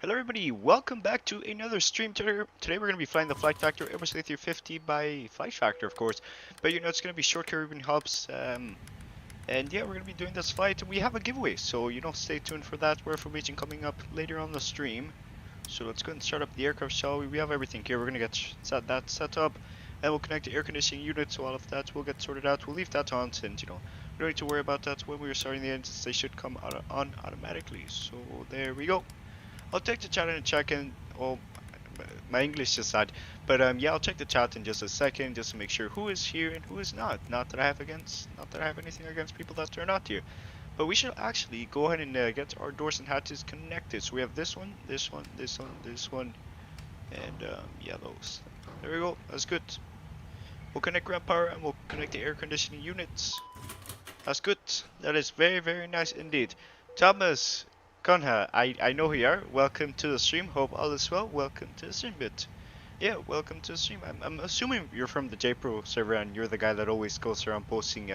Hello everybody, welcome back to another stream. Today we're going to be flying the Flight Factor Airbus A350 by Flight Factor, of course. But you know, it's going to be short Caribbean hubs. And yeah, we're going to be doing this flight. And we have a giveaway, so you know, stay tuned for that. More information coming up later on the stream. So let's go and start up the aircraft, shall we? We have everything here. We're going to get that set up. And we'll connect the air conditioning unit, so all of that will get sorted out. We'll leave that on, and you know, we don't need to worry about that when we're starting the engines. They should come on automatically. So there we go. I'll take the chat in a second. Oh, my English is sad, but yeah, I'll check the chat in just a second, just to make sure who is here and who is not. Not that I have anything against people that are not here, but we should actually go ahead and get our doors and hatches connected. So we have this one, this one, this one, this one, and yeah, those. There we go. That's good. We'll connect ground power and we'll connect the air conditioning units. That's good. That is very nice indeed. Thomas, Conha, I know who you are. Welcome to the stream. Hope all is well. Welcome to the stream, bit. Yeah, welcome to the stream. I'm assuming you're from the JPro server and you're the guy that always goes around posting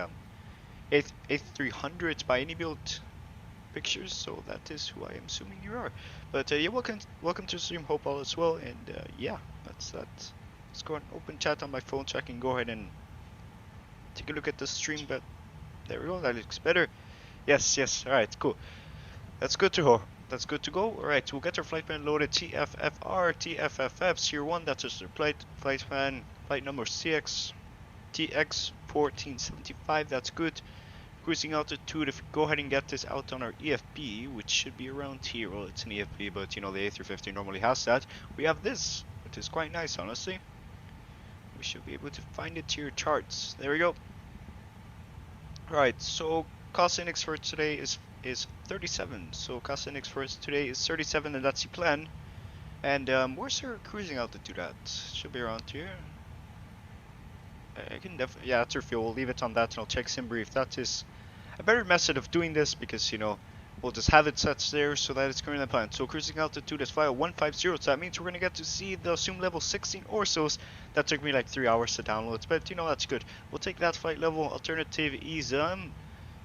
A300s by any build pictures. So that is who I am assuming you are. But yeah, welcome to the stream. Hope all is well. And yeah, that's that. Let's go and open chat on my phone so I can go ahead and take a look at the stream. But there we go. That looks better. Yes. All right, cool. That's good to go. That's good to go. All right, we'll get our flight plan loaded. TFFR, TFFF, Tier 1. That's just our flight plan. Flight number CX, TX 1475. That's good. Cruising altitude. If we go ahead and get this out on our EFB, which should be around here. Well, it's an EFB, but you know the A350 normally has that. We have this, which is quite nice, honestly. We should be able to find it to your charts. There we go. All right, so cost index for today is 37. So cost index for us today is 37, and that's the plan. And where's our cruising altitude at? Should be around here. I can definitely, yeah, that's our fuel. We'll leave it on that, and I'll check sim brief. That is a better method of doing this because you know we'll just have it set there so that it's currently planned. So cruising altitude is 150. So that means we're gonna get to see the assumed level 16 Orsos. That took me like 3 hours to download, but you know that's good. We'll take that flight level. Alternative is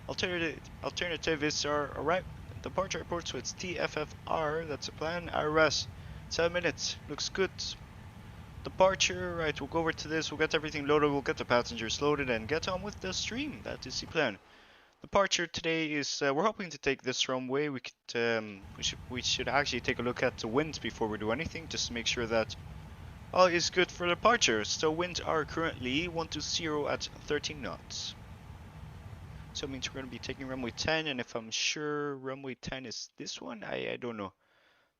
Alternative is our departure report, so it's TFFR, that's the plan. IRS, 7 minutes, looks good. Departure, right, we'll go over to this, we'll get everything loaded, we'll get the passengers loaded, and get on with the stream. That is the plan. Departure today is, we're hoping to take this runway. We should actually take a look at the winds before we do anything, just to make sure that all is good for departure. So winds are currently 120 at 13 knots. So it means we're going to be taking runway 10, and if I'm sure runway 10 is this one, I don't know.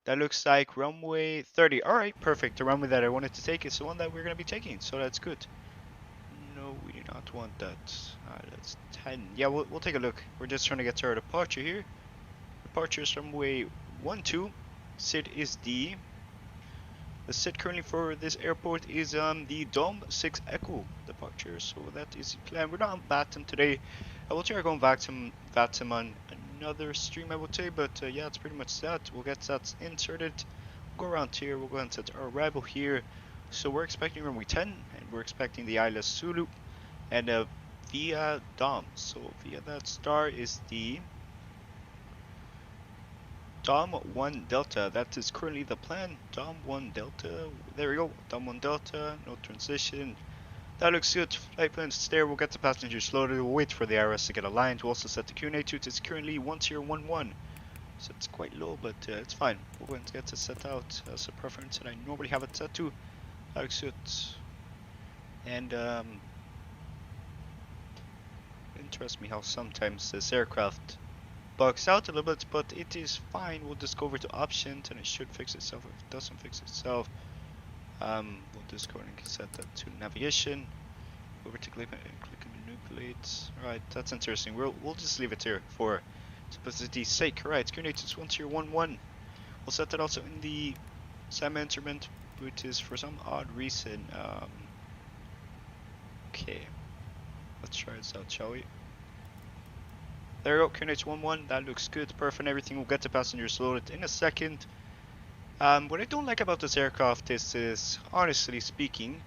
That looks like runway 30. Alright, perfect. The runway that I wanted to take is the one that we're going to be taking, so that's good. No, we do not want that. That's 10. Yeah, we'll take a look. We're just trying to get to our departure here. Departure is runway 12. SID is D. The SID currently for this airport is the Dome 6 Echo departure, so that is the plan. We're not on Batum today. I will try going Batum on another stream, I would say, but yeah, it's pretty much that. We'll get that inserted. We'll go around here. We'll go and set our arrival here. So we're expecting runway 10, and we're expecting the Isla Sulu and via Dom. So via that star is the Dom 1 Delta, that is currently the plan. Dom 1 Delta, there we go. Dom 1 Delta, no transition. That looks good. Flight plan's there. We'll get the passengers loaded. We'll wait for the IRS to get aligned. We'll also set the Q&A to it. It's currently 1011. So it's quite low, but it's fine. We're going to get it set out as a preference that I normally have it set to. That looks good. And interests me how sometimes this aircraft bugs out a little bit, but it is fine. We'll just go over to options and it should fix itself. If it doesn't fix itself, we'll just go and set that to navigation. Over to click and manipulate. Alright, that's interesting. We'll just leave it here for simplicity's sake. Alright, coordinates is 1011. We'll set that also in the SAM instrument, which is for some odd reason. Okay, let's try this out, shall we? There we go, coordinates 11. That looks good, perfect. Everything. We'll get the passengers loaded in a second. What I don't like about this aircraft is honestly speaking,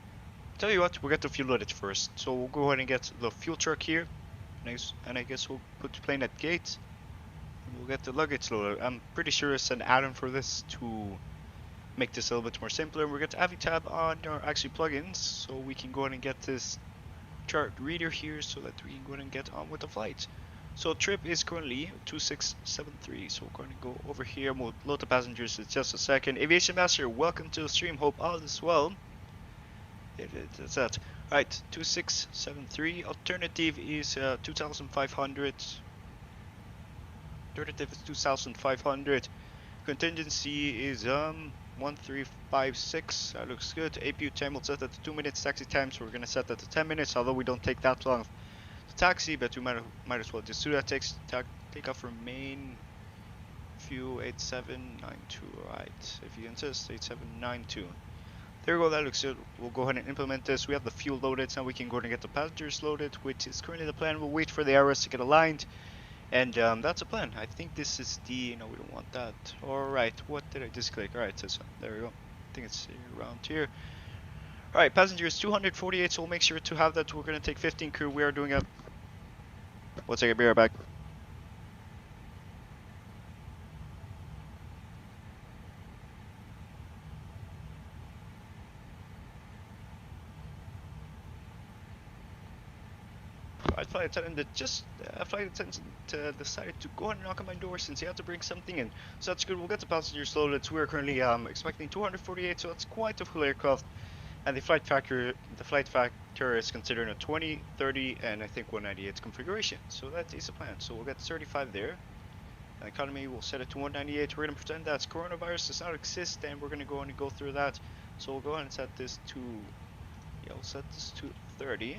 tell you what, we'll get the fuel loaded first. So we'll go ahead and get the fuel truck here, and I guess we'll put the plane at gate. we'll get the luggage loader. I'm pretty sure it's an add-on for this to make this a little bit more simpler. We'll get the AVI tab on our actually plugins, so we can go ahead and get this chart reader here so that we can go ahead and get on with the flight. So trip is currently 2673, so we're going to go over here and we'll load the passengers in just a second. Aviation Master, welcome to the stream, hope all is well. That's that. Right, 2673, alternative is 2500. Alternative is 2500. Contingency is 1356. That looks good. APU time we'll set that to 2 minutes. Taxi time, so we're gonna set that to 10 minutes. Although we don't take that long to taxi, but we might as well just do that. Take off from main. Fuel 8792. Right. If you insist, 8792. There we go. That looks good. We'll go ahead and implement this. We have the fuel loaded, so now we can go ahead and get the passengers loaded, which is currently the plan. We'll wait for the arrows to get aligned. And that's a plan. I think this is the, no, we don't want that. Alright, what did I just click? Alright, so there we go. I think it's around here. Alright, passengers 248, so we'll make sure to have that. We're going to take 15 crew. We are doing a... 1 second, be right back. Flight attendant decided to go ahead and knock on my door since he had to bring something in. So that's good. We'll get the passengers loaded. So we're currently expecting 248, so that's quite a full aircraft. And the flight factor is considering a 20, 30, and I think 198 configuration. So that is the plan. So we'll get 35 there. And economy, we'll set it to 198. We're going to pretend that coronavirus does not exist, and we're going to go and go through that. So we'll go ahead and set this to, yeah, we'll set this to 30.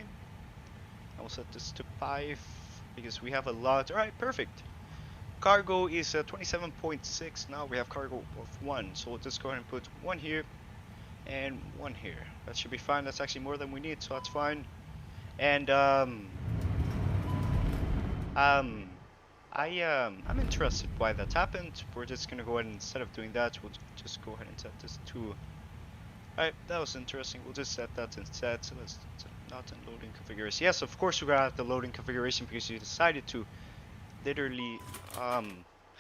I will set this to 5 because we have a lot. Alright, perfect. Cargo is 27.6. Now we have cargo of 1. So we'll just go ahead and put 1 here and 1 here. That should be fine. That's actually more than we need, so that's fine. And I'm interested why that happened. We're just gonna go ahead and instead of doing that, we'll just go ahead and set this to. Alright, that was interesting. We'll just set that instead. So let's not in loading configuration. Yes, of course we got the loading configuration because you decided to literally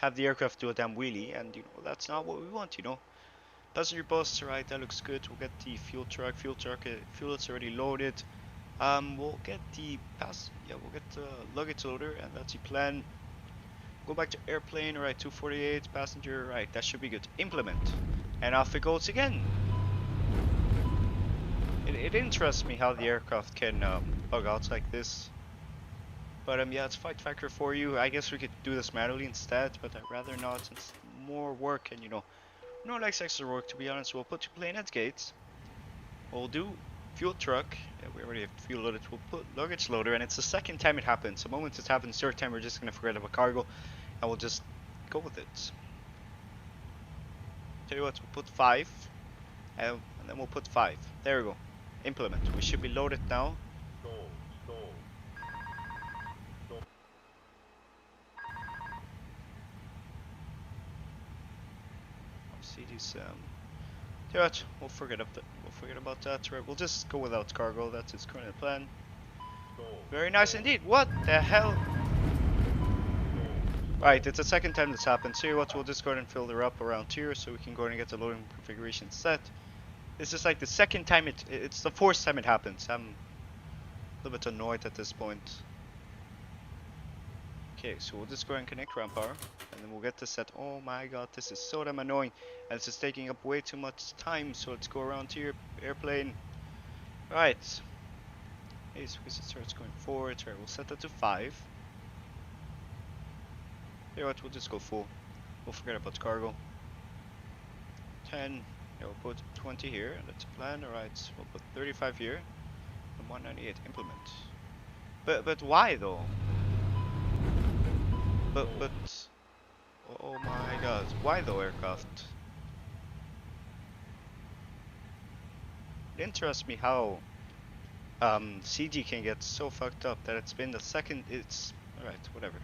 have the aircraft do a damn wheelie, and you know that's not what we want, you know. Passenger bus, right? That looks good. We'll get the fuel truck. Fuel is already loaded. We'll get the we'll get the luggage loader, and that's the plan. Go back to airplane, right? 248 passenger, right? That should be good. Implement, and off it goes again. It interests me how the aircraft can bug out like this. But yeah, it's fight factor for you. I guess we could do this manually instead, but I'd rather not. It's more work, and you know, no likes extra work to be honest. We'll put plane at gates. We'll do fuel truck. Yeah, we already have fuel loaded. We'll put luggage loader, and it's the second time it happens. The moment it happens, third time we're just gonna forget about cargo, and we'll just go with it. Tell you what, we'll put 5, and then we'll put 5. There we go. Implement. We should be loaded now. See these. Yeah, we'll forget about that. Right, we'll just go without cargo. That's its current plan. Very nice indeed. What the hell? Right, it's the second time this happened. So what? We'll just go ahead and fill her up around here, so we can go ahead and get the loading configuration set. This is like the second time it's the fourth time it happens. I'm a little bit annoyed at this point. Okay, so we'll just go ahead and connect ground power, and then we'll get this set. Oh my god, this is so damn annoying, and this is taking up way too much time. So let's go around here, airplane. Right. Okay, so because it starts going forward, right, we'll set that to 5. You know what, we'll just go full. We'll forget about cargo. 10. Yeah, we'll put 20 here, and that's a plan. Alright, we'll put 35 here, and 198 implement. But why though? But oh my god, why though, aircraft? It interests me how CG can get so fucked up that it's been the second. It's alright, whatever.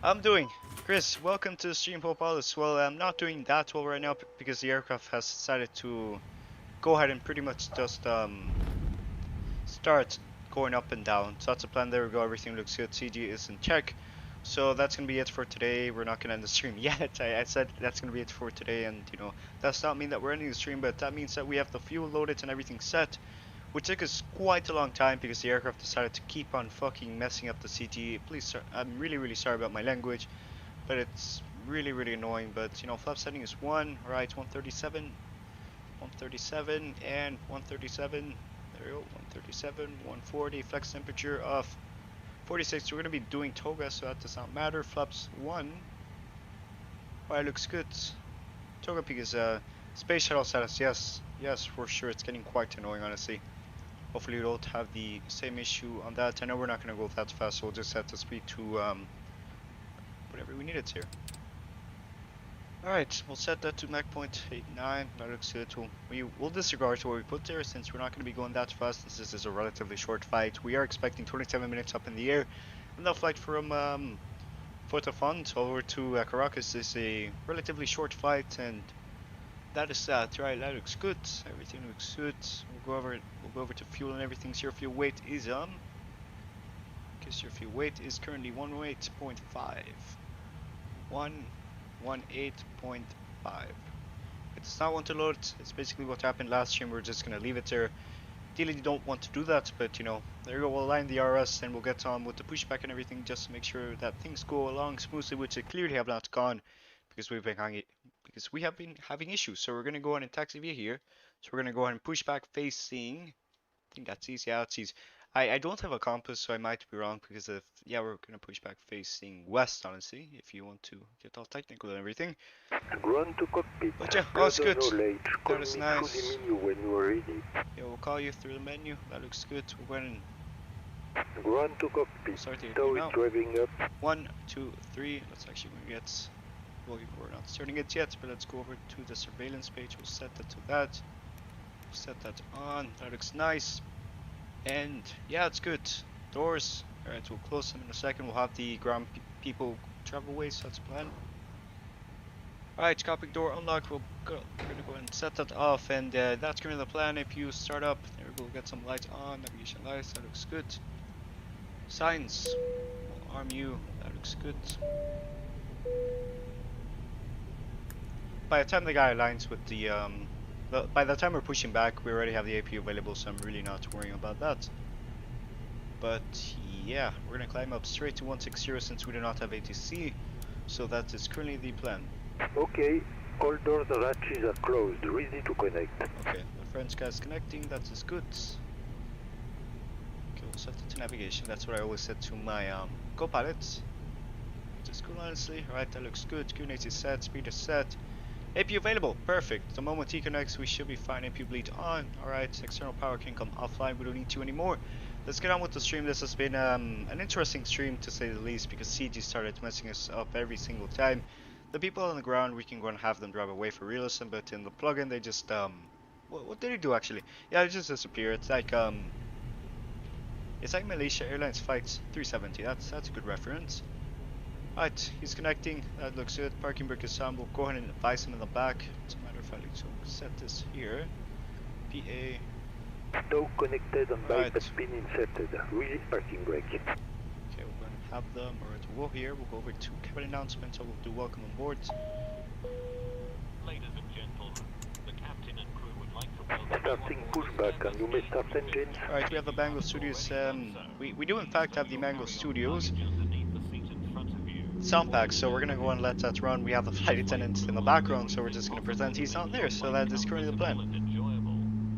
I'm doing. Chris, welcome to the stream. Hope all is well. I'm not doing that well right now because the aircraft has decided to go ahead and pretty much just start going up and down. So that's the plan. There we go. Everything looks good. CG is in check. So that's gonna be it for today. We're not gonna end the stream yet. I said that's gonna be it for today, and you know, that's not mean that we're ending the stream, but that means that we have the fuel loaded and everything set, which took us quite a long time because the aircraft decided to keep on fucking messing up the CG. Please, I'm really sorry about my language, but it's really annoying. But you know, flap setting is 1, right? 137, 137, and 137. There we go. 137, 140. Flex temperature of 46. We're going to be doing toga, so that does not matter. Flaps 1. Alright, looks good. Toga peak is space shuttle status. Yes, for sure. It's getting quite annoying, honestly. Hopefully we don't have the same issue on that. I know we're not going to go that fast, so we'll just set the speed to whatever we need it here. Alright, we'll set that to Mach point 89. That looks good. We'll disregard what we put there since we're not going to be going that fast. This is a relatively short flight. We are expecting 27 minutes up in the air. And the flight from Fort Font over to Caracas is a relatively short flight, and that is that. Right, that looks good. Everything looks good. We'll go over to fuel and everything. So your fuel weight is your fuel weight is currently 118.5. 118.5. It does not want to load. It's basically what happened last stream. We're just gonna leave it there. Ideally you don't want to do that, but you know, there you go. We'll line the RS and we'll get on with the pushback and everything just to make sure that things go along smoothly, which they clearly have not gone because we have been having issues. So we're gonna go ahead and taxi via here. So we're gonna go ahead and push back facing. I think that's easy. Yeah, it's easy. I don't have a compass, so I might be wrong because we're gonna push back facing west, honestly, if you want to get all technical and everything. Ground to cockpit. But yeah, oh, it's good. That is nice. Through the menu when you are ready. Yeah, we'll call you through the menu. That looks good. We're going to ground to cockpit. Start here now. Driving up. 1, 2, 3. Let's actually get. Well, we're not starting it yet, but let's go over to the surveillance page. We'll set that to that. We'll set that on. That looks nice. And yeah, it's good. Doors. Alright, we'll close them in a second. We'll have the ground people travel away, so that's the plan. Alright, cockpit door unlocked. We're gonna go ahead and set that off, and that's currently the plan. If you start up, there we go, get some lights on, navigation lights, that looks good. Signs. We'll arm you, that looks good. By the time the guy aligns with the by the time we're pushing back, we already have the AP available, so I'm really not worrying about that. But yeah, we're gonna climb up straight to 160 since we do not have ATC, so that is currently the plan. Okay, all doors and hatches are closed, ready to connect. Okay, the French guy's connecting, that is good. Okay, we'll set it to navigation, that's what I always said to my co-pilots. Just cool, honestly. Alright, that looks good. QNH is set, speed is set. AP available, perfect. The moment he connects, we should be fine. AP bleed on. Alright, external power can come offline. We don't need you anymore. Let's get on with the stream. This has been an interesting stream to say the least because CG started messing us up every single time. The people on the ground, we can go and have them drive away for realism, but in the plugin they just what did he do actually? Yeah, it just disappeared. It's like Malaysia Airlines Flight 370. That's a good reference. Right, he's connecting. That looks good. Parking brake is on. We'll go ahead and advise him in the back. As a matter of fact, so we'll set this here. PA. Now connected and bypass pin inserted. Release parking brake. Okay, we're going to have them. Alright, we'll go here. We'll go over to cabin announcements. I will do welcome on board. Ladies and gentlemen, the captain and crew would like to welcome. Starting pushback, and you may start engines. Alright, we have the Mango Studios. We do in fact have the Mango Studios sound pack, so we're gonna go and let that run. We have the flight attendant in the background, so we're just gonna pretend he's not there. So that is currently the plan.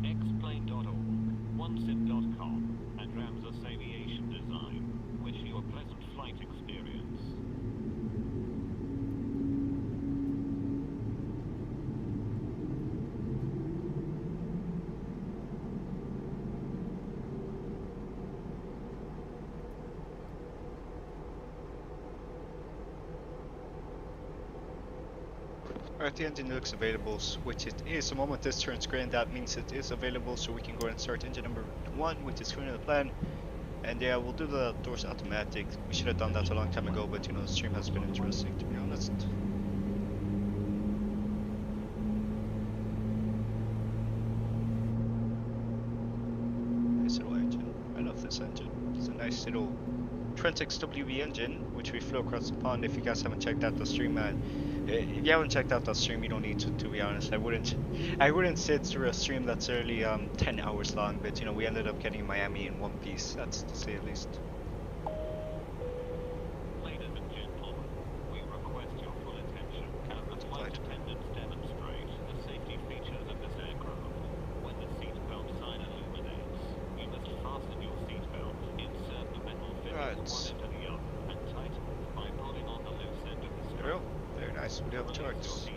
XPLANE-11, OneSip.com, and Ramses Aviation Design wish you a pleasant flight experience. Alright, the engine looks available, which it is. The moment this turns green, that means it is available, so we can go and start engine number 1, which is currently the plan. And yeah, we'll do the doors automatic. We should have done that a long time ago, but you know, the stream has been interesting, to be honest. Nice little engine. I love this. this engine. It's a nice little Trent XWB engine, which we flew across the pond. If you guys haven't checked out the stream, if you haven't checked out the stream, you don't need to be honest. I wouldn't sit through a stream that's early 10 hours long, but you know, we ended up getting Miami in one piece, that's to say at least. Ladies and gentlemen, we request your full attention as the flight attendants demonstrate the safety features of this aircraft. When the seatbelt sign illuminates, you must fasten your seatbelt, insert the metal fitting one into the other, and tighten by pulling on the loose end of the strap. Very nice, we have charts.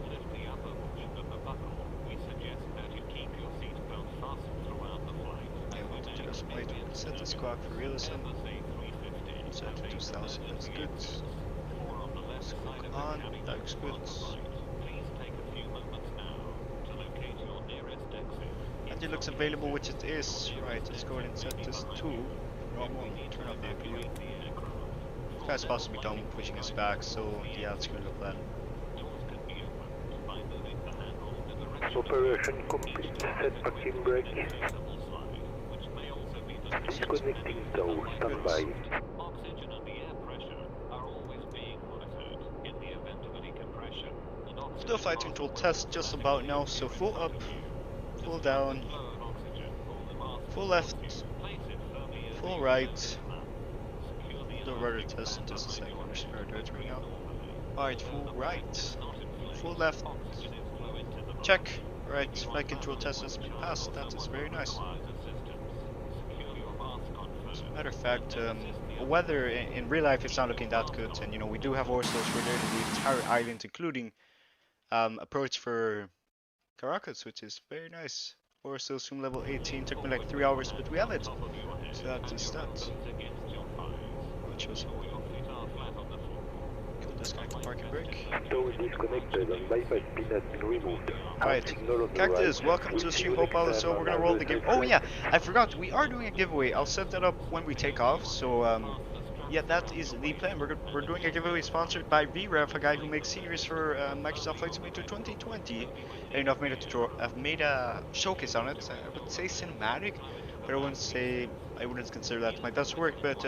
Lift the upper portion of the buckle. We suggest that you keep your seatbelt fastened throughout the flight. Yeah, we'll just might set the squawk for realism. Airbus A350 Set to 2000, that's good. Hook on, that looks good. Please take a few moments now to locate your nearest exit. Engine looks available, which it is. Right, let's go ahead and set this to normal. Turn off the view. This guy's possibly done pushing us back, so yeah, that's going to plan. Operation complete. Set parking brake. Disconnecting tow. Standby. Oxygen and the air pressure are always being monitored in the event of any compression. Still flight control test just about now, so full up, full down, full left, full right. The rudder test just a second, we're just right now. Alright, full right, full left, check. Right, flight control test has been passed, that is very nice. As a matter of fact, weather in real life is not looking that good, and you know, we do have oracles for nearly the entire island, including approach for Caracas, which is very nice. Oracles from level 18, took me like 3 hours, but we have it. So that is that. Which was disconnect the parking brake. Tow is disconnected and bypass pin has been removed. Alright, Cactus, welcome to the stream. Hope all is well. We're gonna roll the give. Oh yeah, I forgot. We are doing a giveaway. I'll set that up when we take off. So yeah, that is the plan. We're doing a giveaway sponsored by VREF, a guy who makes sceneries for Microsoft Flight Simulator 2020. And you know, I've made a showcase on it. I would say cinematic, but I wouldn't consider that my best work. But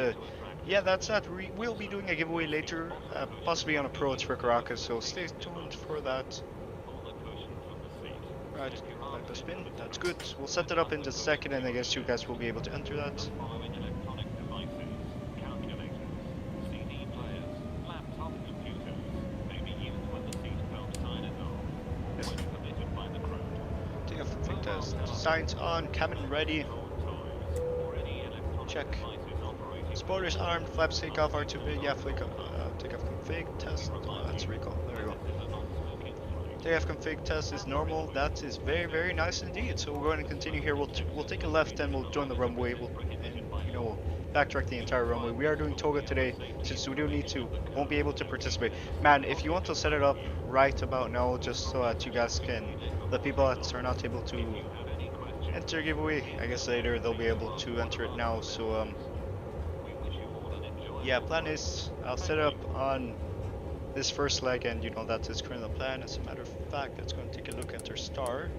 yeah, that's that. We will be doing a giveaway later, possibly on approach for Caracas, so stay tuned for that. Right, let us spin. That's good. We'll set that up in just a second, and I guess you guys will be able to enter that. Take test. Signs on, cabin ready. Check. Spoilers armed, flaps take off, R2 big, yeah, take off config, test, that's recall, there we go. Take off config test is normal, that is very, very nice indeed. So we're going to continue here, we'll take a left and we'll join the runway, and you know, we'll backtrack the entire runway. We are doing toga today, since we do need to, won't be able to participate. Man, if you want to set it up right about now, just so that you guys can, the people that are not able to enter giveaway, I guess later they'll be able to enter it now, so yeah, plan is I'll set up on this first leg, and you know that is currently the plan. As a matter of fact, let's go and take a look at our star.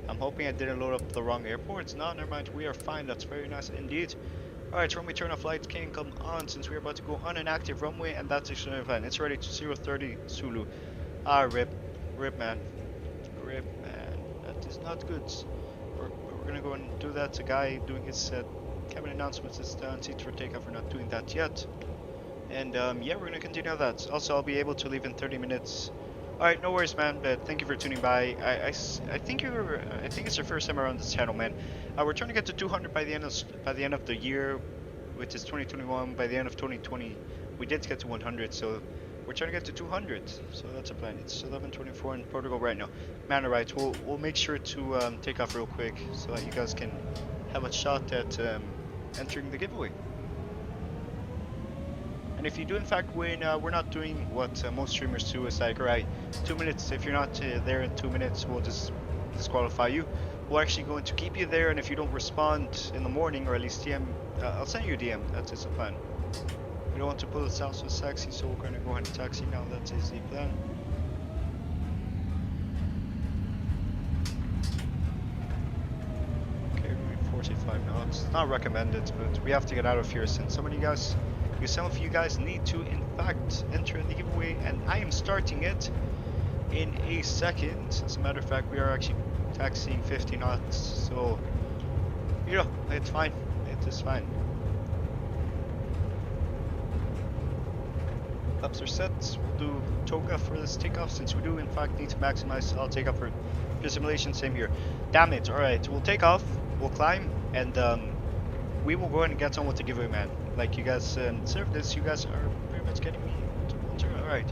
I'm hoping I didn't load up the wrong airports. No, never mind, we are fine. That's very nice indeed. Alright, runway turn off lights can come on since we're about to go on an active runway, and that's actually the plan. It's ready to 030 Zulu. Ah, rip man, that is not good. We're gonna go and do that. The guy doing his cabin announcements is down, seats for takeoff, we're not doing that yet. And yeah, we're gonna continue that. Also, I'll be able to leave in 30 minutes. Alright, no worries man, but thank you for tuning by. I think it's your first time around this channel, man. We're trying to get to 200 by the end of the year, which is 2021. By the end of 2020, we did get to 100, so we're trying to get to 200. So that's a plan. It's 11:24 in Portugal right now. Man, alright, we'll make sure to take off real quick so that you guys can have a shot at entering the giveaway. And if you do in fact win, we're not doing what most streamers do. It's like, alright, 2 minutes, if you're not there in 2 minutes, we'll just disqualify you. We're actually going to keep you there, and if you don't respond in the morning, or at least DM, I'll send you a DM. That is the plan. We don't want to pull this out so sexy, so we're going to go ahead and taxi now. That is the plan. Okay, reinforce 45 knots. It's not recommended, but we have to get out of here since some of you guys need to in fact enter the giveaway, and I am starting it in a second. As a matter of fact, we are actually taxiing 50 knots, so you know, it's fine. It is fine. Flaps are set. We'll do toga for this takeoff since we do in fact need to maximize all takeoff for your simulation. Same here. Damn it. Alright, we'll take off, we'll climb, and we will go ahead and get on with the giveaway, man. Like you guys serve this, you guys are pretty much getting me to Walter. Alright.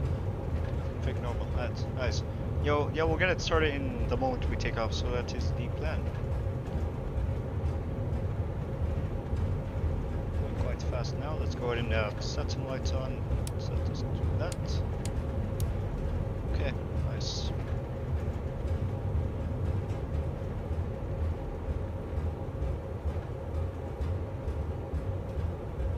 Config normal. That's nice. Yo, yeah, we'll get it started in the moment we take off, so that is the plan. Going quite fast now. Let's go ahead and set some lights on. So it doesn't do that. Okay, nice.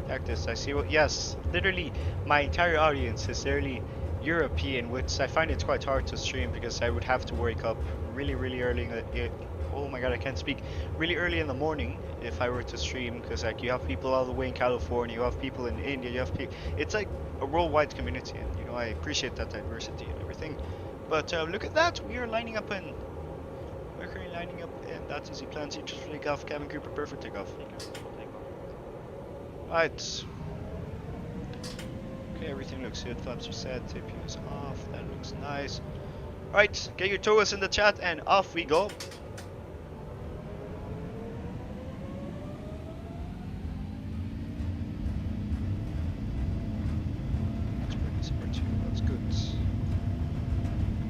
Cactus, I see what. Yes, literally, my entire audience is literally European, which I find it's quite hard to stream because I would have to wake up really early. Oh my god, I can't speak. Really early in the morning if I were to stream, because like you have people all the way in California, you have people in India, you have people. It's like a worldwide community, and you know I appreciate that diversity and everything. But look at that, we are lining up in. We're currently lining up, and that is the plan. Just for takeoff, cabin crew prepare for takeoff. Right. Okay, everything looks good. Flaps are set. CPU is off. That looks nice. Right, get your toes in the chat, and off we go. That's good.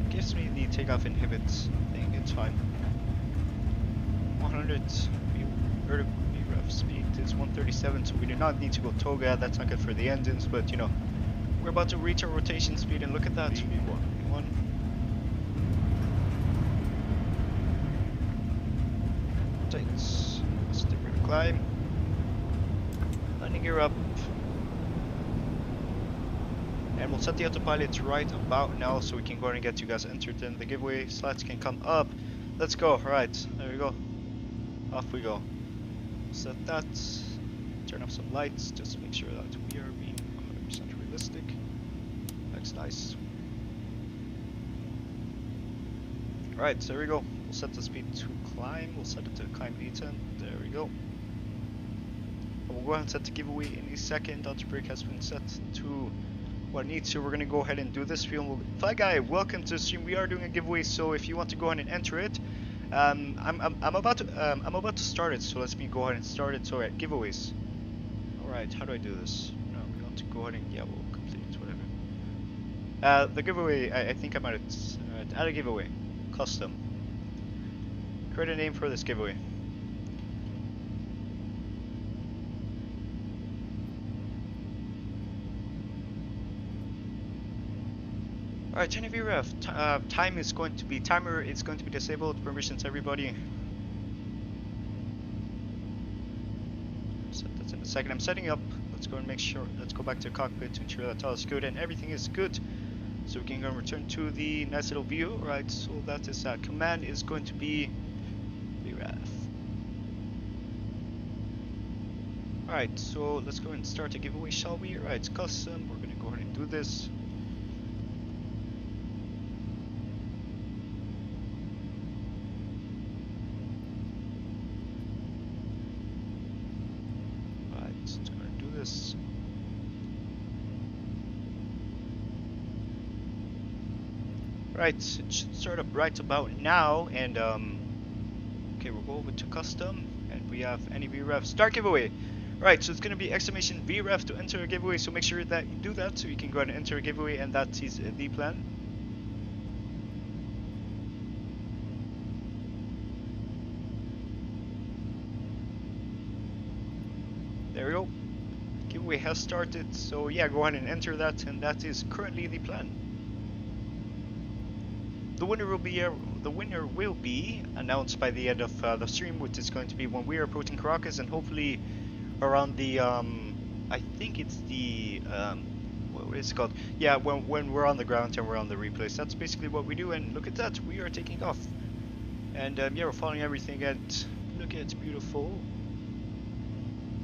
It gives me the takeoff inhibits thing. It's fine. 100 vertical VREF speed is 137, so we do not need to go toga. That's not good for the engines, but you know, we're about to reach our rotation speed, and look at that. V1. Rotates. Stick with the climb. Landing gear up. And we'll set the autopilot right about now so we can go ahead and get you guys entered in the giveaway. Slides can come up. Let's go. Alright, there we go. Off we go. Set that. Turn off some lights just to make sure that we are being 100% realistic. Looks nice. Alright, so there we go. We'll set the speed to climb. We'll set it to climb V10. There we go. We'll go ahead and set the giveaway in a second. Auto brake has been set to what it needs to. We're gonna go ahead and do this film. Fly guy, welcome to the stream. We are doing a giveaway, so if you want to go ahead and enter it, I'm about to start it. So let's go ahead and start it. So right, giveaways. All right, how do I do this? No, we want to go ahead and we'll complete it, whatever. The giveaway. I think I'm at it. Add a giveaway. Custom. Create a name for this giveaway. Alright, Genevieve Ref, timer is going to be disabled, permissions everybody. Set that in a second. I'm setting up. Let's go and make sure, let's go back to the cockpit to ensure that all is good and everything is good. So we can go and return to the nice little view. Right, so that is command is going to be VREF. Alright, so let's go and start a giveaway, shall we? Alright, it's custom. We're gonna go ahead and do this. Right, it should start up right about now, and okay, we'll go over to custom, and we have any VREF start giveaway. Right, so it's gonna be exclamation VREF to enter a giveaway. So make sure that you do that, so you can go ahead and enter a giveaway, and that is the plan. There we go. Giveaway has started. So yeah, go ahead and enter that, and that is currently the plan. The winner will be announced by the end of the stream, which is going to be when we are approaching Caracas, and hopefully around the I think it's the what is it called? Yeah, when we're on the ground and we're on the replays. That's basically what we do. And look at that, we are taking off, and yeah, we're following everything. And look at it's beautiful.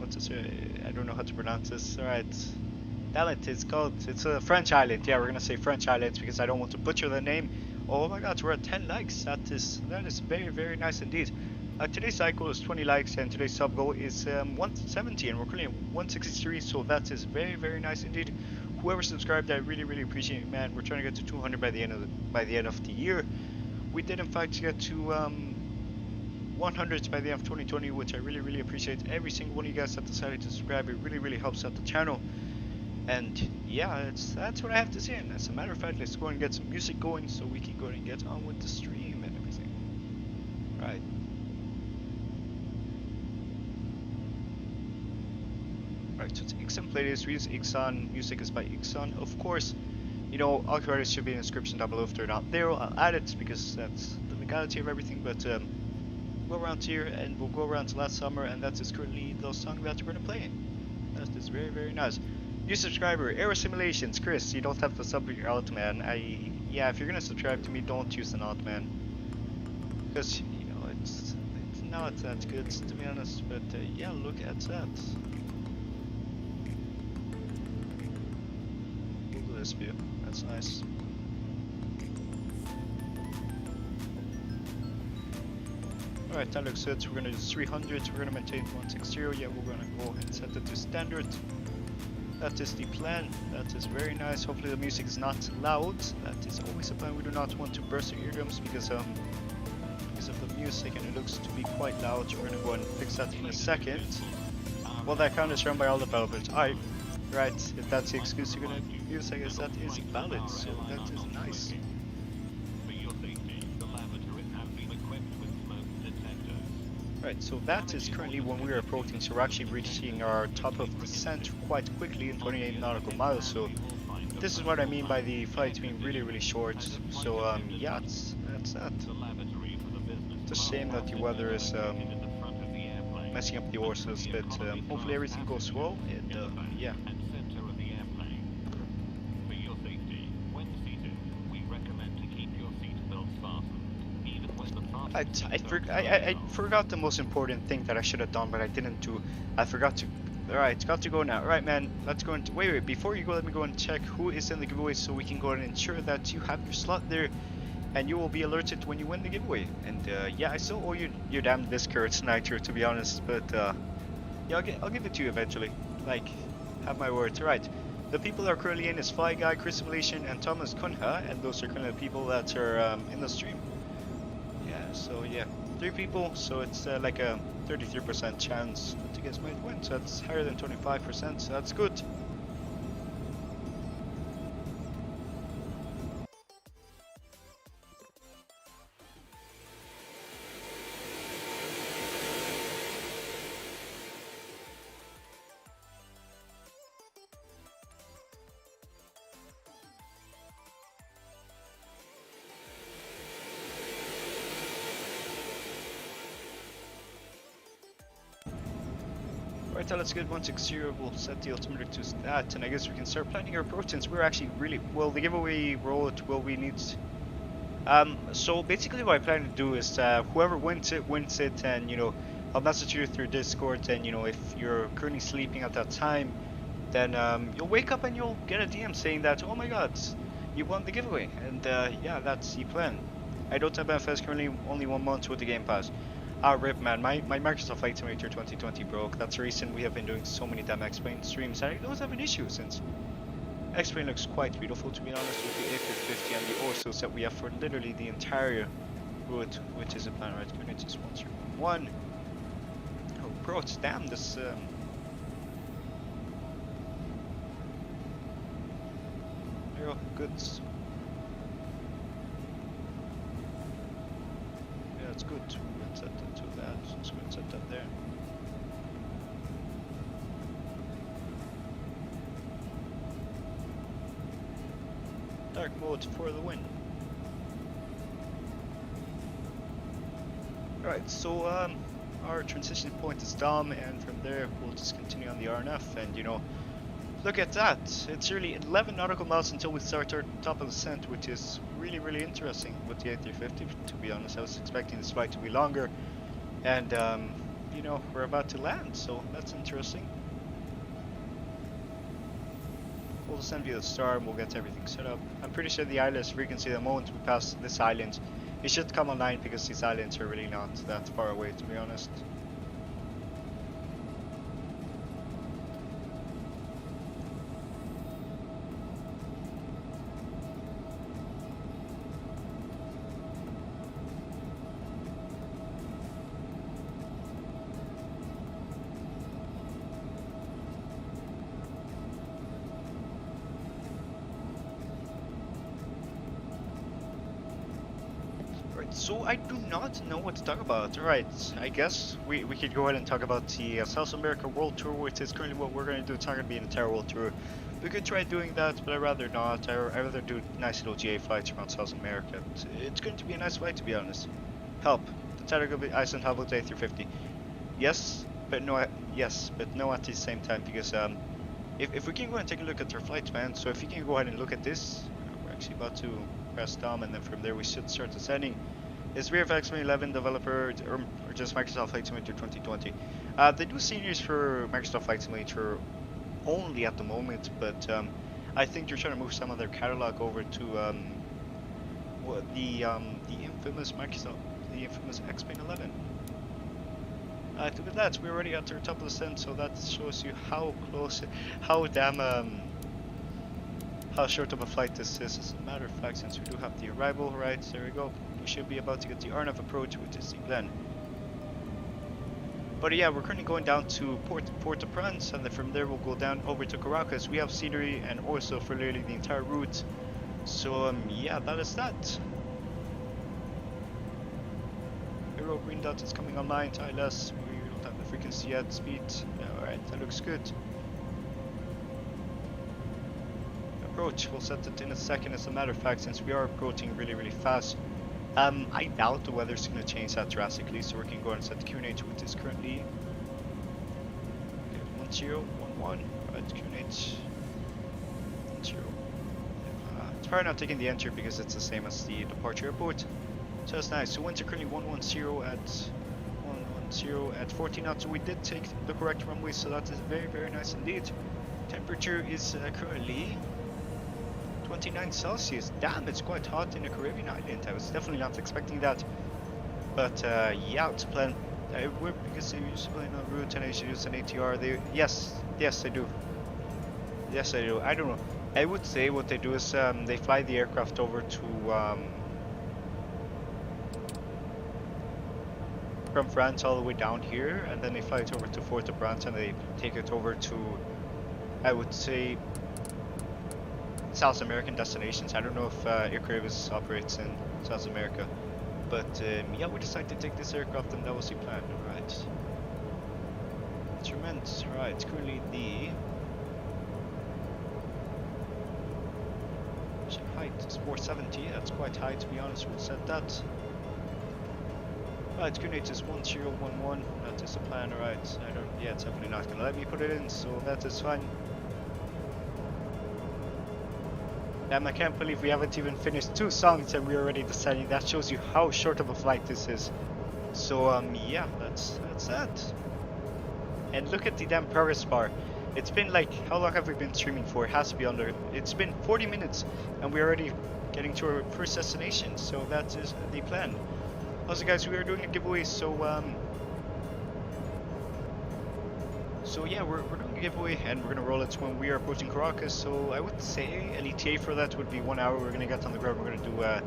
what's this? I don't know how to pronounce this. All right. Damn it, it's a French island. Yeah, we're gonna say French islands because I don't want to butcher the name. Oh my God, we're at 10 likes. That is very nice indeed. Today's side goal is 20 likes and today's sub goal is 170 and we're currently at 163. So that is very nice indeed. Whoever subscribed, I really appreciate it, man. We're trying to get to 200 by the end of the year. We did in fact get to 100 by the end of 2020, which I really appreciate every single one of you guys that decided to subscribe. It really helps out the channel. And yeah, that's what I have to say. And as a matter of fact, let's go and get some music going so we can go and get on with the stream and everything. Right. Right, so it's Ixon playlist. We use Ixon. Music is by Ixon. Of course, you know, all credits should be in the description down below. If they're not there, I'll add it because that's the legality of everything. But we'll go around here and we'll go around to last summer, and that is currently the song that we're gonna play. That is very nice. New subscriber, Aero Simulations, Chris. You don't have to sub your alt, man. Yeah, if you're gonna subscribe to me, don't use an alt, man. Because you know it's not that good to be honest. But yeah, look at that. Look at this view. That's nice. Alright, that looks good. So we're gonna do 300. We're gonna maintain 160. Yeah, we're gonna go and set it to standard. That is the plan. That is very nice. Hopefully the music is not loud. That is always a plan. We do not want to burst our eardrums because of the music, and it looks to be quite loud. We're gonna go and fix that in a second. Well, that count is run by all developers. Alright, right. If that's the excuse you're gonna use, I guess that is valid. So that is nice. Right, so that is currently when we are approaching, so we're actually reaching our top of descent quite quickly in 28 nautical miles, so this is what I mean by the flights being really short. So yeah, that's that. It's a shame that the weather is messing up the horses, but hopefully everything goes well, and yeah. I forgot the most important thing that I should have done, but I didn't do. I forgot to. Alright, got to go now. Alright, man, let's go and. Wait, before you go, let me go and check who is in the giveaway so we can go and ensure that you have your slot there and you will be alerted when you win the giveaway. And yeah, I still owe you your damn Discord Nitro, to be honest, but yeah, I'll give it to you eventually. Like, have my word. Alright, the people that are currently in is Fly Guy, Chris Simulation, and Thomas Kunha, and those are kind of the people that are in the stream. So yeah, 3 people, so it's like a 33% chance that you guys might win, so that's higher than 25%, so that's good. Right, let's get 160. We'll set the altimeter to that, and I guess we can start planning our approach since we're actually really well. The giveaway road will we need. So basically, what I plan to do is whoever wins it, and you know, I'll message you through Discord, and you know, if you're currently sleeping at that time, then you'll wake up and you'll get a DM saying that, oh my God, you won the giveaway, and yeah, that's the plan. I don't have FS currently, only 1 month with the Game Pass. RIP, man, my Microsoft Flight Simulator 2020 broke. That's the reason we have been doing so many damn XPLANE streams. I don't have an issue since XPLANE looks quite beautiful, to be honest, with the A350 and the Orsos that we have for literally the entire route, which is a plan, right? Unit is 1311. Oh, bro, it's damn this. Aero goods. Yeah, it's good. Set that to that, so we'll set that there. Dark mode for the win. Alright, so our transition point is Dom, and from there we'll just continue on the RNF, and you know, look at that. It's really 11 nautical miles until we start our top of descent, which is really interesting with the A350. To be honest, I was expecting this flight to be longer, and you know, we're about to land, so that's interesting. We'll send via the star and we'll get everything set up. I'm pretty sure the island frequency, the moment we pass this island, it should come online because these islands are really not that far away, to be honest. So I do not know what to talk about. Alright, I guess we could go ahead and talk about the South America World Tour, which is currently what we're going to do. It's not going to be an entire World Tour. We could try doing that, but I'd rather not. I'd rather do nice little GA flights around South America. It's going to be a nice flight, to be honest. Help. The Targa Iceland Airbus A350. Yes, but no. Yes, but no at the same time, because if we can go and take a look at our flights, man. So if you can go ahead and look at this, we're actually about to press Dom, and then from there we should start ascending. Is XPLANE-11 developer or just Microsoft Flight Simulator 2020? They do seniors for Microsoft Flight Simulator only at the moment, but I think they're trying to move some of their catalog over to the infamous Microsoft, the infamous XPLANE-11. Look at that, we're already at the top of the ascent, so that shows you how close, how damn how short of a flight this is. As a matter of fact, since we do have the arrival, right, there we go. We should be about to get the Arnav approach, which is the Glen. But yeah, we're currently going down to Port-au-Prince, and then from there we'll go down over to Caracas. We have scenery and also for literally the entire route. So yeah, that is that. Hero green dot is coming online, ILS. We don't have the frequency yet, speed. Yeah, alright, that looks good. Approach, we'll set it in a second. As a matter of fact, since we are approaching really fast, I doubt the weather's going to change that drastically, so we can go and set the QNH, which is currently 1011. Right, QNH 10. It's probably not taking the enter because it's the same as the departure airport. So that's nice. So winds are currently 110 at 40 knots. So we did take the correct runway, so that is very nice indeed. Temperature is currently 29 Celsius. Damn, it's quite hot in a Caribbean island. I was definitely not expecting that. But yeah, it's a plan. Because they use plane on route and I should use an ATR. Yes, they do. Yes, I do. I don't know. I would say what they do is they fly the aircraft over to from France all the way down here, and then they fly it over to Port-au-Prince, and they take it over to, I would say, South American destinations. I don't know if Air Caribbean operates in South America, but yeah, we decided to take this aircraft, and that was the plan. Alright. Instruments. Alright, it's currently the height is 470. Yeah, that's quite high, to be honest. We'll set that. Alright, QNH is 1011. That is the plan. Alright, yeah, it's definitely not gonna let me put it in, so that is fine. Damn, I can't believe we haven't even finished 2 songs and we're already descending. That shows you how short of a flight this is. So yeah, that's that. And look at the damn progress bar. It's been like, how long have we been streaming for? It has to be under, it's been 40 minutes and we're already getting to our first destination. So that is the plan. Also guys, we are doing a giveaway, so yeah, we're doing a giveaway and we're gonna roll it when we are approaching Caracas. So I would say an ETA for that would be 1 hour. We're gonna get on the ground, we're gonna do a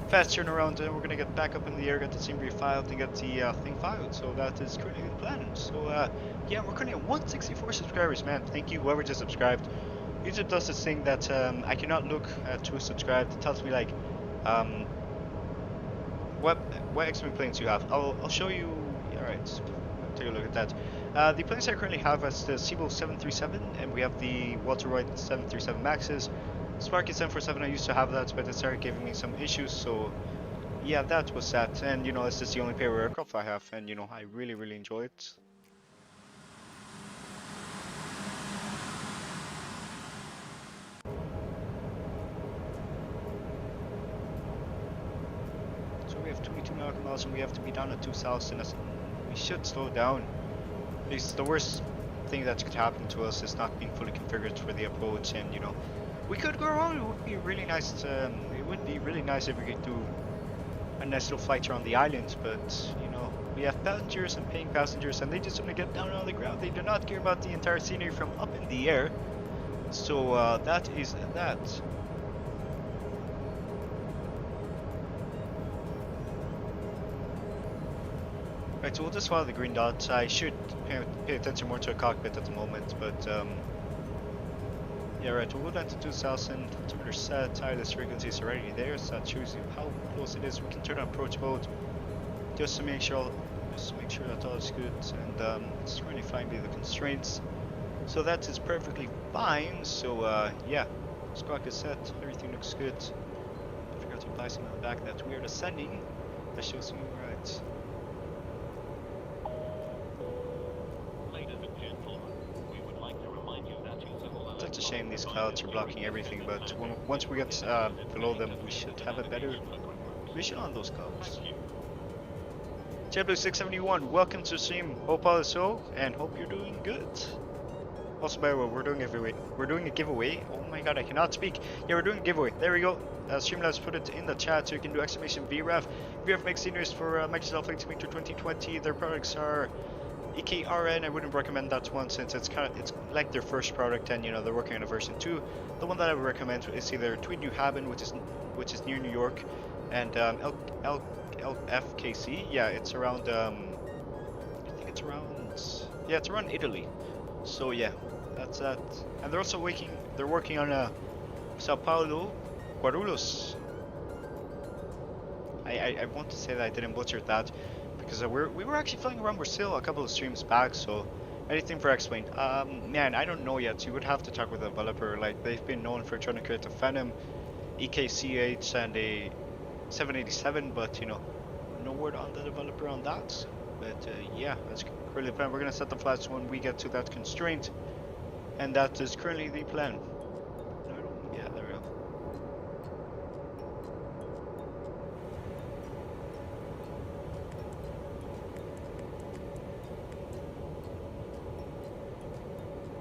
fast turnaround, and we're gonna get back up in the air, get the scenery filed, and get the thing filed. So that is currently the plan. So yeah, we're currently at 164 subscribers, man. Thank you whoever just subscribed. YouTube does this thing that I cannot look at who subscribed. It tells me like what XPLANE planes you have. I'll show you. Alright, take a look at that. The planes I currently have is the Cibo 737, and we have the Walter Wright 737 Maxes. Sparky 747, I used to have that, but it started giving me some issues, so yeah, that was that. And you know, this is the only pair of aircraft I have, and you know, I really enjoy it. So we have 22 nautical miles, and we have to be down at 2,000. We should slow down. At least the worst thing that could happen to us is not being fully configured for the approach, and you know, we could go wrong. It would be really nice. It would be really nice if we could do a nice little flight around the island, but you know, we have passengers and paying passengers, and they just want to get down on the ground. They do not care about the entire scenery from up in the air. So that is that. Right, so we'll just follow the green dots. I should pay attention more to the cockpit at the moment, but yeah, right, we'll go down to 2000, altimeter set, tireless frequency is already there, so that shows you how close it is. We can turn on approach mode just to make sure that all is good, and it's really fine by the constraints. So that is perfectly fine. So yeah, squawk is set, everything looks good. I forgot to apply something on the back that we are descending. That shows you right. It's such a shame these clouds are blocking everything, but once we get below them, we should have a better vision on those clouds. TB 671, welcome to stream. Hope all is well, and hope you're doing good. Also, by the way, we're doing a giveaway. We're doing a giveaway. Oh my god, I cannot speak. Yeah, we're doing a giveaway. There we go. Streamlabs put it in the chat, so you can do exclamation VREF. VREF makes sceneries for Microsoft Flight Simulator 2020. Their products are EKRN. I wouldn't recommend that one since it's like their first product, and you know they're working on a version 2. The one that I would recommend is either Tweed New Haven, which is near New York, and LFKC. Yeah, it's around. I think it's around. Yeah, it's around Italy. So yeah, that's that. And they're also working. They're working on Sao Paulo, Guarulhos. I want to say that I didn't butcher that, because we were actually flying around Brazil a couple of streams back. So anything for XPLANE. Man, I don't know yet. You would have to talk with the developer. Like they've been known for trying to create a Phantom, EKCH, and a 787, but you know, no word on the developer on that. But yeah, that's currently the plan. We're gonna set the flights when we get to that constraint, and that is currently the plan. Yeah, there we go.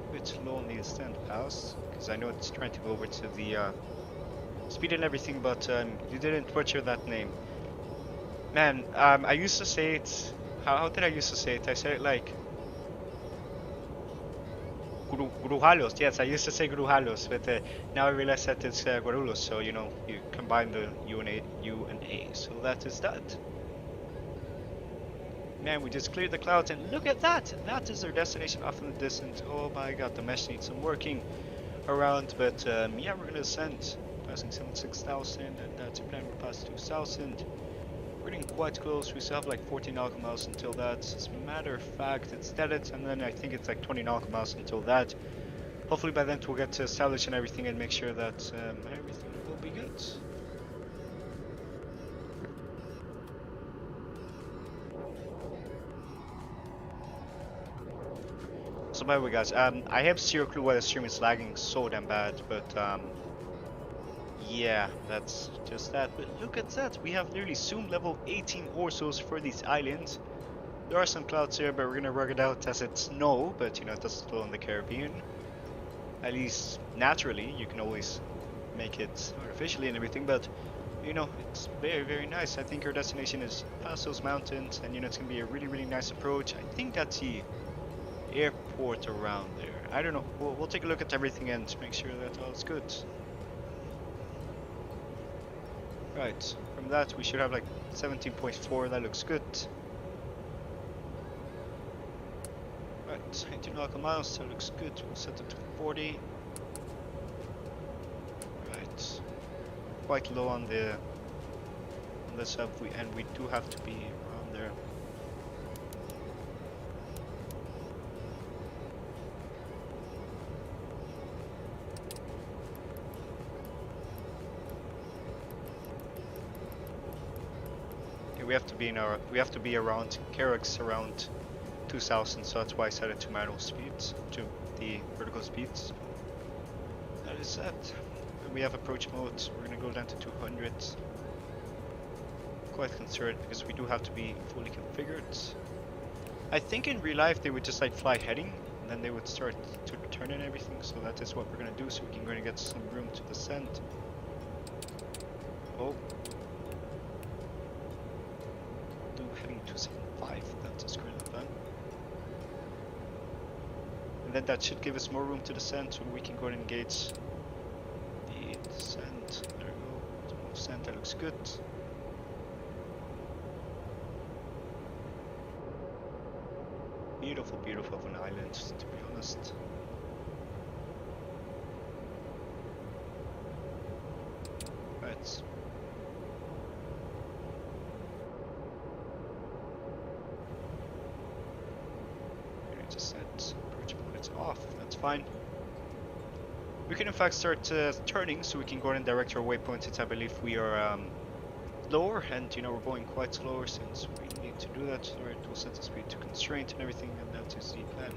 A bit slow on the ascent pass, because I know it's trying to go over to the speed and everything, but you didn't butcher that name. Man, I used to say it. How did I used to say it? I said it like Guruhalos. Yes, I used to say Guruhalos, but now I realize that it's Guarulhos. So you know, you combine the U and A. So that is that. Man, we just cleared the clouds, and look at that! That is our destination off in the distance. Oh my god, the mesh needs some working around, but yeah, we're gonna ascend. Passing 76,000, and that's a plan to pass 2,000. We're getting quite close. We still have like 14 nautical miles until that. As a matter of fact, it's dead, and then I think it's like 20 nautical miles until that. Hopefully by then we'll get to establish and everything and make sure that everything will be good. So by the way guys, I have zero clue why the stream is lagging so damn bad, but yeah, that's just that. But look at that, we have nearly Zoom level 18 orsos for these islands. There are some clouds here, but we're gonna rug it out as it's snow, but you know, it doesn't flow in the Caribbean. At least naturally, you can always make it artificially and everything, but you know, it's very, very nice. I think our destination is past those mountains, and you know, it's gonna be a really, really nice approach. I think that's the airport around there. I don't know. We'll take a look at everything and make sure that all is good. Right, from that we should have like 17.4, that looks good. Right, 18 nautical miles, that looks good. We'll set it to 40. Right, quite low on this sub, and we do have to be around there. We have to be around Caracas around 2000, so that's why I set it to manual speeds, to the vertical speeds. That is that. And we have approach mode. We're gonna go down to 200. Quite concerned because we do have to be fully configured. I think in real life they would just like fly heading, and then they would start to turn and everything. So that is what we're gonna do, so we can go and get some room to descend. Oh. Do heading 275, that is currently the plan. And then that should give us more room to descend, so we can go and engage the descent. There we go. Descent, that looks good. Beautiful, beautiful of an island, to be honest. Right. I just said approach mode, it's off, that's fine. We can in fact start turning, so we can go and direct our waypoint, since I believe we are lower, and you know we're going quite slower since we need to do that. Alright, we'll set the speed to constraint and everything, and that is the plan.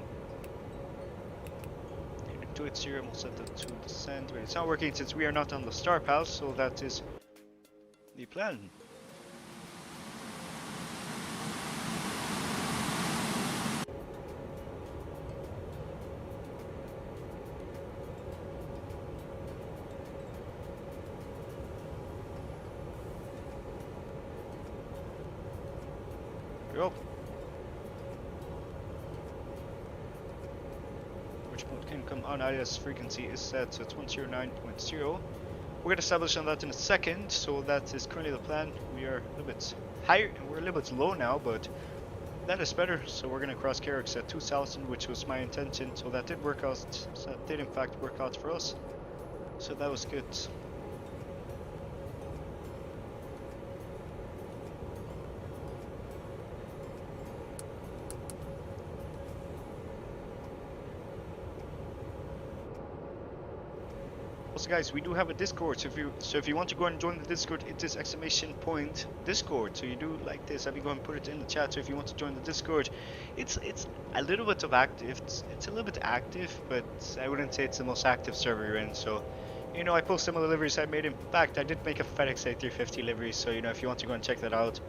To its 0, we'll set that to descend. But it's not working since we are not on the star path, so that is the plan. There we go. Which mode can come on? IS frequency is set, so it's 109.0. We're going to establish on that in a second, so that is currently the plan. We are a little bit higher, we're a little bit low now, but that is better. So we're going to cross Caracas at 2000, which was my intention, so that did work out, so that did in fact work out for us. So that was good. Also guys, we do have a Discord, so if you want to go and join the Discord, it is !Discord. So you do like this, I'll be going to put it in the chat. So if you want to join the Discord, it's a little bit of active, it's a little bit active, but I wouldn't say it's the most active server you're in. So you know, I post some of the liveries I made. In fact, I did make a FedEx A350 livery, so you know, if you want to go and check that out,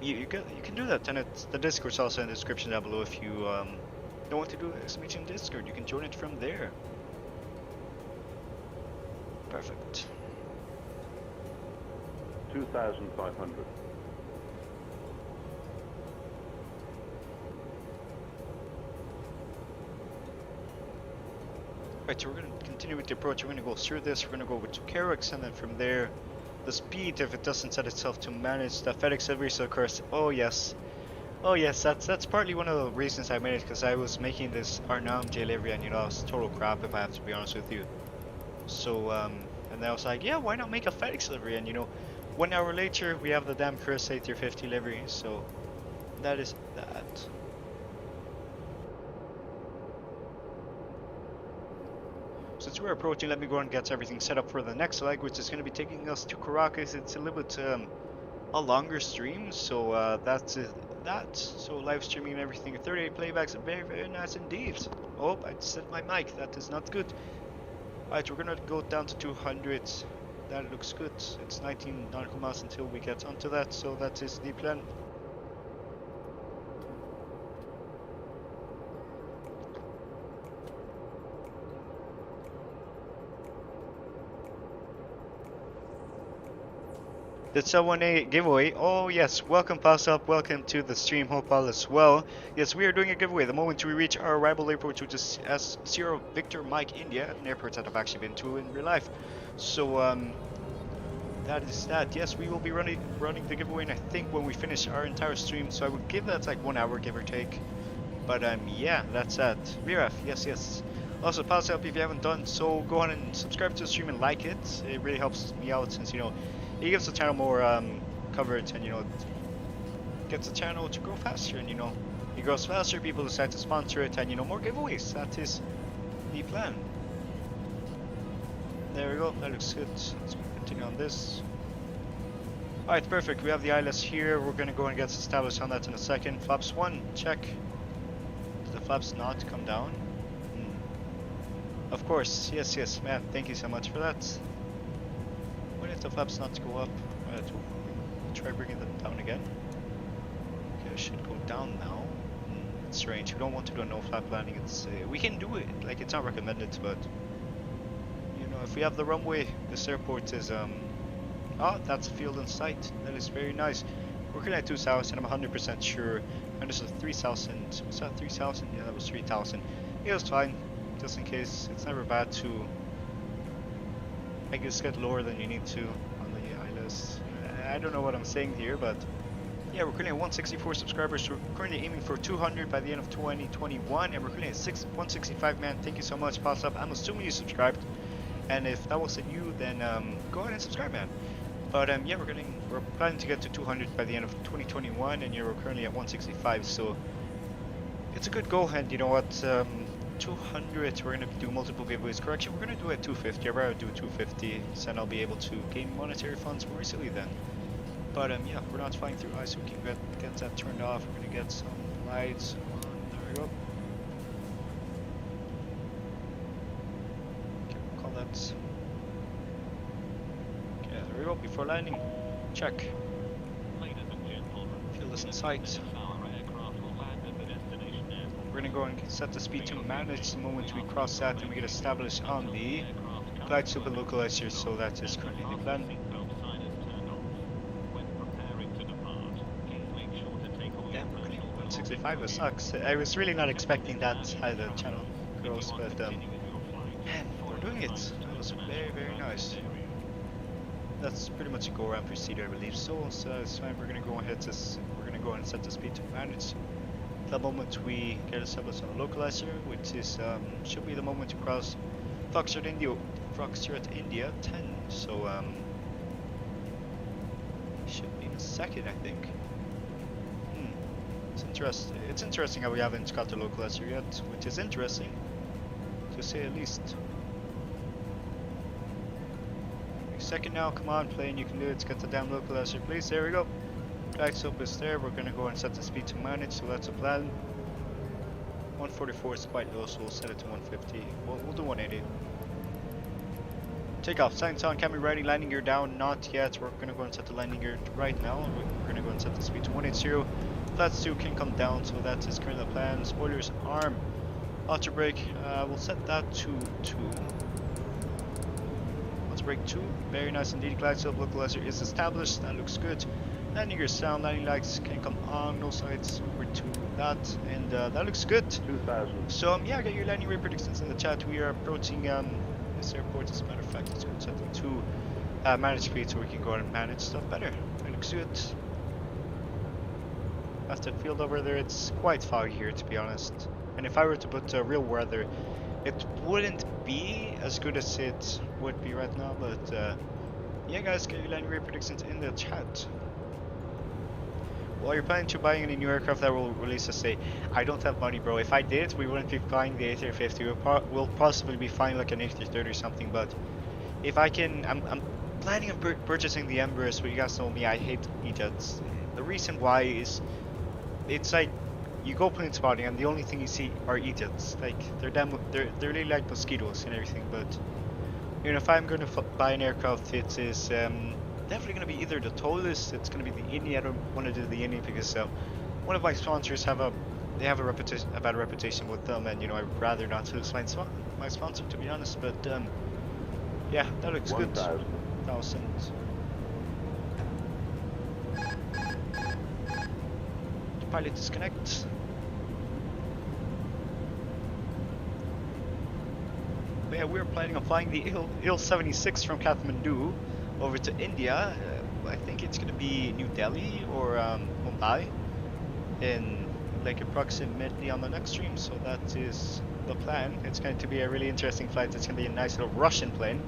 you can do that. And the Discord's also in the description down below. If you don't want to do !Discord, you can join it from there. Perfect. 2,500. Right, so we're going to continue with the approach. We're going to go through this. We're going to go with Caracas, and then from there, the speed, if it doesn't set itself to manage the FedEx delivery. So of course, oh yes, that's partly one of the reasons I made it, because I was making this Arnhem delivery, and you know, it was total crap, if I have to be honest with you. So and I was like, yeah, why not make a FedEx delivery? And you know, 1 hour later we have the damn Chris A350 livery. So that is that. Since we're approaching, let me go and get everything set up for the next leg, which is going to be taking us to Caracas. It's a little bit a longer stream, so that's that. So live streaming and everything, 38 playbacks, very, very nice indeed. Oh, I set my mic, that is not good. Alright, we're gonna go down to 200. That looks good. It's 19 nautical miles until we get onto that, so that is the plan. Did someone a giveaway? Oh yes, welcome Pass Up, welcome to the stream, hope all is well. Yes, we are doing a giveaway the moment we reach our arrival airport, which is S0 Victor Mike India, an airport that I've actually been to in real life. So that is that. Yes, we will be running the giveaway, and I think when we finish our entire stream, so I would give that like 1 hour give or take. But yeah, that's that. Miraf, yes. Also, Pass Up, if you haven't done so, go on and subscribe to the stream and like it. It really helps me out, since you know, it gives the channel more coverage, and you know, gets the channel to grow faster, and you know, it grows faster, people decide to sponsor it, and you know, more giveaways. That is the plan. There we go, that looks good. Let's continue on this. Alright, perfect, we have the ILS here. We're gonna go and get established on that in a second. Flaps 1, check. Did the flaps not come down? Of course, yes, man, thank you so much for that. What if the flaps not go up? We'll try bringing them down again. Okay. should go down now. It's strange. We don't want to do a no-flap landing. It's we can do it. Like, it's not recommended, but you know, if we have the runway, this airport is oh, that's a field in sight. That is very nice. We're looking at 2,000. I'm 100% sure. And this is 3,000. Was that 3,000? Yeah, that was 3,000. It was fine, just in case. It's never bad to, I guess, get lower than you need to on the ILS. I don't know what I'm saying here, but yeah, we're currently at 164 subscribers. We're currently aiming for 200 by the end of 2021, and we're currently at 165, man. Thank you so much, Pass Up. I'm assuming you subscribed, and if that wasn't you, then go ahead and subscribe, man. But yeah, we're planning to get to 200 by the end of 2021, and yeah, we're currently at 165, so it's a good goal. And you know what? 200, we're gonna do multiple giveaways. Correction, we're gonna do it 250. I'd rather do 250, so then I'll be able to gain monetary funds more easily then. But yeah, we're not flying through ice, so we can get that turned off. We're gonna get some lights on. There we go. Okay, we'll call that. Okay, there we go. Before landing, check. Ladies and gentlemen, Feel this in sight. our aircraft will land at the destination airport. We're gonna go and set the speed to manage the moment we cross that, and we get established on the glide slope and localizer. So that is currently the plan. Seatbelt sign is turned off. When preparing to depart, please make sure to take away Damn, your we're personal 165. It belongings. sucks. I was really not expecting that how the channel grows, but man, we're doing it. That was very, very nice. That's pretty much a go around procedure, I believe. So it's fine. We're gonna go ahead to we're gonna go and set the speed to manage. The moment we get established on the localizer, which is should be the moment we cross Foxtrot India 10. So should be in a second, I think. It's interesting. It's interesting how we haven't got the localizer yet, which is interesting to say the least. Second now, come on, plane, you can do it. Let's get the damn localizer, please. There we go. Glide slope is there. We're gonna go and set the speed to manage, so that's a plan. 144 is quite low, so we'll set it to 150. We'll do 180. Takeoff, signs on, camera ready, landing gear down, not yet. We're gonna go and set the landing gear right now. We're gonna go and set the speed to 180. Flats 2 can come down, so that is currently the plan. Spoilers arm, auto brake, we'll set that to 2. Brake 2, very nice indeed. Glide slope localizer is established, that looks good. Landing gear sound, landing lights can come on, no sights over to that, and that looks good. 2,000. So yeah, get your landing rate predictions in the chat. We are approaching this airport, as a matter of fact. Let's go set them to manage speed so we can go and manage stuff better. That looks good. Past that field over there, it's quite foggy here, to be honest. And if I were to put real weather, it wouldn't be as good as it would be right now, but yeah, guys, get your landing rate predictions in the chat. Well, you're planning to buying any new aircraft that will release a say, I don't have money, bro. If I did, we wouldn't be flying the A350. We'll possibly be flying like an A330 or something, but if I can, I'm planning on purchasing the Embraers, but you guys know me, I hate E-jets. The reason why is, it's like, you go plane spotting and the only thing you see are E-jets. Like, they're really like mosquitoes and everything, but you know, if I'm going to buy an aircraft, it is definitely going to be either the Tolis, it's going to be the Indy. I don't want to do the Indy because one of my sponsors have a bad reputation with them, and you know, I'd rather not lose my sponsor, to be honest. But yeah, that looks 1,000. good. 1,000. Pilot disconnect. But yeah, we're planning on flying the Il-76 from Kathmandu over to India. I think it's gonna be New Delhi or Mumbai in like approximately on the next stream. So that is the plan. It's going to be a really interesting flight. It's gonna be a nice little Russian plane.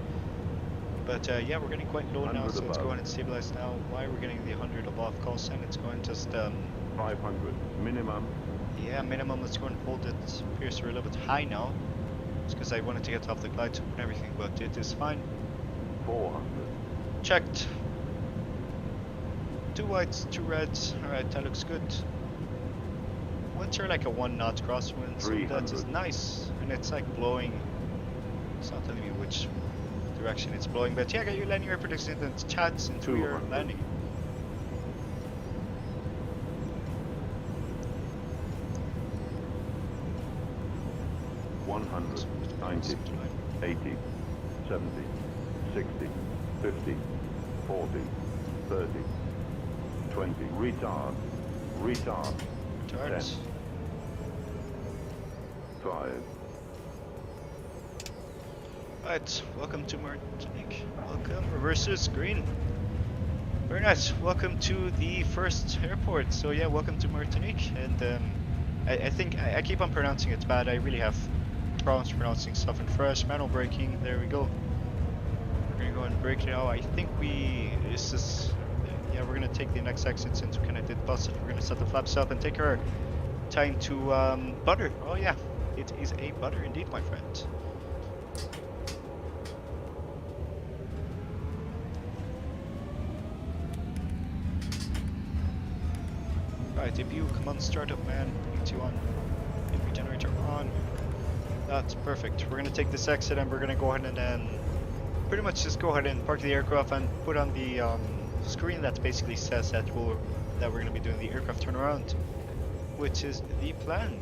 But yeah, we're getting quite low now, so let's go ahead and stabilize now. Why we're getting the 100 above call sign? It's going just 500 minimum. yeah, minimum. Let's go and hold it. Appears we're a little bit high now. It's because I wanted to get off the glide and everything, but it is fine. 400. Checked. 2 whites, 2 reds. Alright, that looks good. Winds are like a 1 knot crosswind, so that is 300. nice. And it's like blowing. It's not telling me which direction it's blowing, but yeah, get your landing predictions in the chats into your 200. landing. 100, 90, 80, 70, 60, 50, 40, 30, 20, retard, retard, 10, Retards. 5, Right, welcome to Martinique. Welcome, reverses, green. Very nice. Welcome to the first airport. So yeah, welcome to Martinique. And I think I keep on pronouncing it bad. I really have problems pronouncing stuff in fresh. Manual braking. There we go. We're gonna go and brake now. I think this is, yeah, we're gonna take the next exit since we kind of did bust it. We're gonna set the flaps up and take our time to butter. Oh yeah, it is a butter indeed, my friend. Right, if you come on, start up, man. ET on. If generator on. That's perfect. We're gonna take this exit and we're gonna go ahead and then pretty much just go ahead and park the aircraft and put on the screen that basically says that we're gonna be doing the aircraft turnaround, which is the plan.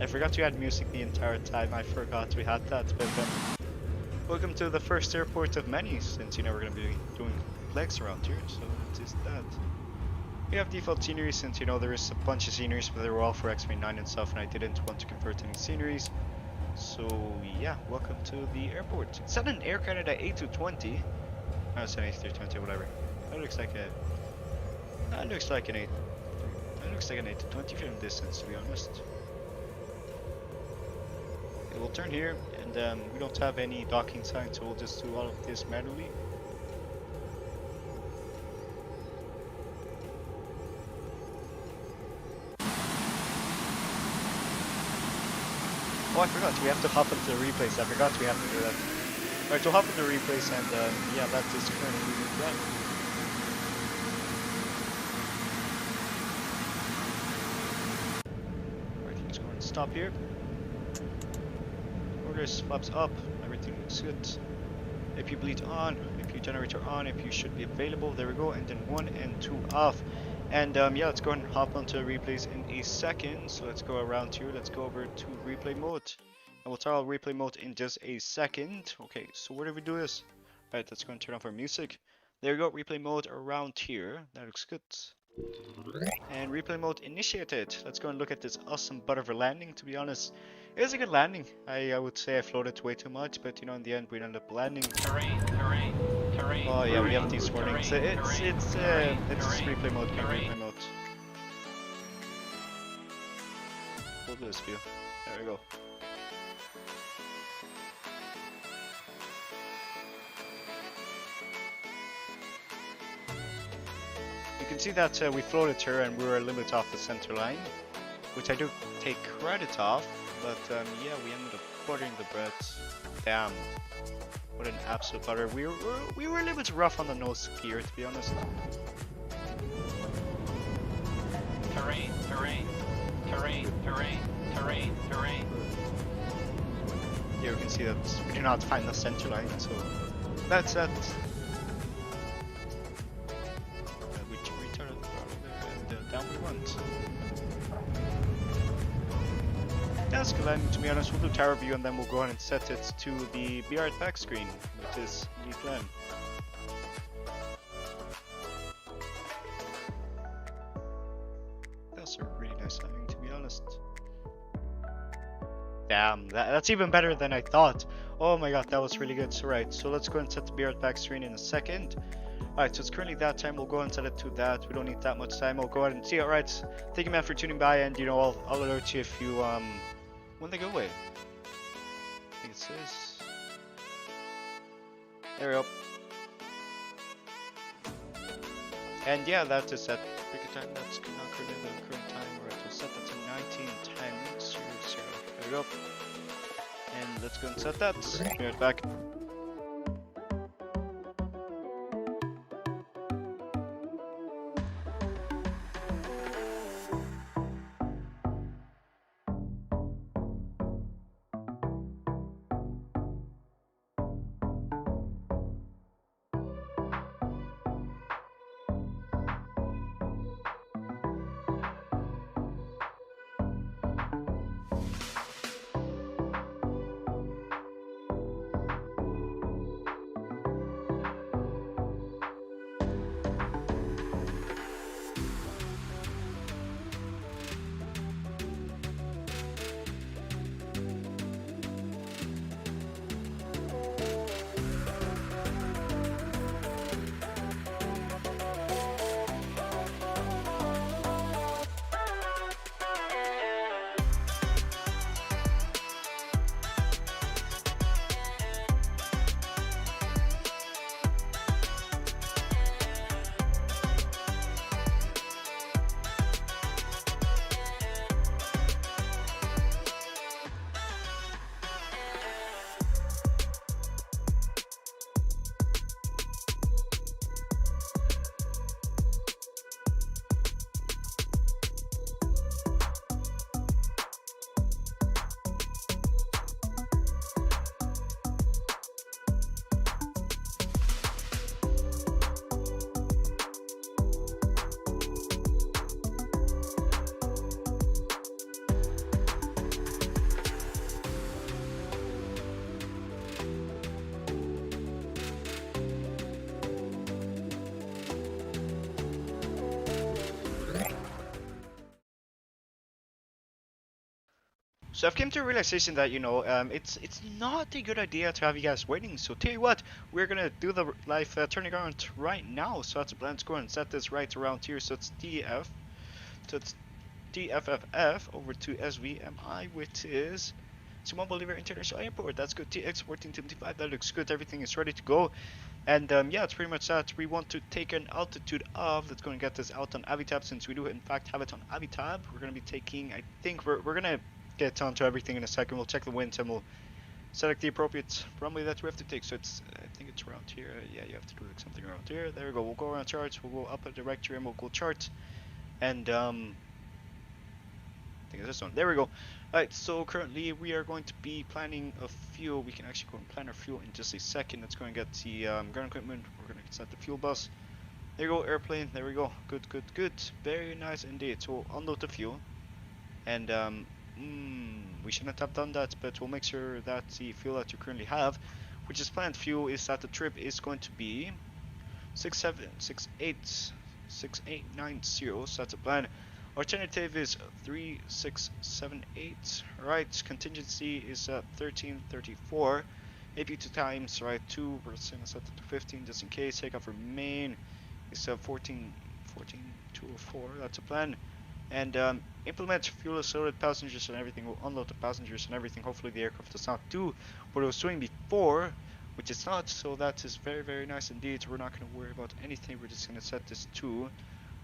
I forgot to add music the entire time. I forgot we had that. But welcome to the first airport of many, since you know we're gonna be doing legs around here. So it is that. We have default scenery since you know there is a bunch of sceneries, but they were all for XPLANE-9 and stuff, and I didn't want to convert any sceneries. So yeah, welcome to the airport. It's not an Air Canada A220. No, it's an A320, whatever. That looks like a. That looks like an A220 from distance, to be honest. Okay, we'll turn here, and we don't have any docking signs, so we'll just do all of this manually. Oh, I forgot, we have to hop into the replace. I forgot we have to do that. Alright, so hop into the replace and yeah, that is currently done. Alright, let's go and stop here. Orders, flaps up, everything looks good. AP bleed on, AP generator on, AP should be available, there we go, and then 1 and 2 off. And yeah, let's go ahead and hop onto replays in a second. So let's go around here. Let's go over to replay mode. And we'll toggle replay mode in just a second. Okay, so where do we do this? Alright, let's go and turn off our music. There we go, replay mode around here. That looks good. And replay mode initiated. Let's go and look at this awesome butterfly landing. To be honest, it was a good landing. I would say I floated way too much, but you know, in the end, we ended up landing. Terrain, terrain, terrain. Oh yeah, we have terrain, these warnings. terrain, It's terrain, just terrain, replay mode, terrain. replay mode. We'll do this view. There we go. You can see that we floated her and we were a little bit off the center line, which I do take credit of, but yeah, we ended up buttering the bread. Damn, what an absolute butter. We were a little bit rough on the nose here, to be honest. Terrain, terrain, terrain, terrain, terrain, terrain. Here you can see that we do not find the center line, so that's that. We turn it and down we went. That's good landing, to be honest. We'll do tower view and then we'll go ahead and set it to the BR at back screen, which is the plan. That's a really nice landing, to be honest. Damn, that's even better than I thought. Oh my god, that was really good. So right, so let's go and set the BR at back screen in a second. Alright, so it's currently that time. We'll go ahead and set it to that. We don't need that much time. We'll go ahead and see. Alright, thank you man for tuning by, and you know, I'll alert you if you when they go away. I think it says. There we go. And yeah, that is set. Pick a time that's not current in the current time. Alright, we'll set that to 19 times 00. There we go. And let's go and set that. Be right back. So I've come to a realization that, you know, it's not a good idea to have you guys waiting. So tell you what, we're gonna do the live turning around right now. So that's a plan to go and set this right around here. So it's DF, so it's DFFF over to SVMI, which is Simon Bolivar International Airport. That's good. TX1475. That looks good. Everything is ready to go. And yeah, it's pretty much that. We want to take an altitude of, let's go and get this out on Avitab, since we do in fact have it on Avitab. We're going to be taking, I think we're going to get onto everything in a second. We'll check the winds and we'll select the appropriate runway that we have to take. So it's, I think it's around here. Yeah, you have to do like something around here. There we go. We'll go around charts. We'll go up a directory and we'll go chart. And I think it's this one. There we go. Alright, so currently we are going to be planning a fuel. We can actually go and plan our fuel in just a second. Let's go and get the ground equipment. We're going to set the fuel bus. There you go, airplane. There we go. Good, good, good. Very nice indeed. So we'll unload the fuel. And we shouldn't have done that, but we'll make sure that the fuel that you currently have, which is planned fuel, is that the trip is going to be 6890. So that's a plan. Alternative is 3678. Right, contingency is 1334. AP 2 times, right, 2, we're setting us up to 15 just in case. Takeoff for main is 14204. That's a plan. And implement fuel loaded passengers and everything. We'll unload the passengers and everything. Hopefully the aircraft does not do what it was doing before, which it's not. So that is very, very nice indeed. We're not going to worry about anything. We're just going to set this to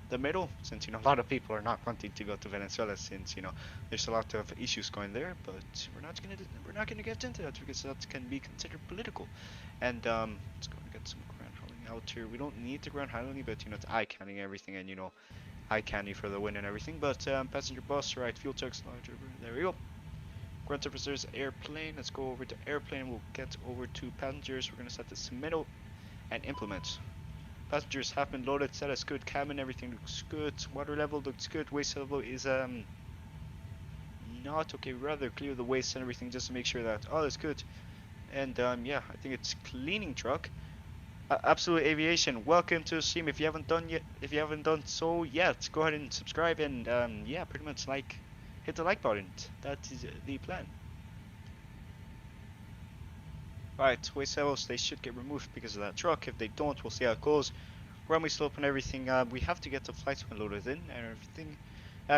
the middle, since, you know, a lot of people are not wanting to go to Venezuela, since, you know, there's a lot of issues going there. But we're not gonna get into that, because that can be considered political. And let's go and get some ground handling out here. We don't need the ground handling, but, you know, it's eye candy everything, and, you know, eye candy for the win and everything. But passenger bus, right, fuel tanks, there we go. Ground officers, airplane. Let's go over to airplane. We'll get over to passengers. We're gonna set this middle and implement. Passengers have been loaded, set as good, cabin, everything looks good, water level looks good, waste level is not okay, rather clear the waste and everything just to make sure that all is good. And yeah, I think it's cleaning truck. Absolute Aviation, welcome to the stream. If you haven't done so yet, go ahead and subscribe and yeah, pretty much like, hit the like button. That is the plan. Right, waste levels, they should get removed because of that truck. If they don't, we'll see how it goes. Runway slope and everything, we have to get the flights loaded in and everything.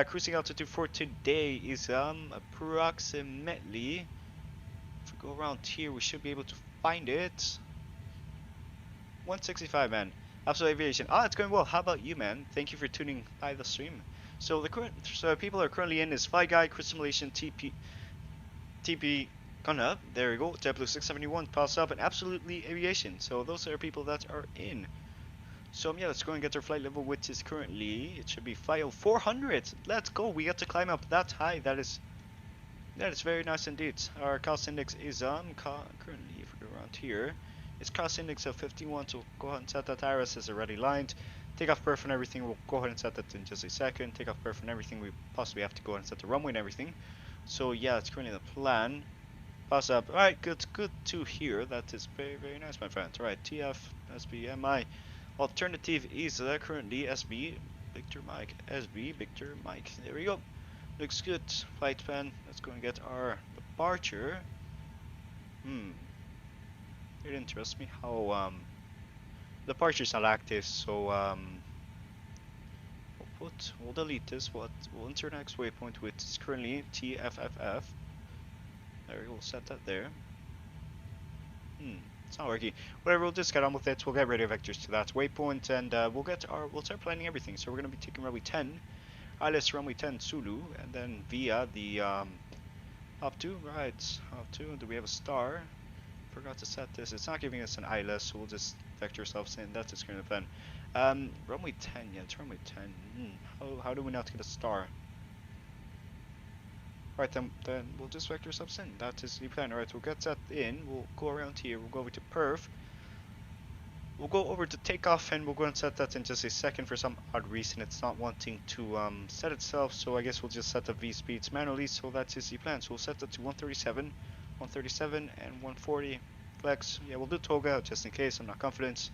Cruising altitude for today is approximately, if we go around here, we should be able to find it. 165, man. Absolute Aviation. Ah, it's going well. How about you, man? Thank you for tuning by the stream. So the current people are currently in is Fly Guy, Cruise Simulation, TB Gone up, there we go. JetBlue 671 pass up, and Absolutely Aviation. So those are people that are in. So yeah, let's go and get our flight level, which is currently, it should be 400. Let's go. We got to climb up that high. That is very nice indeed. Our cost index is currently, if we go around here, it's cost index of 51. So go ahead and set that. IRS is already lined. Takeoff perf and everything. We'll go ahead and set that in just a second. Takeoff perf and everything. We possibly have to go ahead and set the runway and everything. So yeah, it's currently the plan. Pass up. Alright, good to hear. That is very, very nice, my friend. Alright, TF, SB, MI. Alternative is currently SB, Victor Mike, SB, Victor Mike. There we go. Looks good. Flight plan. Let's go and get our departure. It interests me how departure's not active, so we'll delete this. We'll enter next waypoint, which is currently TFFF. There, we'll set that there. It's not working. Whatever, we'll just get on with it. We'll get radio vectors to that waypoint, and we'll start planning everything. So we're gonna be taking runway 10, ILS runway 10 Zulu, and then via the up to, right, up to. Do we have a star? Forgot to set this. It's not giving us an ILS, so we'll just vector ourselves in. That's just kind of fun. Runway 10, yeah, it's runway 10. How do we not get a star? Right, then we'll just vector ourselves in. That is the plan. Alright, we'll get that in. We'll go around here. We'll go over to perf. We'll go over to takeoff, and we'll go and set that in just a second. For some odd reason, it's not wanting to set itself. So I guess we'll just set the V speeds manually. So that is the plan. So we'll set that to 137, and 140 flex. Yeah, we'll do toga just in case. I'm not confident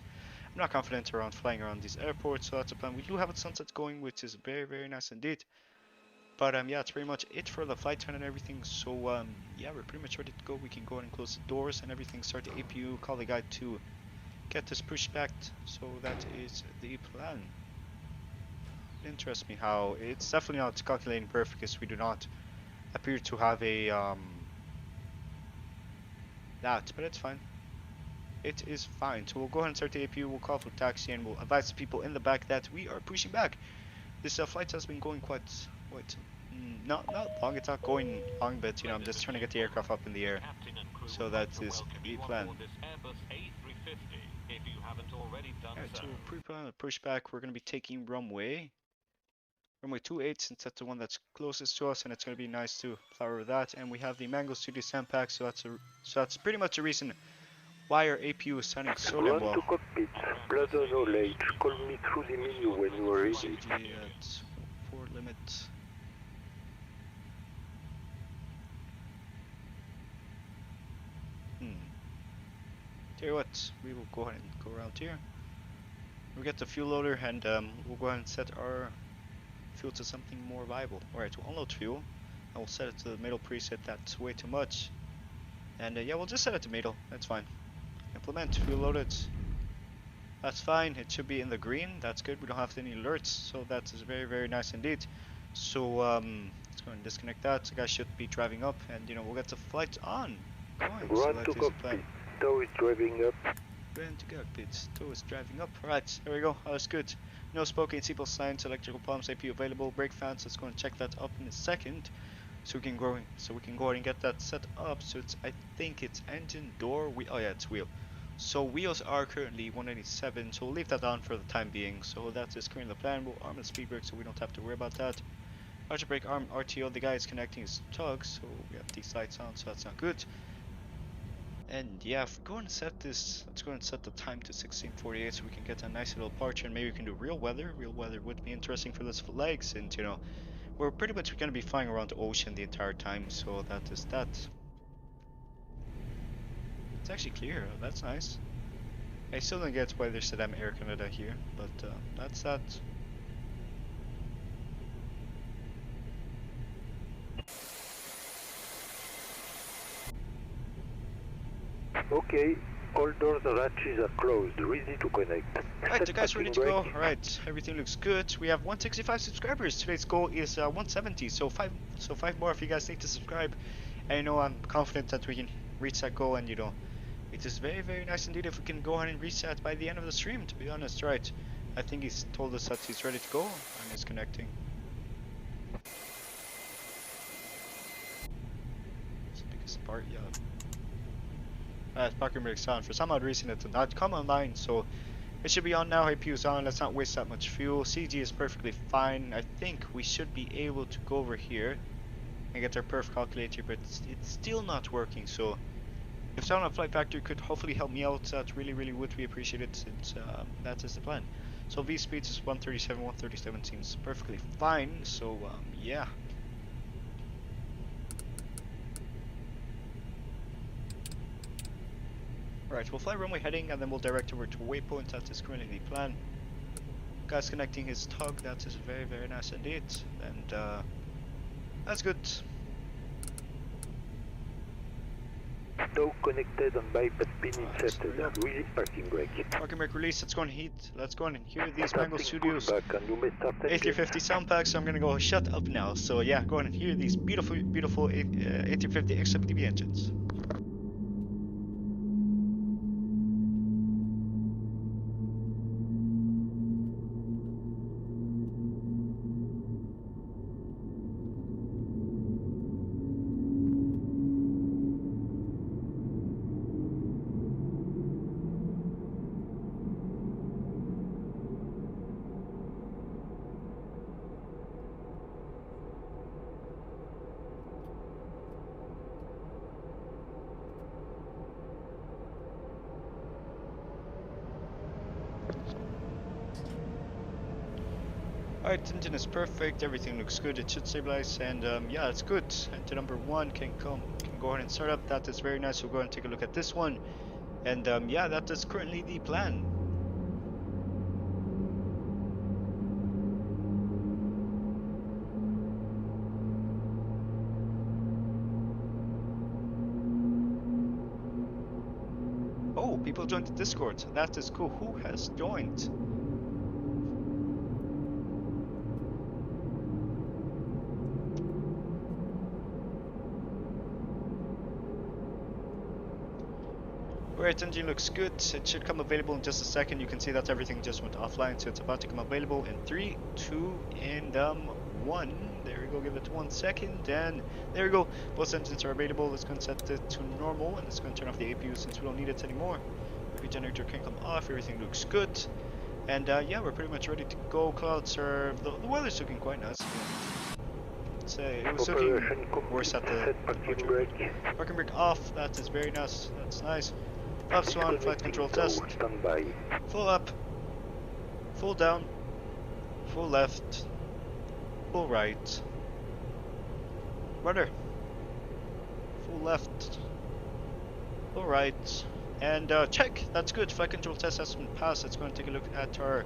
around flying around these airports. So that's a plan. We do have a sunset going, which is very, very nice indeed. But yeah, that's pretty much it for the flight time and everything. So yeah, we're pretty much ready to go. We can go ahead and close the doors and everything. Start the APU. Call the guy to get this pushed back. So that is the plan. It interests me how it's definitely not calculating perfect, because we do not appear to have a that, but it's fine. It is fine. So we'll go ahead and start the APU. We'll call for taxi and we'll advise the people in the back that we are pushing back. This flight has been going quite not long. It's not going long, but you know, I'm just trying to get the aircraft up in the air. So that is the plan. Airbus A350 if you haven't already done Alright, so. so pre-plan push back. We're gonna be taking runway 28, since that's the one that's closest to us, and it's gonna be nice to fly over that. And we have the Mango Studio Sandpack, so that's pretty much the reason why our APU is sounding so damn Run well. to cockpit. Bladder knowledge. Call me through the menu when you are ready. CG at 4 limit. Tell you what, we will go ahead and go around here. We'll get the fuel loader and we'll go ahead and set our fuel to something more viable. Alright, we'll unload fuel and we'll set it to the middle preset. That's way too much. And yeah, we'll just set it to middle. That's fine. Implement fuel loaded. That's fine. It should be in the green. That's good. We don't have any alerts, so that is very, very nice indeed. So let's go and disconnect that. The guy should be driving up, and you know, we'll get the flight on. Going. So Run that to is the cockpit. plan. Tow is driving up. Run to cockpit. Tow is driving up. Right, there we go. That's good. No smoking, seatbelt signs, electrical pumps, AP available, brake fans. Let's go and check that up in a second. So we can go ahead and get that set up. So it's, I think it's engine, door, oh yeah, it's wheel. So wheels are currently 187, so we'll leave that on for the time being. So that is currently the plan. We'll arm the speed brake, so we don't have to worry about that. Archer brake, arm, RTO. The guy is connecting his tug, so we have these lights on, so that's not good. And yeah, if we go and set this, let's go and set the time to 16:48, so we can get a nice little departure, and maybe we can do real weather. Real weather would be interesting for this flag, since you know we're pretty much going to be flying around the ocean the entire time. So that is that. It's actually clear. That's nice. I still don't get why there's Saddam Air Canada here, but that's that. Okay, all doors and hatches are closed, ready to connect. Alright, the guy's ready to Brake. go. Alright, everything looks good. We have 165 subscribers. Today's goal is 170, so five more if you guys need to subscribe. And you know, I'm confident that we can reach that goal, and you know, it is very, very nice indeed if we can go ahead and reach that by the end of the stream, to be honest. Right, I think he's told us that he's ready to go, and he's connecting. It's the biggest part, yeah. Parking brake's on. For some odd reason, it did not come online, so it should be on now. APU's on. Let's not waste that much fuel. CG is perfectly fine. I think we should be able to go over here and get our perf calculator, but it's still not working. So if someone on Flight Factory could hopefully help me out, that really, really would be appreciated, since that is the plan. So V speeds is 137. 137 seems perfectly fine. So yeah. Alright, we'll fly runway heading, and then we'll direct over to waypoint. That is currently the plan. Guy's connecting his tug. That is very, very nice indeed. And that's good. Tow connected and bypass pin inserted. Release parking brake. Parking brake release. Let's go and let's go and hear these Mango Studios Back and you may start engine. A350 sound packs. So I'm gonna go shut up now. So yeah, go ahead and hear these beautiful, beautiful A350 XPLANE-11 engines. Alright, engine is perfect, everything looks good, it should stabilize, and yeah, it's good. Engine number 1 can go ahead and start up. That is very nice. We'll go and take a look at this one, and yeah, that is currently the plan. People joined the Discord. That is cool. Who has joined? Alright, engine looks good. It should come available in just a second. You can see that everything just went offline, so it's about to come available in 3, 2, and 1. There we go. Give it 1 second, and there we go. Both engines are available. Let's go and set it to normal, and let's go and turn off the APU since we don't need it anymore. The generator can come off. Everything looks good, and yeah, we're pretty much ready to go. Clouds are the weather's looking quite nice. It was looking worse at the parking brake. parking brake off. That is very nice. That's nice. Flaps on, flight control test. Standby. Full up, full down, full left, full right. Rudder. Full left, full right, and check. That's good. Flight control test has been passed. Let's go and take a look at our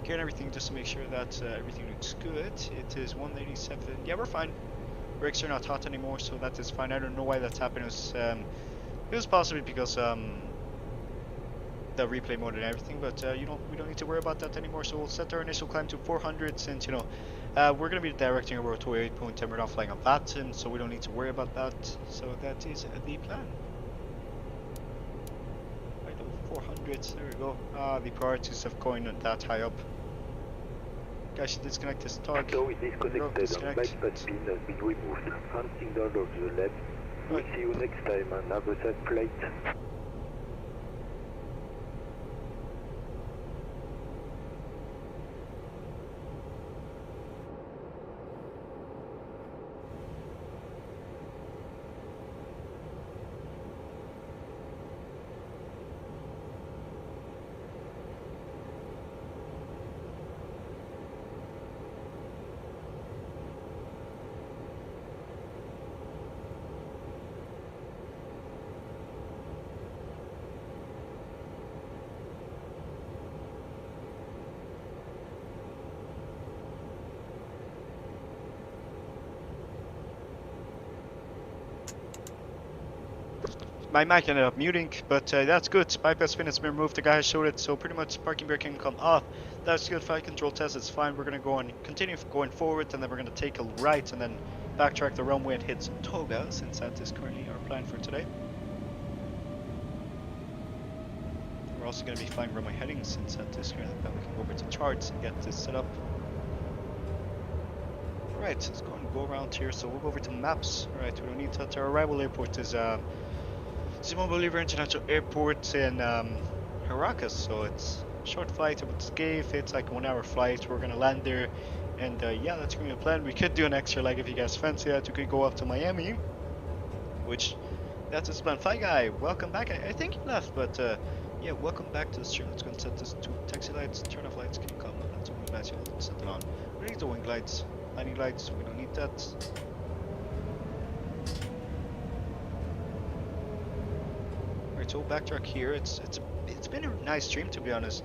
gear and everything just to make sure that everything looks good. It is 187. Yeah, we're fine. Brakes are not hot anymore, so that is fine. I don't know why that's happened. It was possibly because the replay mode and everything, but we don't need to worry about that anymore. So we'll set our initial climb to 400 since we're going to be directing our to 8.10. We're not flying on that, and so we don't need to worry about that. So that is the plan. Right, 400. There we go. The priorities of going that high up. Guys, should disconnect this tog. So it is connected and bypass pin has been removed. Hand signal of the left. We'll see you next time and have a set plate. My mic ended up muting, but that's good. Bypass pin has been removed. The guy has showed it, so pretty much parking brake can come off. That's good. Flight control test is fine. We're gonna go and continue going forward, and then we're gonna take a right and then backtrack the runway and hit Toga, since that is currently our plan for today. We're also gonna be flying runway heading, since that is currently that we can go over to charts and get this set up. Alright, let's go and go around here. So we'll go over to maps. Alright, we don't need that. Our arrival airport is Simon Bolivar International Airport in Caracas, so it's a short flight about Scaife. It's like a 1 hour flight. We're gonna land there, and yeah, that's gonna be the plan. We could do an extra leg if you guys fancy that. We could go up to Miami, which that's the plan. Fly guy, welcome back. I think you left, but yeah, welcome back to the stream. Let's go and set this to taxi lights. Turn off lights can come. That's all nice. You'll set it on. We need the wing lights, landing lights. We don't need that. So backtrack here. It's been a nice stream, to be honest.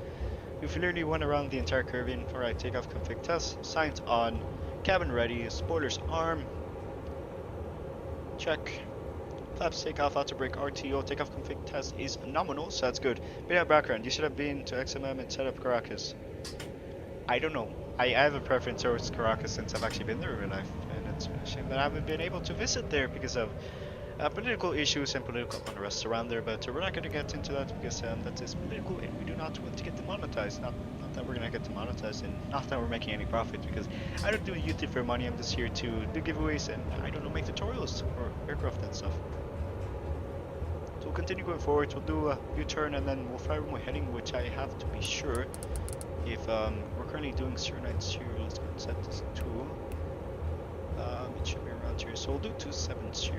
We've literally went around the entire Caribbean. Alright, takeoff config test, signs on, cabin ready, spoilers arm, check, flaps takeoff, auto brake, RTO, takeoff config test is nominal, so that's good. Video background, you should have been to XMM and set up Caracas. I don't know. I have a preference towards Caracas since I've actually been there in real life, and it's a shame that I haven't been able to visit there because of political issues and political unrest around there, but we're not going to get into that because that is political and we do not want to get demonetized. Not that we're going to get demonetized, and not that we're making any profit, because I don't do YouTube for money. I'm just here to do giveaways and I don't know, make tutorials for aircraft and stuff. So we'll continue going forward. We'll do a U-turn and then we'll fly where we're heading, which I have to be sure. If we're currently doing 09 serial, let's go and set this to it should be around here, so we'll do 270.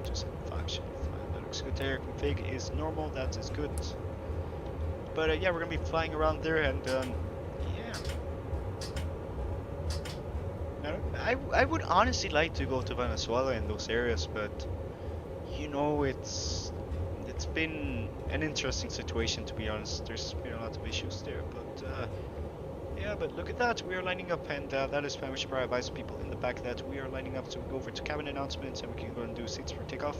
275 should be fine. That looks good there. Config is normal, that is good. But yeah, we're gonna be flying around there, and yeah. Now, I would honestly like to go to Venezuela in those areas, but you know, it's been an interesting situation, to be honest. There's been a lot of issues there, but yeah, but look at that, we are lining up, and that is fine. We should probably advise people in the back that we are lining up, so we go over to cabin announcements and we can go and do seats for takeoff.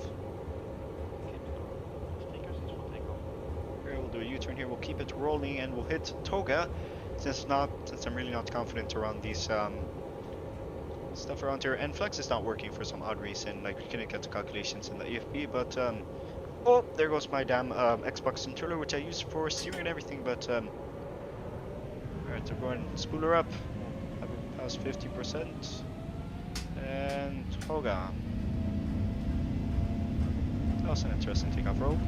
do a U-turn here. We'll keep it rolling and we'll hit Toga. Since I'm really not confident around these stuff around here. And Flex is not working for some odd reason. Like we couldn't get the calculations in the EFB, but oh, there goes my damn Xbox controller, which I use for steering and everything. But alright, so go ahead and spool her up. We'll have her past 50%. And Toga. That was an interesting takeoff roll.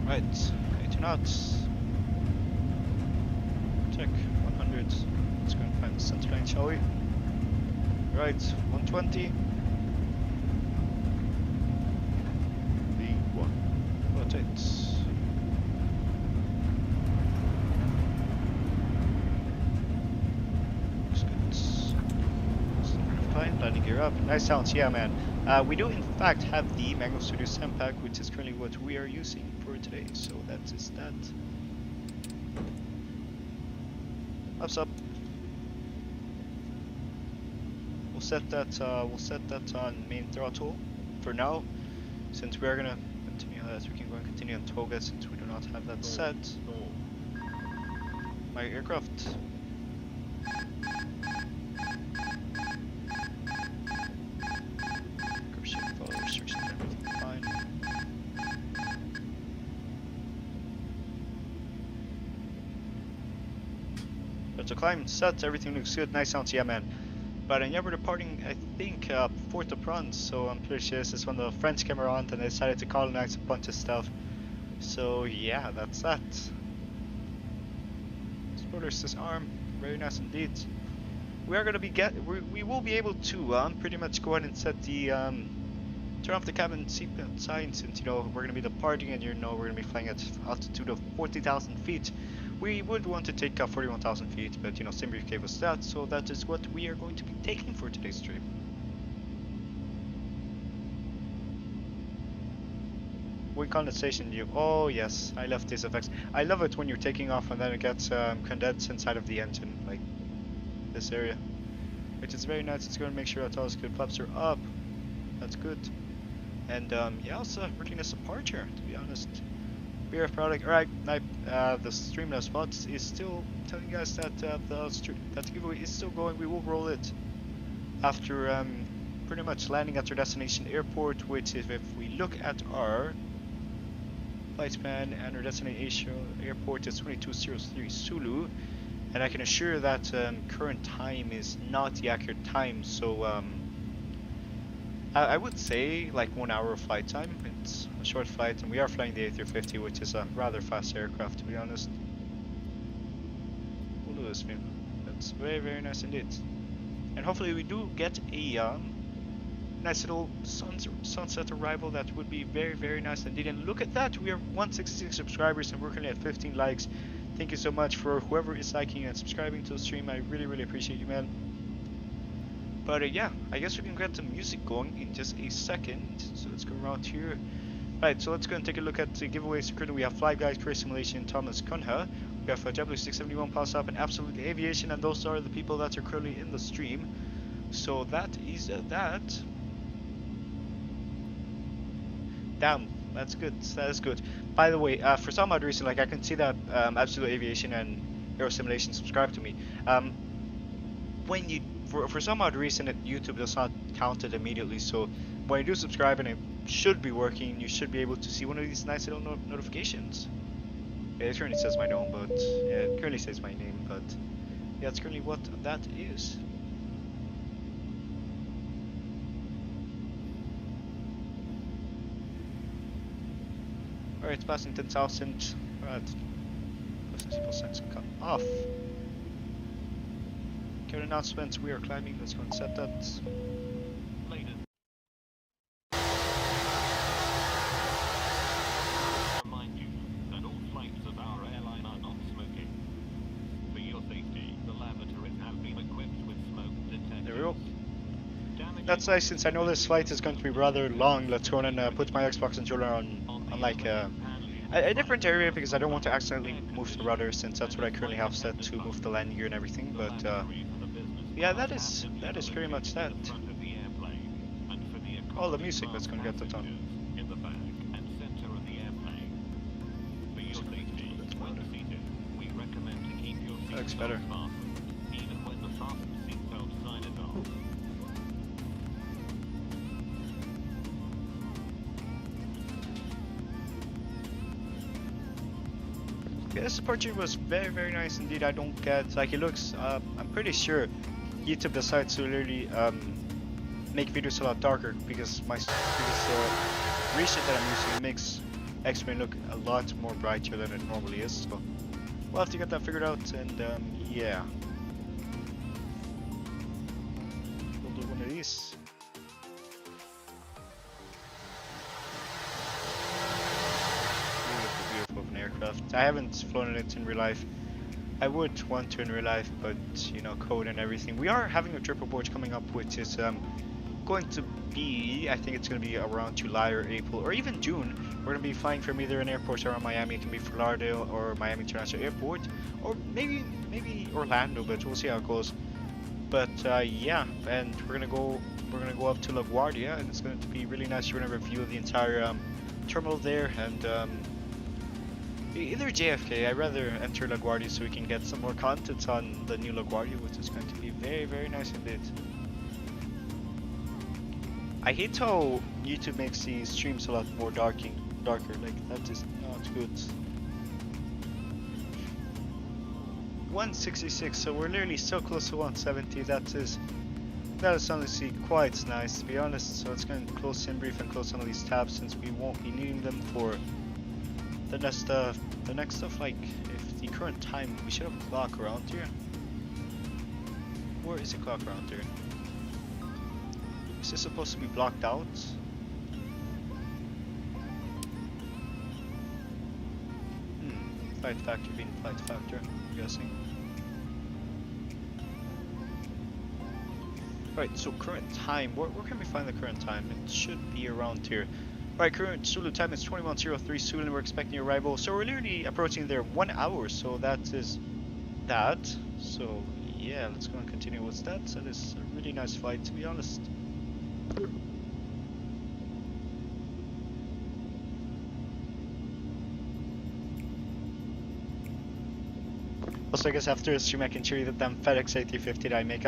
Right, 80 knots. Check 100. Let's go and find the center line, shall we? Right, 120. V1. Rotate. Landing gear up. Nice sounds, yeah, man. We do in fact have the Mango Studio Sound Pack, which is currently what we are using for today. So that is that. Up. We'll set that on main throttle for now, since we are gonna continue as we can go and continue on Toga since we do not have that set. My aircraft. So climb set, everything looks good, nice sounds, yeah man. But yeah, we're departing, I think, Port au Prince, so I'm pretty sure this is when the French came around and they decided to colonize a bunch of stuff. So yeah, that's that. Spoilers this arm, very nice indeed. We are gonna be we will be able to pretty much go ahead and set the turn off the cabin seatbelt sign, since you know we're gonna be departing and you know we're gonna be flying at altitude of 40,000 feet. We would want to take 41,000 feet, but you know, Simbrief gave us that, so that is what we are going to be taking for today's trip. Wind condensation, oh yes, I love these effects. I love it when you're taking off and then it gets condensed inside of the engine, like this area, which is very nice. It's going to make sure that all is good. Flaps are up, that's good. And yeah, also really nice departure, to be honest. BRF product. Alright, the Streamlabs spots is still telling you guys that that giveaway is still going. We will roll it after pretty much landing at our destination airport, which is, if we look at our flight plan and our destination airport, is 2203 Sulu, and I can assure that current time is not the accurate time. So I would say like 1 hour of flight time. It's a short flight, and we are flying the A350, which is a rather fast aircraft, to be honest. We'll do this, man. That's very, very nice indeed. And hopefully we do get a nice little sunset arrival. That would be very, very nice indeed. And look at that, we are 166 subscribers and we're currently at 15 likes. Thank you so much for whoever is liking and subscribing to the stream. I really, really appreciate you, man. But yeah, I guess we can get the music going in just a second. So let's go around here. Right, so let's go and take a look at the giveaways. Currently we have Fly Guys, Career Simulation, Thomas Kunha. We have JetBlue 671, Pass Up, and Absolute Aviation. And those are the people that are currently in the stream. So that is that. Damn, that's good. That is good. By the way, for some odd reason, like I can see that Absolute Aviation and Aero Simulation subscribe to me. When you for some odd reason, YouTube does not count it immediately. So when you do subscribe and it should be working, you should be able to see one of these nice little notifications. Yeah, it currently says my name, but yeah, it currently says my name, but yeah, it's currently what that is. Alright, it's passing 10,000. Alright. Percent cut off. Carrier announcements, we are climbing. Let's go and set that. Remind you that all flights of our airline are non-smoking. For your safety, the lavatories have been equipped with smoke detectors. There we go. That's nice, since I know this flight is going to be rather long. Let's go and put my Xbox controller on like a different area, because I don't want to accidentally move the rudder, since that's what I currently have set to move the landing gear and everything. But yeah, that is pretty much that. all the music that's gonna get the ton. In the back and center of the airplane. For your safety, when seated, we recommend to keep your Looks seatbelt better. fastened, even when the fasten seatbelt sign is off. Yeah, this departure was very nice indeed. I don't get, like, it looks, I'm pretty sure YouTube decides to literally make videos a lot darker because my previous reset that I'm using makes XPLANE look a lot more brighter than it normally is. So we'll have to get that figured out, and yeah. We'll do one of these. Beautiful of an aircraft. I haven't flown it in real life. I would want to in real life, but you know, code and everything. We are having a trip aboard coming up, which is going to be, I think it's going to be around July or April or even June. We're going to be flying from either an airport around Miami, it can be Fort Lauderdale or Miami International Airport, or maybe Orlando, but we'll see how it goes. But yeah, and we're gonna go up to LaGuardia, and it's going to be really nice. We're gonna review the entire terminal there, and either JFK. I'd rather enter LaGuardia so we can get some more content on the new LaGuardia, which is going to be very nice indeed. I hate how YouTube makes these streams a lot more darker. Like, that is not good. 166, so we're literally so close to 170. That is honestly quite nice, to be honest. So let's go and close in brief and close some of these tabs, since we won't be needing them for the next stuff. Like, if the current time, we should have a clock around here. Where is the clock around here? Is this supposed to be blocked out? Flight factor being flight factor, I'm guessing. Right, so current time, where can we find the current time? It should be around here. Right, current Zulu time is 21:03 Zulu, and we're expecting arrival. So we're literally approaching there 1 hour, so that is that. So yeah, let's go and continue with that. That is a really nice flight, to be honest. Also, I guess after this stream I can show you the damn FedEx A350 that I make.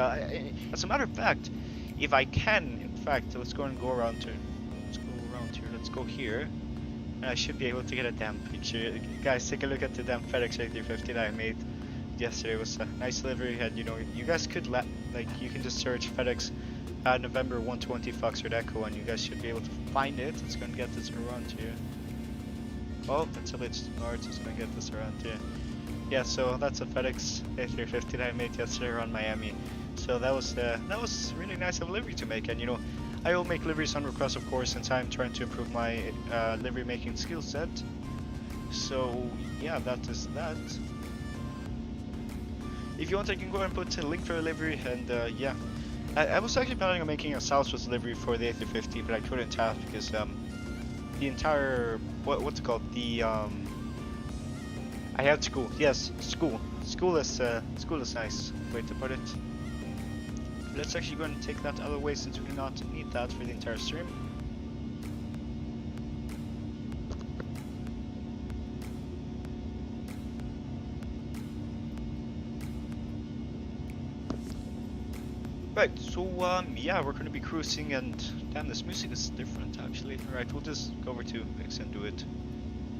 As a matter of fact, if I can, in fact, let's go around here. Let's go here. And I should be able to get a damn picture. Guys, take a look at the damn FedEx A350 that I made yesterday. It was a nice delivery, and you know, you guys could you can just search FedEx November 120 Foxtrot Echo, and you guys should be able to find it. Let's go and get this around here. Oh, that's a bit large. Let's go and get this around here. Yeah, so that's a FedEx A350 that I made yesterday around Miami. So that was really nice of a livery to make, and you know, I will make liveries on request, of course, since I'm trying to improve my livery making skill set. So yeah, that is that. If you want, I can go and put a link for a livery, and yeah. I was actually planning on making a Southwest livery for the A350, but I couldn't have because the entire what's it called, the I had school. Yes, school. School is nice way to put it. Let's actually go and take that out of the way, since we do not need that for the entire stream. Right, so yeah, we're going to be cruising, and damn, this music is different actually. Alright, we'll just go over to X and do it.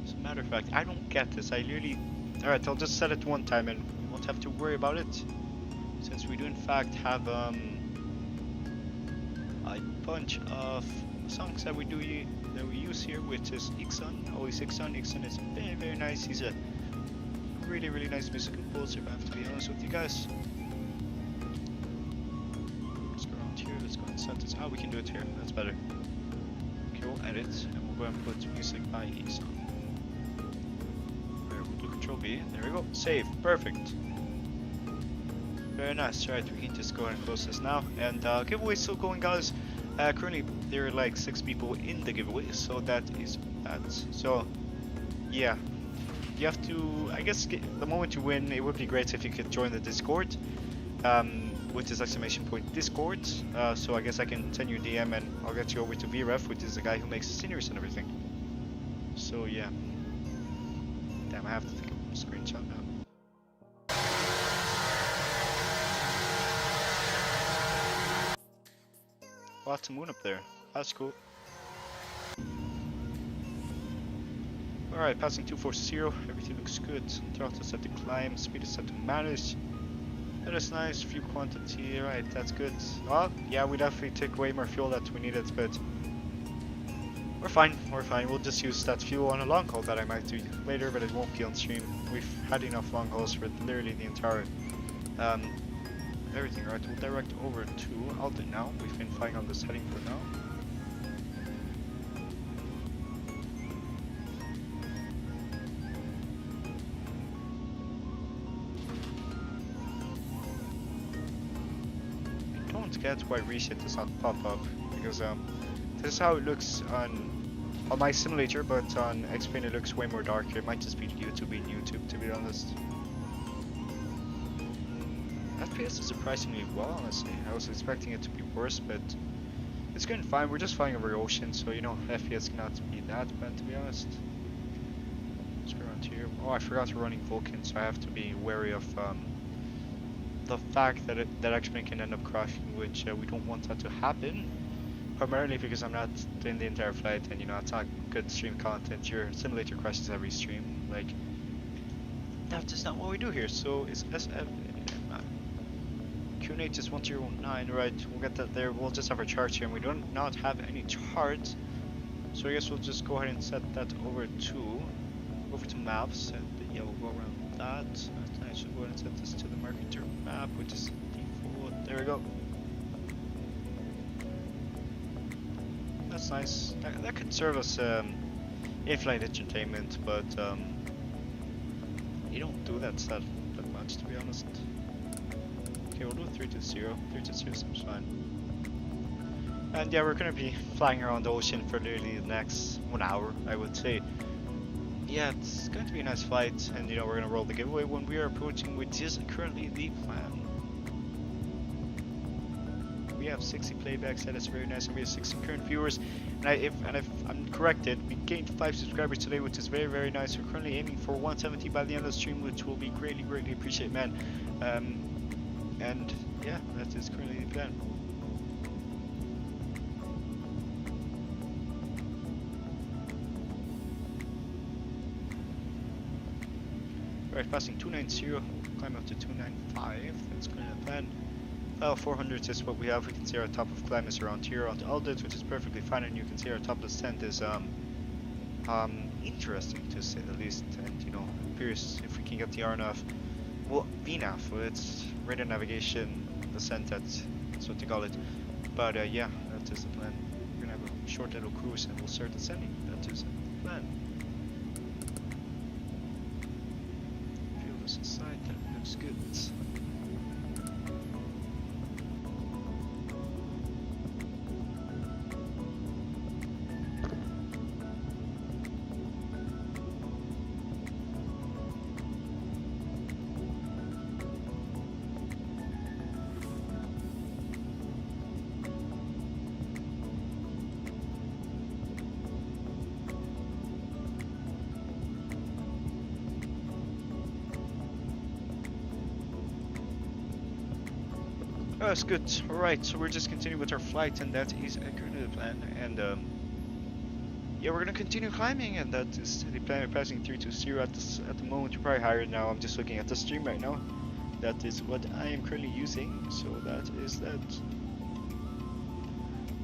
As a matter of fact, I don't get this. I literally... Alright, I'll just set it one time and we won't have to worry about it, since we do in fact have a bunch of songs that we use here, which is Ixon. Always Ixon. Ixon is very nice. He's a really nice music composer, if I have to be honest with you guys. Let's go around here. Let's go and set this. Oh, we can do it here. That's better. Okay, we'll edit and we'll go and put music by Ixon. Control B, there we go, save, perfect. Very nice. Right, we can just go and close this now, and giveaway still going, guys. Currently there are like 6 people in the giveaway, so that is that. So yeah, you have to, I guess, the moment you win, it would be great if you could join the Discord. with this exclamation point Discord. So I guess I can send you a DM and I'll get you over to VREF, which is the guy who makes the sceneries and everything. So yeah. Damn, I have to take a screenshot now. Lots of moon up there. That's cool. Alright, passing 240. Everything looks good. Throttle is set to climb. Speed is set to manage. That is nice. Fuel quantity. Right, that's good. Well, yeah, we definitely took way more fuel that we needed, but we're fine. We're fine. We'll just use that fuel on a long haul that I might do later, but it won't be on stream. We've had enough long hauls for literally the entire everything. Right, we'll direct over to Alton now. We've been flying on this heading for now. I don't get why reset does not pop up, because this is how it looks on my simulator, but on XPLANE it looks way more darker. It might just be YouTube being YouTube, to be honest. FPS is surprisingly well, honestly. I was expecting it to be worse, but it's going fine. We're just flying over the ocean, so you know, FPS cannot be that bad, to be honest. Let's go around here. Oh, I forgot we're running Vulcan, so I have to be wary of the fact that that XPLANE can end up crashing, which we don't want that to happen. Primarily because I'm not doing the entire flight, and you know, it's not good stream content. Your simulator crashes every stream. Like, that's just not what we do here. So it's SF. QNH is 1009, right? We'll get that there. We'll just have our charts here, and we do not have any charts. So I guess we'll just go ahead and set that over to maps, and yeah, we'll go around that. I should go ahead and set this to the marketer map, which is default. There we go. That's nice. That could serve as in-flight entertainment, but you don't do that stuff that much, to be honest. Okay, we'll do 320. 320 seems fine. And yeah, we're gonna be flying around the ocean for literally the next 1 hour, I would say. Yeah, it's going to be a nice flight, and you know, we're gonna roll the giveaway when we are approaching, which is currently the plan. We have 60 playbacks, that is very nice, and we have 60 current viewers. And if I'm corrected, we gained 5 subscribers today, which is very, very nice. We're currently aiming for 170 by the end of the stream, which will be greatly, greatly appreciated, man. And yeah, that is currently the plan. Alright, passing 290, climb up to 295, that's currently the plan. 400 is what we have. We can see our top of climb is around here on the Aldit, which is perfectly fine, and you can see our top descent is interesting to say the least. And you know, appears if we can get the RNAV, well, VNAV, well, it's radar navigation descent, that's what they call it. But yeah, that is the plan. We're gonna have a short little cruise and we'll start descending. That is the plan. Feel this aside, that looks good. Oh, that's good. Alright, so we're just continuing with our flight, and that is currently the plan. And yeah, we're gonna continue climbing, and that is the plan. We're passing 320 at the moment. You're probably higher now. I'm just looking at the stream right now. That is what I am currently using. So that is that.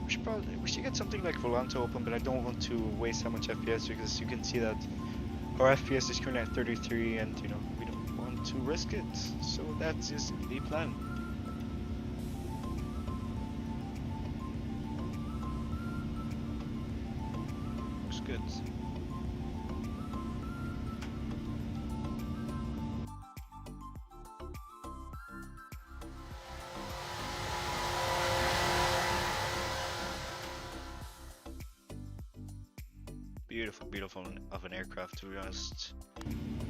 We should get something like Volante open, but I don't want to waste how much FPS, because you can see that our FPS is currently at 33, and you know, we don't want to risk it. So that is the plan. Good. Beautiful, beautiful of an aircraft, to be honest.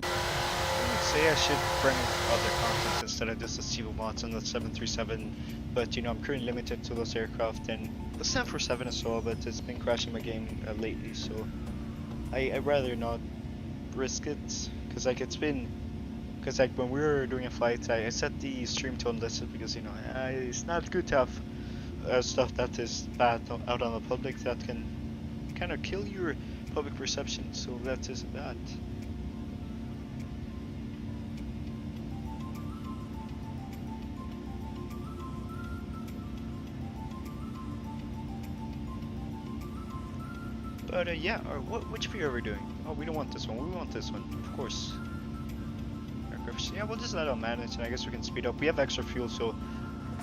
Let's say I should bring other content instead of just the Steel mods and the 737, but you know, I'm currently limited to those aircraft and the 747 as well, but it's been crashing my game lately, so I'd rather not risk it, because like because like when we were doing a flight, I set the stream to unlisted because you know, it's not good to have stuff that is bad out on the public that can kind of kill your public perception, so that is that. But yeah, which view are we doing? Oh, we don't want this one, we want this one, of course. Aircraft, yeah, we'll just let it manage, and I guess we can speed up. We have extra fuel, so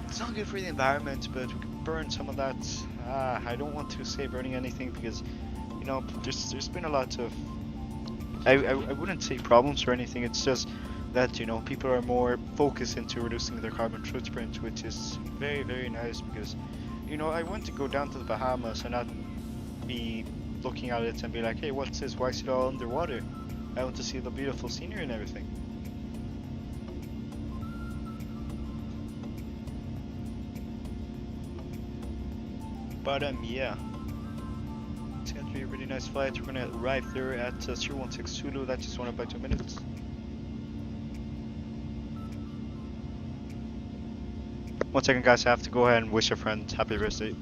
it's not good for the environment, but we can burn some of that. I don't want to say burning anything because, you know, there's been a lot of, I wouldn't say problems or anything, it's just that, you know, people are more focused into reducing their carbon footprint, which is very, very nice because, you know, I want to go down to the Bahamas and not be looking at it and be like, hey, what's this? Why is it all underwater? I want to see the beautiful scenery and everything. But yeah, it's going to be a really nice flight. We're going to arrive there at 016 Zulu. That just went up by 2 minutes. One second, guys. I have to go ahead and wish a friend happy birthday.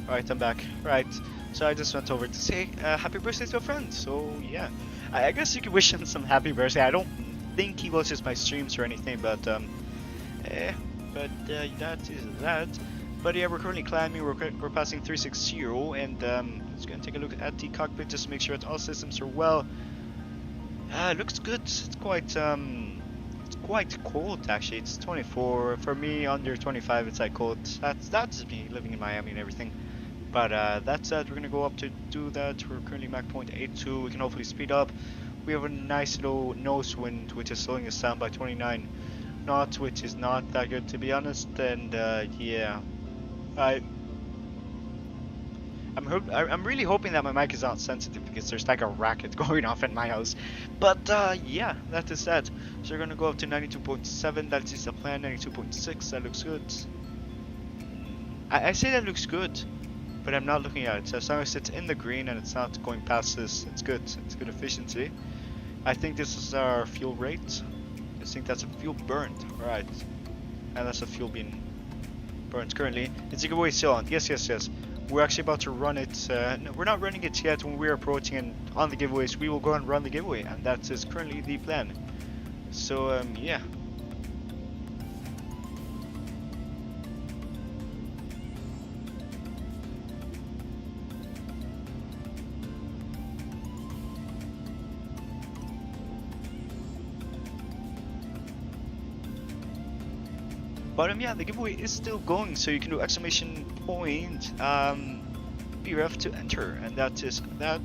Alright, I'm back. Right, so I just went over to say happy birthday to a friend. So yeah, I guess you could wish him some happy birthday. I don't think he watches my streams or anything, but that is that. But yeah, we're currently climbing. We're passing 360, and let's go and take a look at the cockpit just to make sure that all systems are well. It looks good. It's quite cold actually. It's 24 for me. Under 25, it's like cold. That's me living in Miami and everything. But that said, we're gonna go up to do that. We're currently Mach 0.82. We can hopefully speed up. We have a nice little nose wind, which is slowing us down by 29 knots, which is not that good to be honest. And yeah, I'm really hoping that my mic is not sensitive because there's like a racket going off in my house. But yeah, that is that. So we're gonna go up to 92.7. That is the plan. 92.6. That looks good. I say that looks good, but I'm not looking at it. So as long as it's in the green and it's not going past this, it's good. It's good efficiency. I think this is our fuel rate. I think that's a fuel burned. Alright. And that's a fuel being burned currently. It's a giveaway still on. Yes. we're actually about to run it. No, we're not running it yet. When we're approaching and on the giveaways, we will go and run the giveaway, and that is currently the plan. So yeah. But yeah, the giveaway is still going, so you can do exclamation point BREF to enter, and that is that.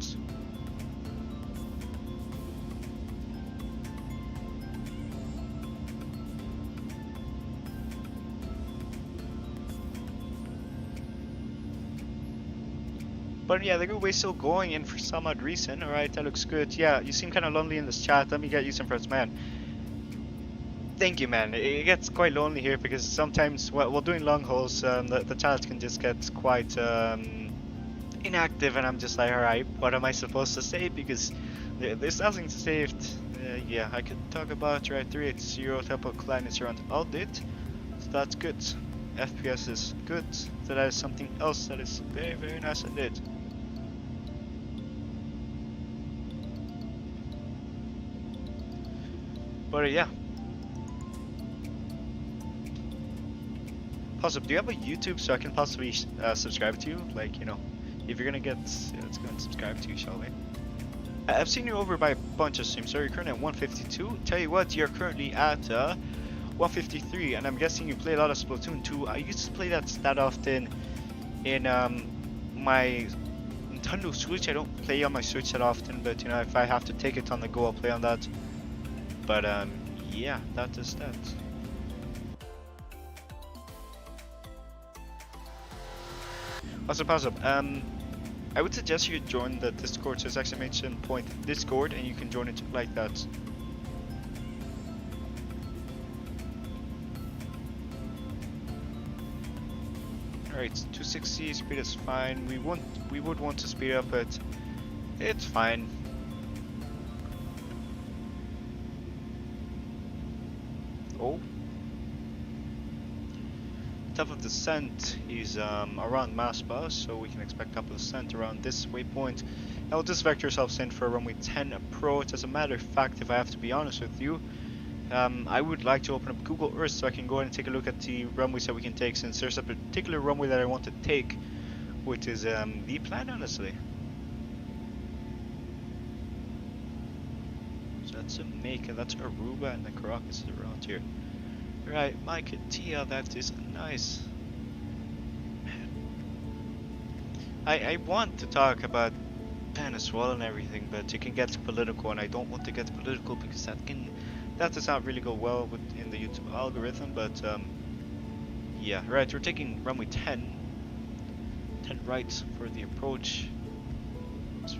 But yeah, the giveaway is still going, and for some odd reason, alright, that looks good. Yeah, you seem kind of lonely in this chat. Let me get you some friends, man. Thank you, man. It gets quite lonely here because sometimes while doing long hauls, the chat can just get quite inactive, and I'm just like, alright, what am I supposed to say? Because there's nothing saved. Yeah, I could talk about right 380 type client is around audit, so that's good. FPS is good, so that is something else that is very, very nice indeed. But yeah. Possibly, do you have a YouTube so I can possibly subscribe to you? Like, you know, if you're gonna get, yeah, let's go and subscribe to you, shall we? I've seen you over by a bunch of streams, so you're currently at 152. Tell you what, you're currently at 153, and I'm guessing you play a lot of Splatoon 2. I used to play that often in my Nintendo Switch. I don't play on my Switch that often, but you know, if I have to take it on the go, I'll play on that. But yeah, that is that. Awesome. I would suggest you join the Discord, so it's exclamation point Discord, and you can join it like that. Alright, 260 speed is fine. We would want to speed up, but it's fine. Oh. Top of descent is around Maspa, so we can expect top of descent around this waypoint. Now just vector yourselves in for a runway 10 approach. As a matter of fact, if I have to be honest with you, I would like to open up Google Earth so I can go ahead and take a look at the runways that we can take, since there's a particular runway that I want to take, which is the plan, honestly. So that's Jamaica, that's Aruba, and the Caracas is around here. Right, my Katia, that is nice. Man. I want to talk about Venezuela and everything, but it can get political, and I don't want to get political because that does not really go well in the YouTube algorithm. But yeah, right, we're taking runway 10 right for the approach. So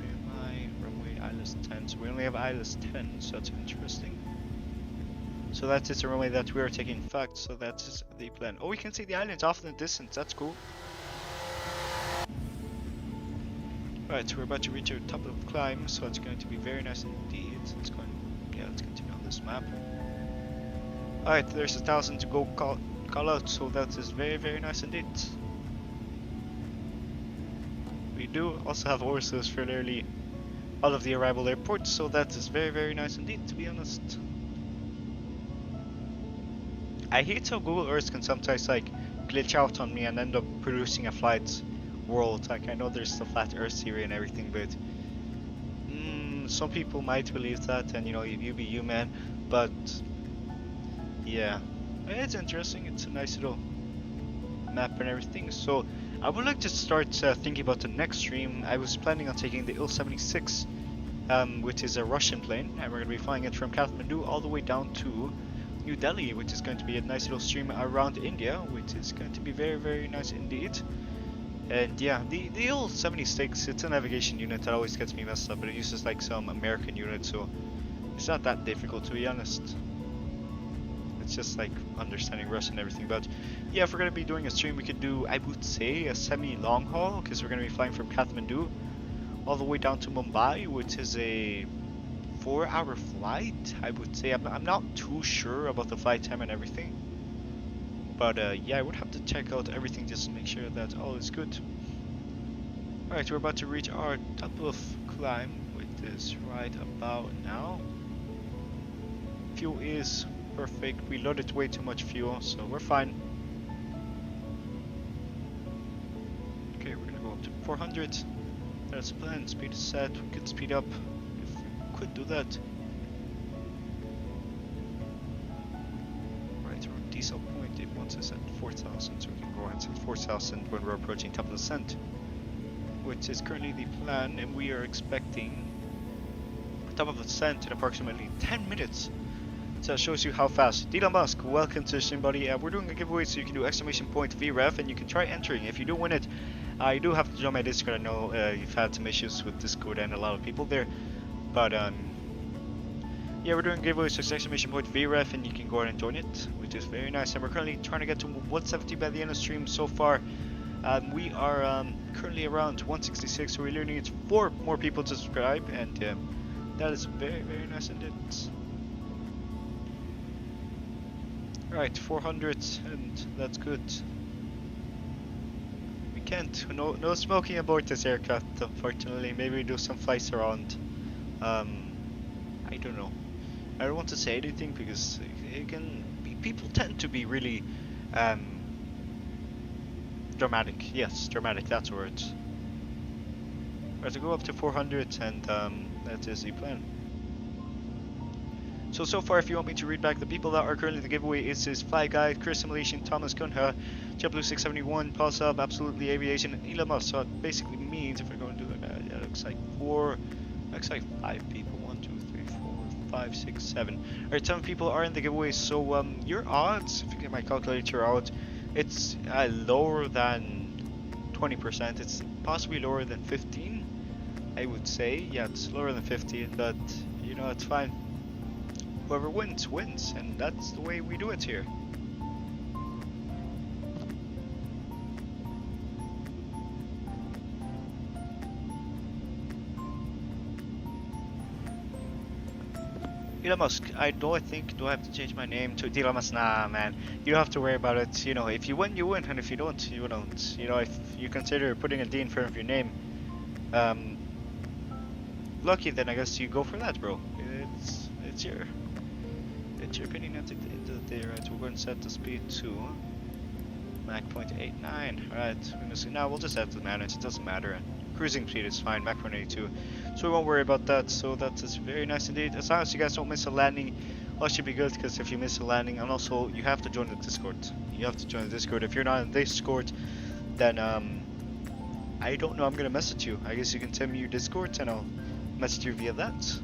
runway ILS 10, so we only have ILS 10, so that's interesting. So that is the runway that we are taking, in fact, so that is the plan. Oh, we can see the islands off in the distance, that's cool. Right, so we're about to reach our top of the climb, so it's going to be very nice indeed. Let's continue on this map. Alright, there's 1,000 to go call out, so that is very, very nice indeed. We do also have horses fairly out of the arrival airport, so that is very, very nice indeed, to be honest. I hate how Google Earth can sometimes like glitch out on me and end up producing a flat world. Like, I know there's the flat Earth theory and everything, but some people might believe that, and you know, you be you, man. But yeah, it's interesting. It's a nice little map and everything. So I would like to start thinking about the next stream. I was planning on taking the Il-76, which is a Russian plane, and we're going to be flying it from Kathmandu all the way down to New Delhi, which is going to be a nice little stream around India, which is going to be very, very nice indeed. And yeah, the Il-76, it's a navigation unit that always gets me messed up, but it uses like some American unit, so it's not that difficult, to be honest. It's just like understanding Russian and everything. But yeah, if we're going to be doing a stream, we could do, I would say, a semi-long haul, because we're going to be flying from Kathmandu all the way down to Mumbai, which is a 4-hour flight, I would say. I'm not too sure about the flight time and everything, but yeah, I would have to check out everything just to make sure that all is good. Alright, we're about to reach our top of climb, which is right about now. Fuel is perfect. We loaded way too much fuel, so we're fine. Okay, we're gonna go up to 400. That's the plan. Speed is set. We could speed up if we could do that. Right, we're on diesel point. It wants us at 4,000, so we can go ahead at 4,000 when we're approaching top of the ascent, which is currently the plan, and we are expecting top of the ascent in approximately 10 minutes. So that shows you how fast. Elon Musk, welcome to StreamBuddy. We're doing a giveaway, so you can do !VREF, and you can try entering. If you do win it, you do have to join my Discord. I know you've had some issues with Discord and a lot of people there, but yeah, we're doing giveaways, so !VREF, and you can go ahead and join it, which is very nice. And we're currently trying to get to 170 by the end of the stream. So far, we are currently around 166, so we literally need 4 more people to subscribe, and that is very, very nice indeed. Right, 400, and that's good. We can't, no smoking aboard this aircraft, unfortunately. Maybe we do some flights around. I don't know. I don't want to say anything because it can be, people tend to be really dramatic. Yes, dramatic, that's the word. Right, to go up to 400, and that is the plan. So far, if you want me to read back the people that are currently the giveaway, it says Fly Guy, Chris Simulation, Thomas Kunha, JetBlue 671, Pulse Up, Absolutely Aviation, and Elon Musk. So it basically means, if we're going to do that, yeah, it looks like 5 people. 1, 2, 3, 4, 5, 6, 7. Alright, 7 people are in the giveaway, so your odds, if you get my calculator out, it's lower than 20%. It's possibly lower than 15, I would say. Yeah, it's lower than 15, but you know, it's fine. Whoever wins, wins, and that's the way we do it here. Elon Musk, do I have to change my name to Elon Musk? Nah, man, you don't have to worry about it. You know, if you win, you win, and if you don't, you don't. You know, if you consider putting a D in front of your name, lucky, then I guess you go for that, bro. It's your opinion at the end of the day, right? So we're going to set the speed to Mach 0.89. Alright, now we'll just set the manage, it doesn't matter. And cruising speed is fine, Mach 0.82. So we won't worry about that. So that is very nice indeed. As long as you guys don't miss a landing, all should be good, because if you miss a landing, and also you have to join the Discord. You have to join the Discord. If you're not in the Discord, then I don't know, I'm gonna message you. I guess you can send me your Discord and I'll message you via that.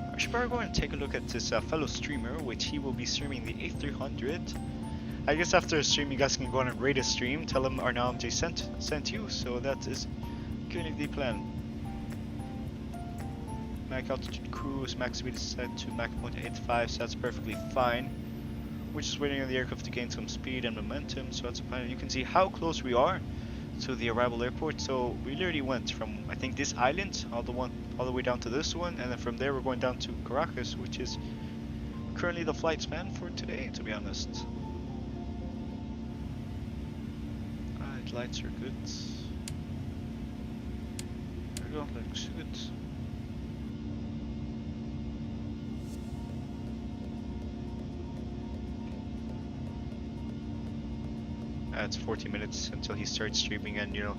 I should probably go and take a look at this fellow streamer, which he will be streaming the A300. I guess after the stream, you guys can go on and rate his stream, tell him RNLMJ sent you, so that is currently the plan. Mach altitude cruise, max speed is set to Mach 0.85, so that's perfectly fine. We're just waiting on the aircraft to gain some speed and momentum, so that's the plan. You can see how close we are to the arrival airport. So we literally went from, I think, this island all the way down to this one, and then from there we're going down to Caracas, which is currently the flight span for today, to be honest. Alright, lights are good. There we go, looks good. It's 40 minutes until he starts streaming, and you know,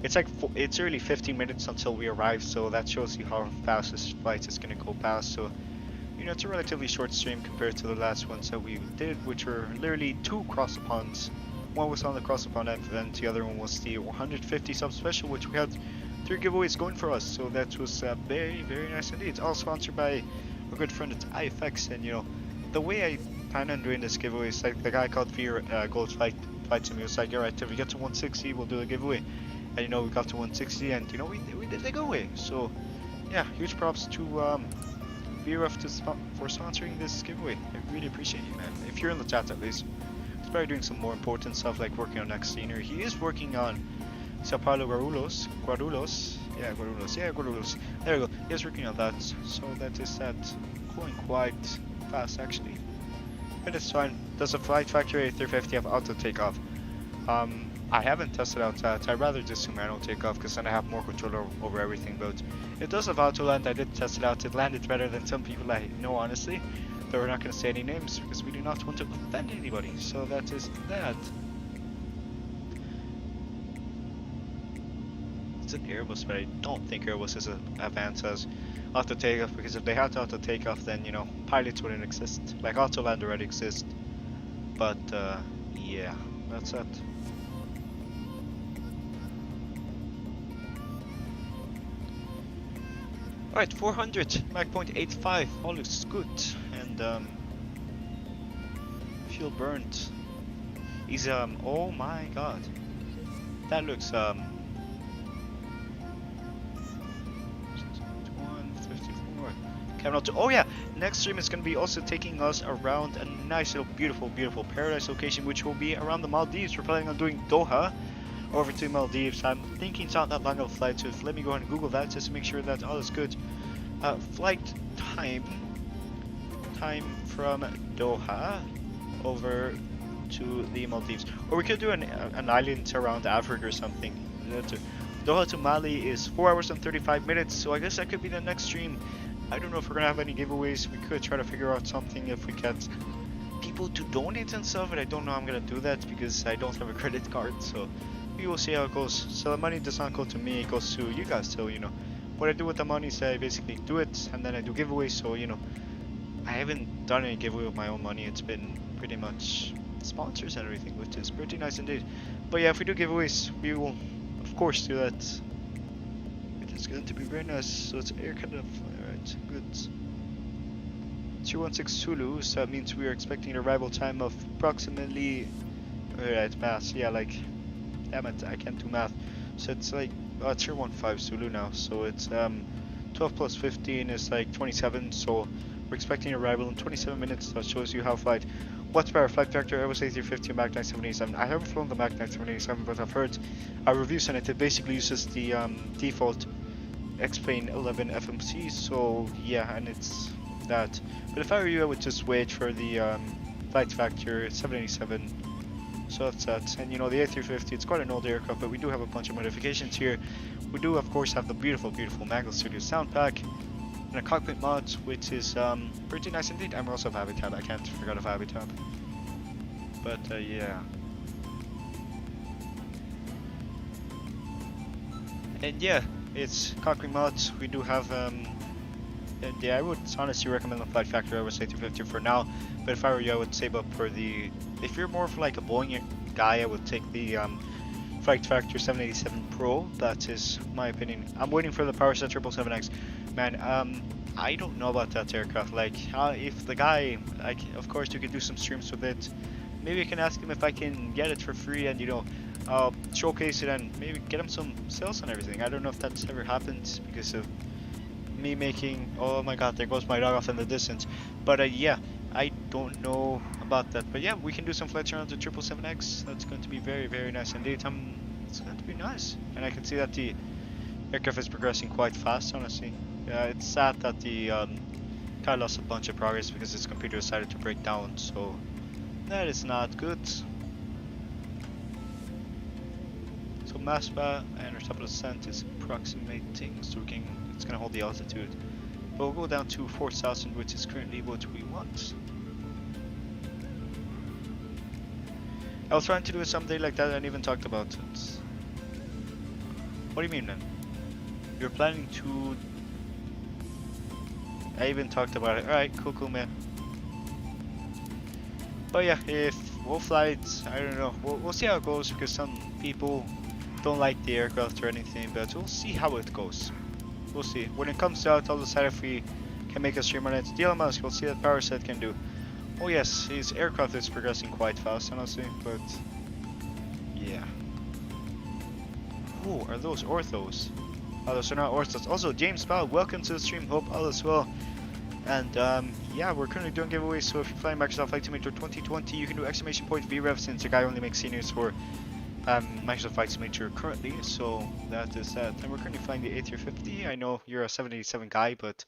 it's like it's really 15 minutes until we arrive, so that shows you how fast this flight is going to go past. So you know, it's a relatively short stream compared to the last ones that we did, which were literally 2 cross the ponds. One was on the cross the pond, and then the other one was the 150 sub special, which we had 3 giveaways going for us. So that was very, very nice indeed. It's all sponsored by our good friend at IFX, and you know, the way I plan on doing this giveaway is like the guy called Fear Gold Flight to me was like, alright, if we get to 160, we'll do a giveaway. And you know, we got to 160, and you know, we did the giveaway. So yeah, huge props to VRF for sponsoring this giveaway. I really appreciate you, man. If you're in the chat at least. He's probably doing some more important stuff like working on next scenery. He is working on Sao Paulo Guarulhos. Yeah, Guarulhos. There we go. He is working on that. So that is going quite fast actually. But it's fine. Does a Flight Factory A350 have auto takeoff? I haven't tested out that. I'd rather just do manual takeoff because then I have more control over everything. But it does have auto land. I did test it out. It landed better than some people I know, honestly. But we're not going to say any names because we do not want to offend anybody. So that is that. It's an Airbus, but I don't think Airbus is advanced as auto takeoff, because if they had auto takeoff, then you know pilots wouldn't exist. Like auto land already exists. But yeah, that's it. Alright, 400, Mach 0.85, all looks good, and fuel burnt is oh my god, that looks 154. Coming out to, oh yeah, next stream is going to be also taking us around a nice little beautiful paradise location, which will be around the Maldives. We're planning on doing Doha over to Maldives. I'm thinking it's not that long of a flight, so let me go ahead and Google that just to make sure that all is good. Flight time from Doha over to the Maldives, or we could do an island around Africa or something. Doha to Mali is 4 hours and 35 minutes, so I guess that could be the next stream. I don't know if we're gonna have any giveaways. We could try to figure out something if we get people to donate and stuff, but I don't know how I'm gonna do that because I don't have a credit card, so we will see how it goes. So the money does not go to me, it goes to you guys. So you know what I do with the money is I basically do it and then I do giveaways. So you know I haven't done any giveaway with my own money. It's been pretty much sponsors and everything, which is pretty nice indeed. But yeah, if we do giveaways, we will of course do that. It is going to be very nice. So it's air kind of alright, good. 216 Zulu, so that means we are expecting an arrival time of approximately, alright, math, yeah, like, damn it, I can't do math. So it's like, oh, 315 Zulu now, so it's 12 plus 15 is like 27, so we're expecting arrival in 27 minutes. That shows you how what's better, flight factor, Airbus A350 Mach 977. I haven't flown the Mach 977, but I've heard reviews on it. It basically uses the default XPLANE-11 FMC, so yeah, and it's that. But if I were you, I would just wait for the flight factor 787. So that's that. And you know, the A350, it's quite an old aircraft, but we do have a bunch of modifications here. We do of course have the beautiful Mangle Studio sound pack and a cockpit mod, which is pretty nice indeed. I'm also have Habitat, I can't forget of Habitat. But yeah. And yeah, it's cockpit mods. We do have and yeah, I would honestly recommend the flight factor Airbus A350 for now. But if I were you, I would save up for the, if you're more of like a Boeing guy, I would take the flight factor 787 Pro. That is my opinion. I'm waiting for the PowerSet 777X. Man, I don't know about that aircraft. Like, if the guy, like, of course you can do some streams with it. Maybe I can ask him if I can get it for free and, you know, showcase it and maybe get him some sales and everything. I don't know if that's ever happened because of me making, oh my god, there goes my dog off in the distance. But yeah, I don't know about that. But yeah, we can do some flights around the 777X. That's going to be very nice indeed. It's going to be nice. And I can see that the aircraft is progressing quite fast, honestly. Yeah, it's sad that the guy lost a bunch of progress because his computer decided to break down, so that is not good. So MASPA and our top of descent is approximating, so it's gonna hold the altitude. But we'll go down to 4,000, which is currently what we want. I was trying to do something like that and even talked about it. What do you mean, man? You're planning to... I even talked about it. Alright, cool, man. But yeah, if we'll fly it, I don't know. We'll see how it goes because some people don't like the aircraft or anything, but we'll see how it goes. We'll see. When it comes out, I'll decide if we can make a stream on it. Elon Musk, we'll see what PowerSet can do. Oh yes, his aircraft is progressing quite fast, honestly, but yeah. Oh, are those orthos? Oh, those are not orthos. Also, James Powell, welcome to the stream. Hope all is well. And yeah, we're currently doing giveaways, so if you're flying Microsoft Flight Simulator 2020, you can do !VREV since the guy only makes seniors for Microsoft Flight Simulator currently, so that is that. And we're currently flying the A350. I know you're a 787 guy, but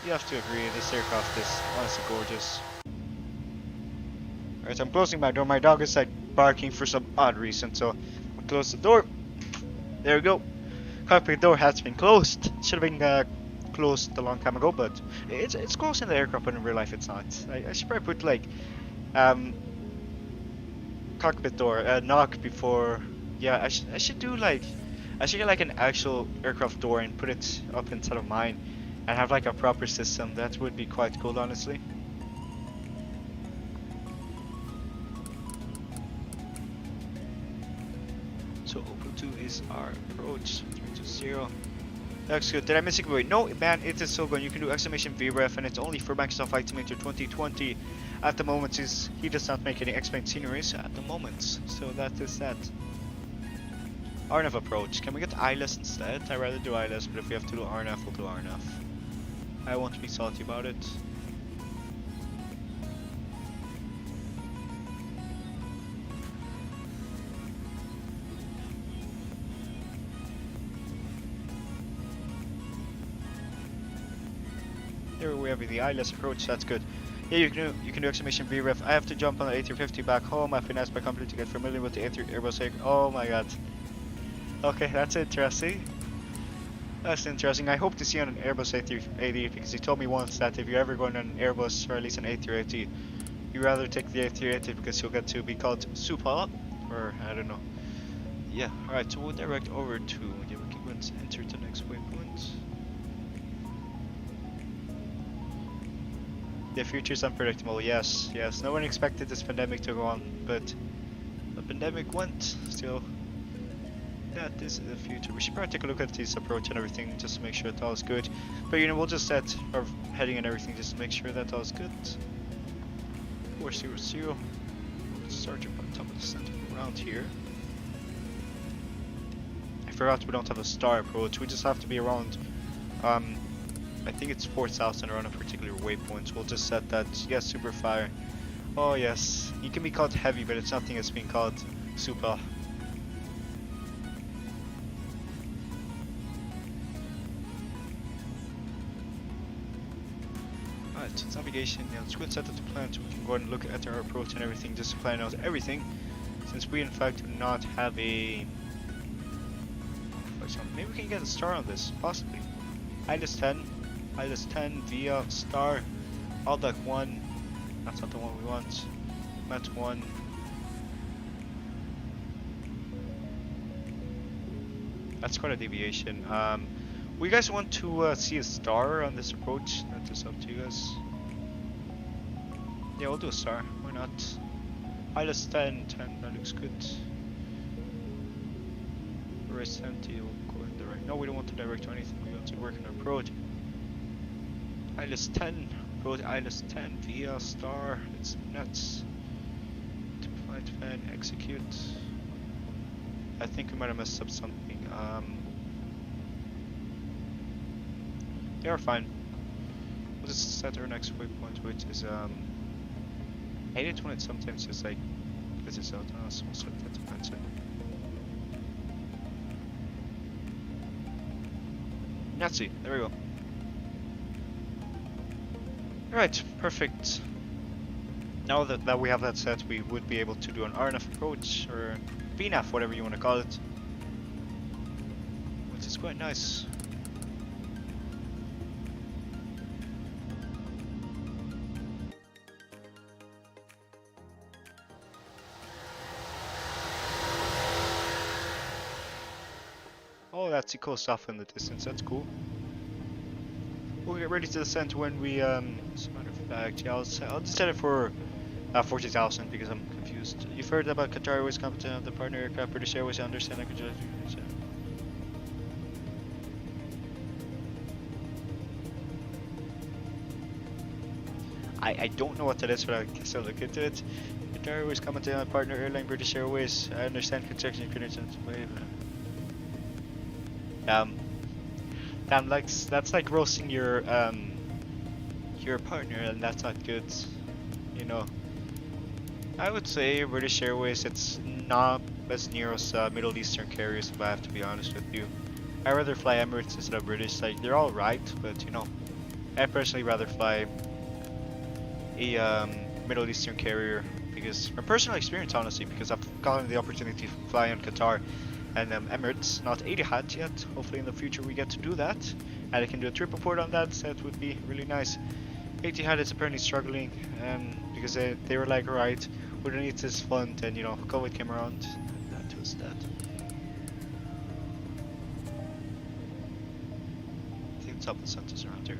you have to agree, this aircraft is honestly gorgeous. Alright, I'm closing my door. My dog is like barking for some odd reason, so I'll close the door. There we go. Cockpit door has been closed. Should have been closed a long time ago, but it's closed in the aircraft, but in real life it's not. I should probably put like cockpit door knock before. Yeah, I should do like I should get like an actual aircraft door and put it up instead of mine, and have like a proper system. That would be quite cool, honestly. So Opal 2 is our approach. 320. That's good. Did I miss a giveaway? No, man, it is so good. You can do exclamation VREF, and it's only for Microsoft Flight Simulator 2020. At the moment, he does not make any XPLANE sceneries at the moment. So that is that. RNF approach. Can we get ILS instead? I'd rather do ILS, but if we have to do RNF, we'll do RNF. I won't be salty about it. There we have the ILS approach, that's good. Yeah, you can do exclamation VREF. I have to jump on the A350 back home. I've been asked by company to get familiar with the Airbus A350. Oh my god. Okay, that's interesting. That's interesting. I hope to see on an Airbus A380 because he told me once that if you're ever going on an Airbus or at least an A380, you rather take the A380 because you'll get to be called Super, or I don't know. Yeah, alright, so we'll direct over to, yeah, we can go and enter the next waypoint. The future is unpredictable, yes, yes. No one expected this pandemic to go on, but the pandemic went, still. That is the future. We should probably take a look at this approach and everything just to make sure that all is good. But you know, we'll just set our heading and everything just to make sure that all is good. 400. We'll start up on top of the center around here. I forgot we don't have a star approach. We just have to be around, I think it's 4,000 around a particular waypoint. So we'll just set that. Yes, super fire. Oh yes, he can be called heavy, but it's nothing that's being called super. It's navigation. Yeah, let's go and set up the plan so we can go ahead and look at our approach and everything just to plan out everything. Since we in fact do not have a... Maybe we can get a star on this, possibly. ILS 10 via star. All deck 1. That's not the one we want. Met 1. That's quite a deviation. We guys want to see a star on this approach? That is up to you guys. Yeah, we'll do a star. Why not? ILS 10, that looks good. Race 70, we'll go in direct. No, we don't want to direct or anything. We want to work on our approach. ILS 10, approach ILS 10 via star. It's nuts. Flight fan, execute. I think we might have messed up something. They are fine. We'll just set our next waypoint, which is I hate it when it sometimes just like glitches out on us. We'll set that to pencil. Nazi, there we go. Alright, perfect. Now that we have that set, we would be able to do an RNF approach, or VNAF, whatever you want to call it. Which is quite nice. Oh, that's the coast off in the distance, that's cool. We'll get ready to descend when we, as a matter of fact, yeah, I'll just set it for 40,000 because I'm confused. You've heard about Qatar Airways competent of the partner aircraft, British Airways, I understand, I could just... I don't know what that is, but I guess I'll look into it. Qatar Airways competent on partner airline, British Airways, I understand construction credentials. Damn, that's like roasting your partner, and that's not good. You know, I would say British Airways, it's not as near as Middle Eastern carriers, if I have to be honest with you. I'd rather fly Emirates instead of British. Like, they're all right, but you know, I personally rather fly a Middle Eastern carrier because, from personal experience, honestly, because I've gotten the opportunity to fly on Qatar and Emirates, not Etihad yet. Hopefully in the future we get to do that, and I can do a trip report on that. So that would be really nice. Etihad is apparently struggling because they were like, right, we don't need this fund, and you know, COVID came around, and that was that. I think the top of the sentence around here.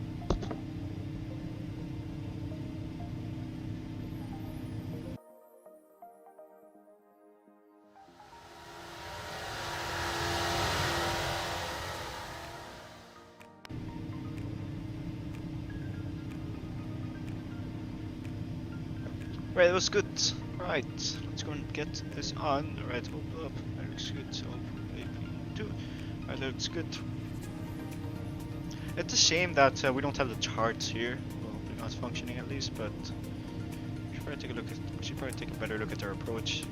Right, that was good. Right, let's go and get this on. Right, open up. That looks good. Open AP2. Right, that looks good. It's a shame that we don't have the charts here. Well, they're not functioning at least, but we should probably take a look at. We should probably take a better look at our approach.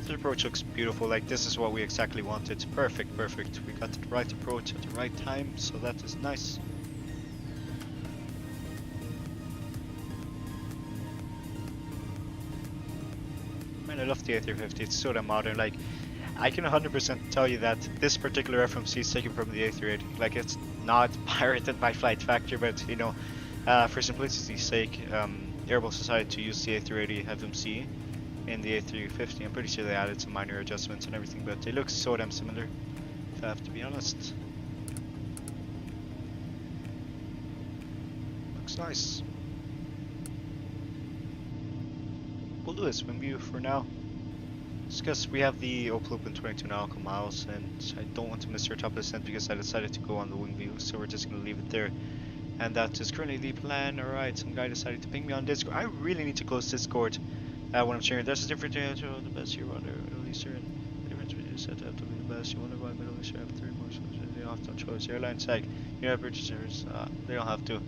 The approach looks beautiful. Like, this is what we exactly wanted. Perfect, perfect. We got the right approach at the right time, so that is nice. Man, I love the A350. It's so damn modern. Like, I can 100% tell you that this particular FMC is taken from the A380. Like, it's not pirated by Flight Factory, but you know, for simplicity's sake, Airbus decided to use the A380 FMC in the A350. I'm pretty sure they added some minor adjustments and everything, but they look so damn similar, if I have to be honest. Looks nice. We'll do a swim view for now. Just because we have the Opel Loop in 22 nautical miles, and I don't want to miss our top descent because I decided to go on the wing view, so we're just going to leave it there. And that is currently the plan. Alright, some guy decided to ping me on Discord. I really need to close Discord when I'm sharing. There's a difference between the best you run Middle Eastern. The difference between you set up to be the best. You wonder why Middle Eastern have 3 more sources. They often don't choice. Airline seg. You have purchasers. They don't have to.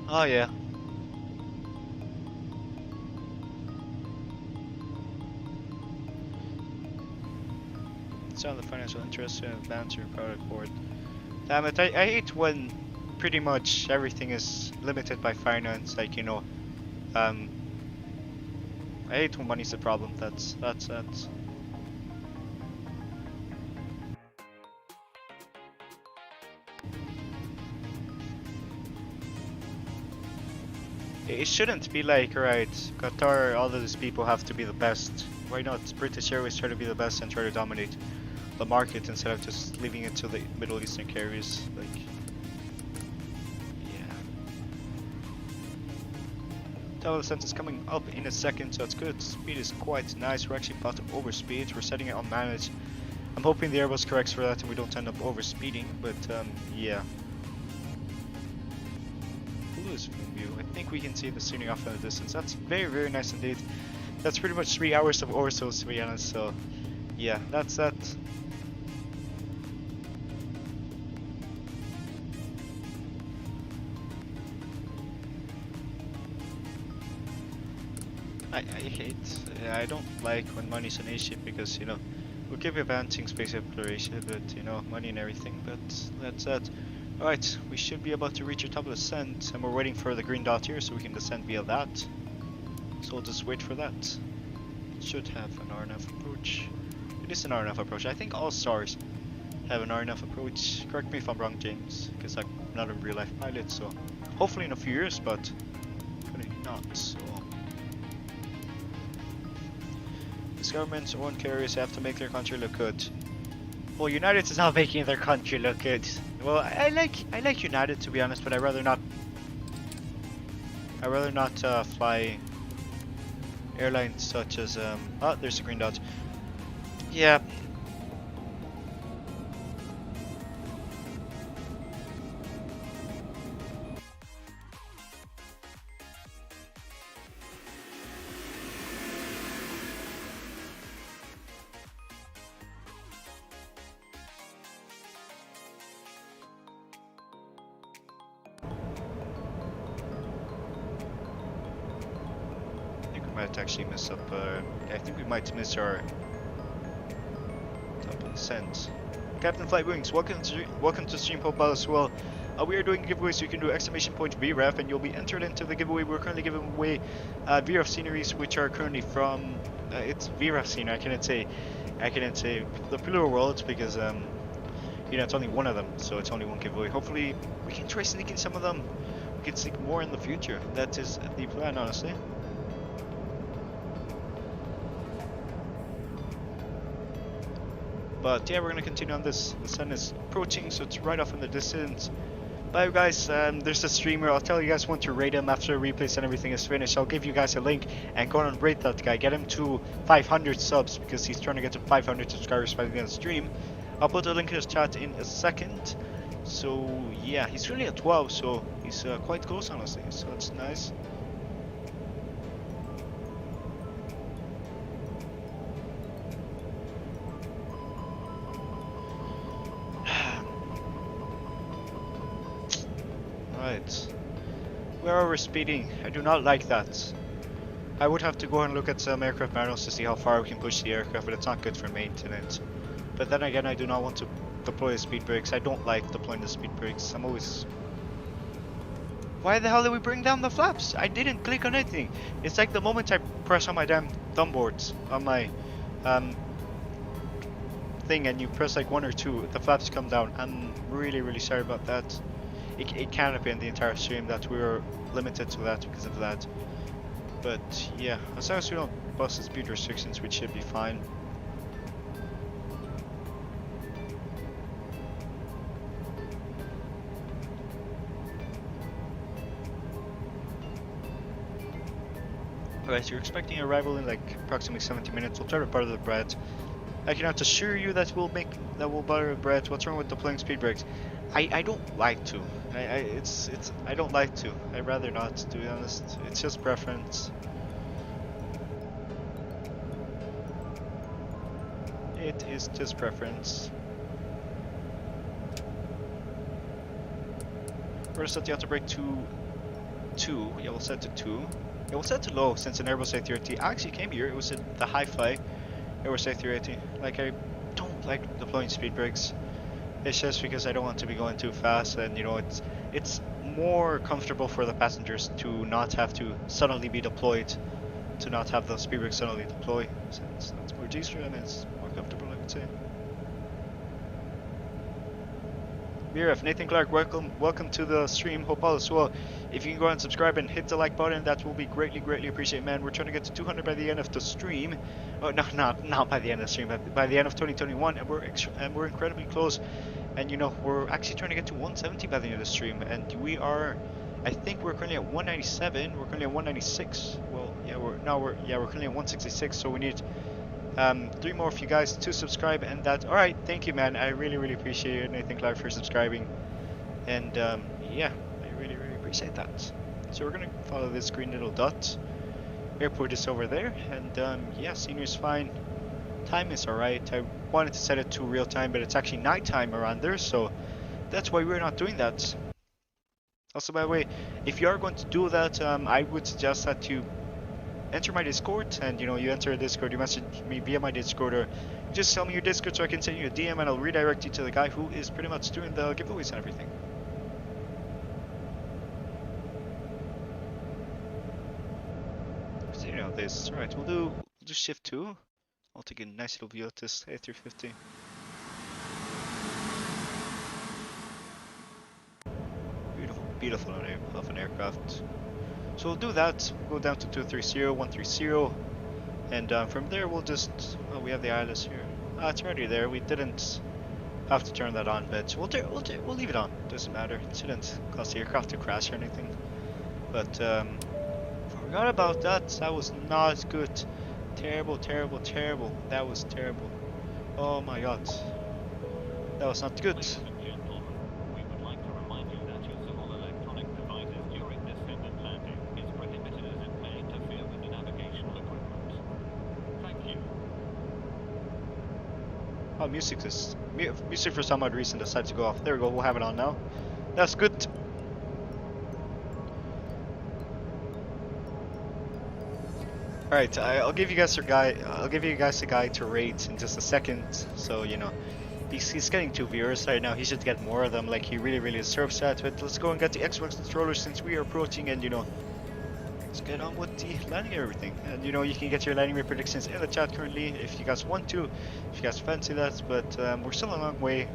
Oh yeah. It's on the financial interest and advance your product board. Damn it, I hate when pretty much everything is limited by finance, like, you know, I hate when money's the problem. That's it. It shouldn't be like, right, Qatar, all of these people have to be the best. Why not British Airways try to be the best and try to dominate the market instead of just leaving it to the Middle Eastern carriers? Like, yeah. Tower descent is coming up in a second, so it's good. Speed is quite nice. We're actually about to overspeed. We're setting it on manage. I'm hoping the Airbus corrects for that and we don't end up overspeeding, but yeah. Lewis view. I think we can see the scenery off in the distance. That's very, very nice indeed. That's pretty much 3 hours of orsos, to be honest, so yeah, that's that. I don't like when money's an issue because, you know, we'll keep advancing space exploration, but, you know, money and everything, but that's that. Alright, we should be able to reach the top of the descent, and we're waiting for the green dot here so we can descend via that. So we'll just wait for that. It should have an RNF approach. It is an RNF approach. I think all stars have an RNF approach. Correct me if I'm wrong, James, because I'm not a real life pilot, so hopefully in a few years, but probably not, so. These governments own carriers have to make their country look good. Well, United is not making their country look good. Well, I like United, to be honest, but I'd rather not fly airlines such as oh, there's the green dot. Yeah. might actually miss up. I think we might miss our top of the scent. Captain Flight Wings, welcome to Stream Hope as well. We are doing giveaways, so you can do !VREF and you'll be entered into the giveaway. We're currently giving away VREF sceneries, which are currently from it's VREF scenery. I cannot say the plural worlds because you know, it's only one of them, so it's only one giveaway. Hopefully we can try sneaking some of them. We can sneak more in the future. That is the plan, honestly. But yeah, we're gonna continue on this. The sun is approaching, so it's right off in the distance. Bye guys, there's a streamer. I'll tell you guys when to rate him after the replays and everything is finished. I'll give you guys a link and go on and rate that guy. Get him to 500 subs because he's trying to get to 500 subscribers by the end of the stream. I'll put the link in his chat in a second. So yeah, he's really at 12, so he's quite close honestly, so that's nice. Right, we're overspeeding. I do not like that. I would have to go and look at some aircraft manuals to see how far we can push the aircraft, but it's not good for maintenance. But then again, I do not want to deploy the speed brakes. I don't like deploying the speed brakes. I'm always... Why the hell did we bring down the flaps? I didn't click on anything. It's like the moment I press on my damn thumb boards, on my thing, and you press like 1 or 2, the flaps come down. I'm really sorry about that. It can't have been the entire stream that we were limited to that because of that. But yeah, as long as we don't bust the speed restrictions, we should be fine. Alright, so you're expecting arrival in like approximately 70 minutes. We'll try to butter the bread. I cannot assure you that we'll butter the bread. What's wrong with deploying speed brakes? I don't like to. I don't like to. I'd rather not, to be honest. It's just preference. It is just preference. We're set the auto brake to 2. Yeah, we'll set to 2. Yeah, we'll set to low since an Airbus A350 actually came here. It was at the high fly Airbus A350. Like, I don't like deploying speed brakes. It's just because I don't want to be going too fast, and you know, it's more comfortable for the passengers to not have to suddenly be deployed, to not have the speed brakes suddenly deploy. Since that's more G-string and it's more comfortable, I would say. VREF, Nathan Clark, welcome to the stream. Hope all is well. If you can go and subscribe and hit the like button, that will be greatly appreciated, man. We're trying to get to 200 by the end of the stream. Oh, no, not by the end of the stream, but by the end of 2021, and we're incredibly close. And you know, we're actually trying to get to 170 by the end of the stream, and we are. I think we're currently at 197. We're currently at 196. Well, yeah, we're currently at 166. So we need 3 more of you guys to subscribe, and that. All right, thank you, man. I really appreciate it, Nathan Clark, for subscribing, and yeah, I really appreciate that. So we're gonna follow this green little dot. Airport is over there, and yeah, scenery's fine. Time is alright. I wanted to set it to real time, but it's actually nighttime around there, so that's why we're not doing that. Also, by the way, if you are going to do that, I would suggest that you enter my Discord, and you know, you enter a Discord, you message me via my Discord, or just tell me your Discord so I can send you a DM and I'll redirect you to the guy who is pretty much doing the giveaways and everything. So you know this. Right, we'll do shift 2. I'll take a nice little view of this A350. Beautiful of an aircraft. So we'll do that. We'll go down to 230, 130, and from there we'll just. Oh, we have the ILS here. It's already there. We didn't have to turn that on, but we'll leave it on. Doesn't matter. It shouldn't cause the aircraft to crash or anything. But forgot about that. That was not good. Terrible. That was terrible. Oh my god. That was not good. Ladies and gentlemen, we would like to remind you that use of all electronic devices during descendant landing is prohibited as it may interfere with the navigational equipment. Thank you. Oh, music for some odd reason decided to go off. There we go, we'll have it on now. That's good. Alright, I'll give you guys a guide to rate in just a second. So you know, he's getting 2 viewers right now. He should get more of them. Like he really deserves that. But let's go and get the Xbox controller since we are approaching, and you know, let's get on with the landing and everything. And you know, you can get your landing rate predictions in the chat currently if you guys want to, if you guys fancy that. But we're still a long way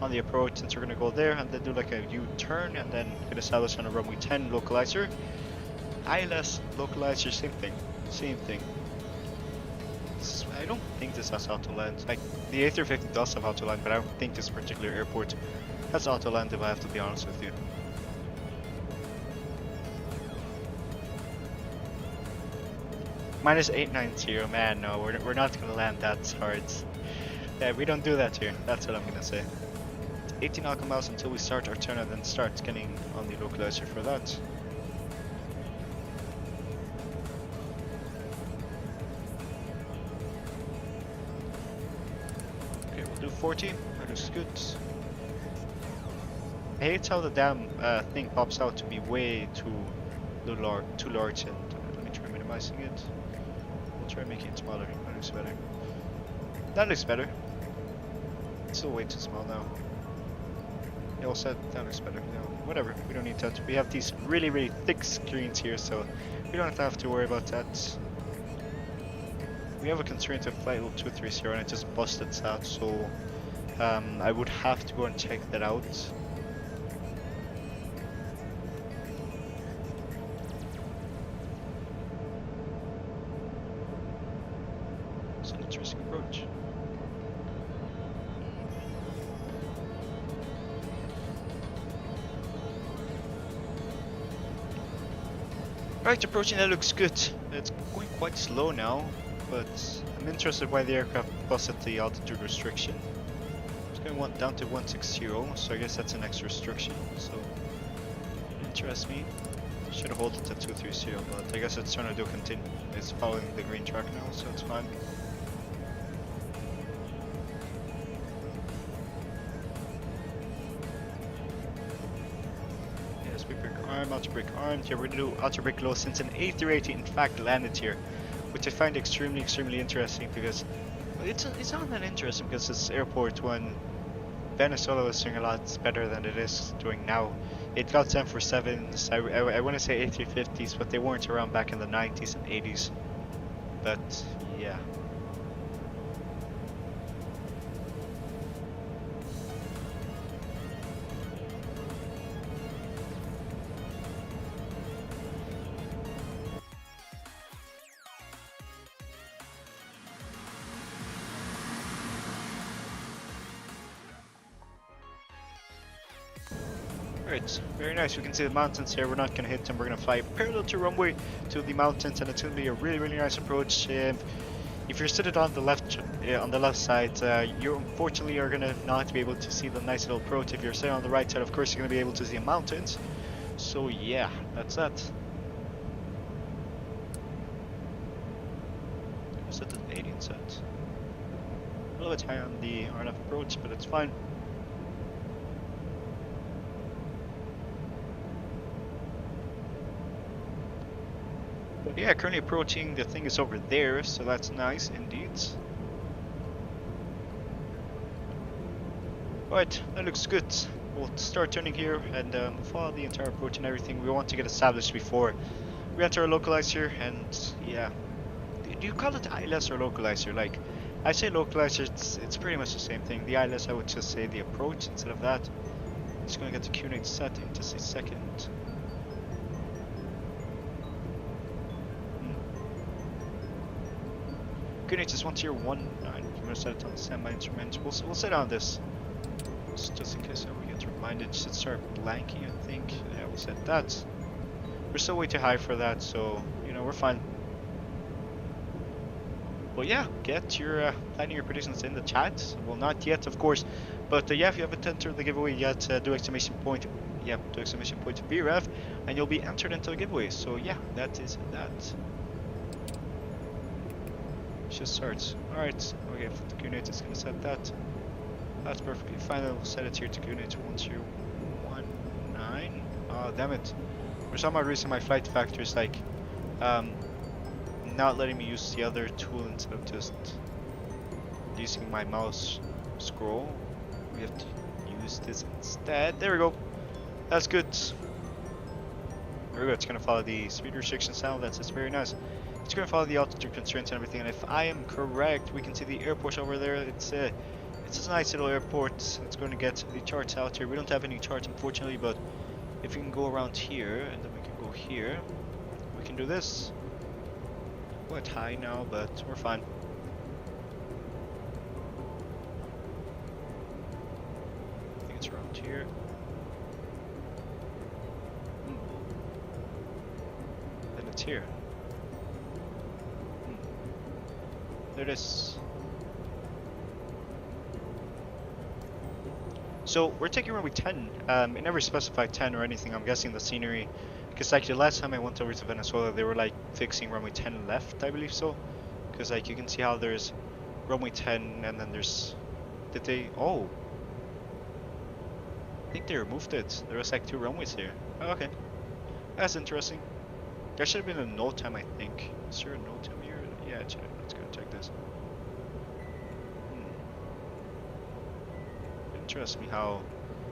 on the approach since we're gonna go there and then do like a U-turn and then get established on a runway 10 localizer. ILS localizer, same thing. I don't think this has auto land. Like the A350 does have auto land, but I don't think this particular airport has auto land. If I have to be honest with you. Minus 890, man. No, we're not gonna land that hard. Yeah, we don't do that here. That's what I'm gonna say. 18 nautical miles until we start our turn and then start getting on the localizer for that. Okay, we'll do 40. That looks good. I hate how the damn thing pops out to be way too large, and let me try minimizing it. We'll try making it smaller. That looks better. That looks better. It's still way too small now. Yeah, all set. That looks better. No, whatever. We don't need that. We have these really thick screens here, so we don't have to worry about that. We have a constraint of flight level 230 and it just busted out, so I would have to go and check that out. It's an interesting approach. Right, approaching, that looks good. It's going quite slow now, but I'm interested why the aircraft busted the altitude restriction. It's going down to 160, so I guess that's an extra restriction, so it interests me. Should have held it at 230, but I guess it's trying to do continue. It's following the green track now, so it's fine. Outer brake armed. Yeah, we're gonna do outer brake low since an A380 in fact landed here, which I find extremely interesting because well, it's not that interesting because this airport when Venezuela was doing a lot better than it is doing now. It got 747s. I want to say A350s, but they weren't around back in the 90s and 80s. But yeah. Alright, very nice. We can see the mountains here. We're not going to hit them. We're going to fly parallel to runway to the mountains, and it's going to be a really nice approach. If you're seated on the left side, you unfortunately are going to not be able to see the nice little approach. If you're sitting on the right side, of course, you're going to be able to see the mountains. So yeah, that's that. Set an 18 set. A little bit high on the RNF approach, but it's fine. But yeah, currently approaching, the thing is over there, so that's nice indeed. Right, that looks good. We'll start turning here and follow the entire approach and everything. We want to get established before we enter our localizer, and yeah. Do you call it ILS or localizer? Like, I say localizer, it's pretty much the same thing. The ILS, I would just say the approach instead of that. Just gonna get the QNH set in just a second. QNH is 1019. I'm gonna set it on the standby instrument. We'll set on this. Just in case we get reminded, it should start blanking, I think. Yeah, we'll set that. We're still way too high for that, so you know we're fine. Well, yeah, get your planning your predictions in the chat. Well, not yet, of course, but yeah, if you haven't entered the giveaway yet, do exclamation point. Yeah, do exclamation point BREV, and you'll be entered into the giveaway. So yeah, that is that. Just starts. Alright, okay, the QNH is gonna set that. That's perfectly fine. I'll set it here to QNH 1219. Oh, damn it. For some odd reason, my flight factor is like not letting me use the other tool instead of just using my mouse scroll. We have to use this instead. There we go. That's good. There we go. It's gonna follow the speed restrictions now. That's just very nice. It's gonna follow the altitude constraints and everything. And if I am correct, we can see the airport over there. It's a nice little airport. It's going to get the charts out here. We don't have any charts, unfortunately, but if we can go around here and then we can go here, we can do this. Quite high now, but we're fine. I think it's around here. Then it's here. There it is. So we're taking runway 10. It never specified 10 or anything. I'm guessing the scenery, because like the last time I went over to Venezuela, they were like fixing runway 10 left, I believe so. Because like you can see how there's runway 10 and then there's, did they? Oh, I think they removed it. There was like 2 runways here. Oh, okay, that's interesting. There should have been a no time, I think. Is there a no time here? Yeah, let's go check this. Interests me how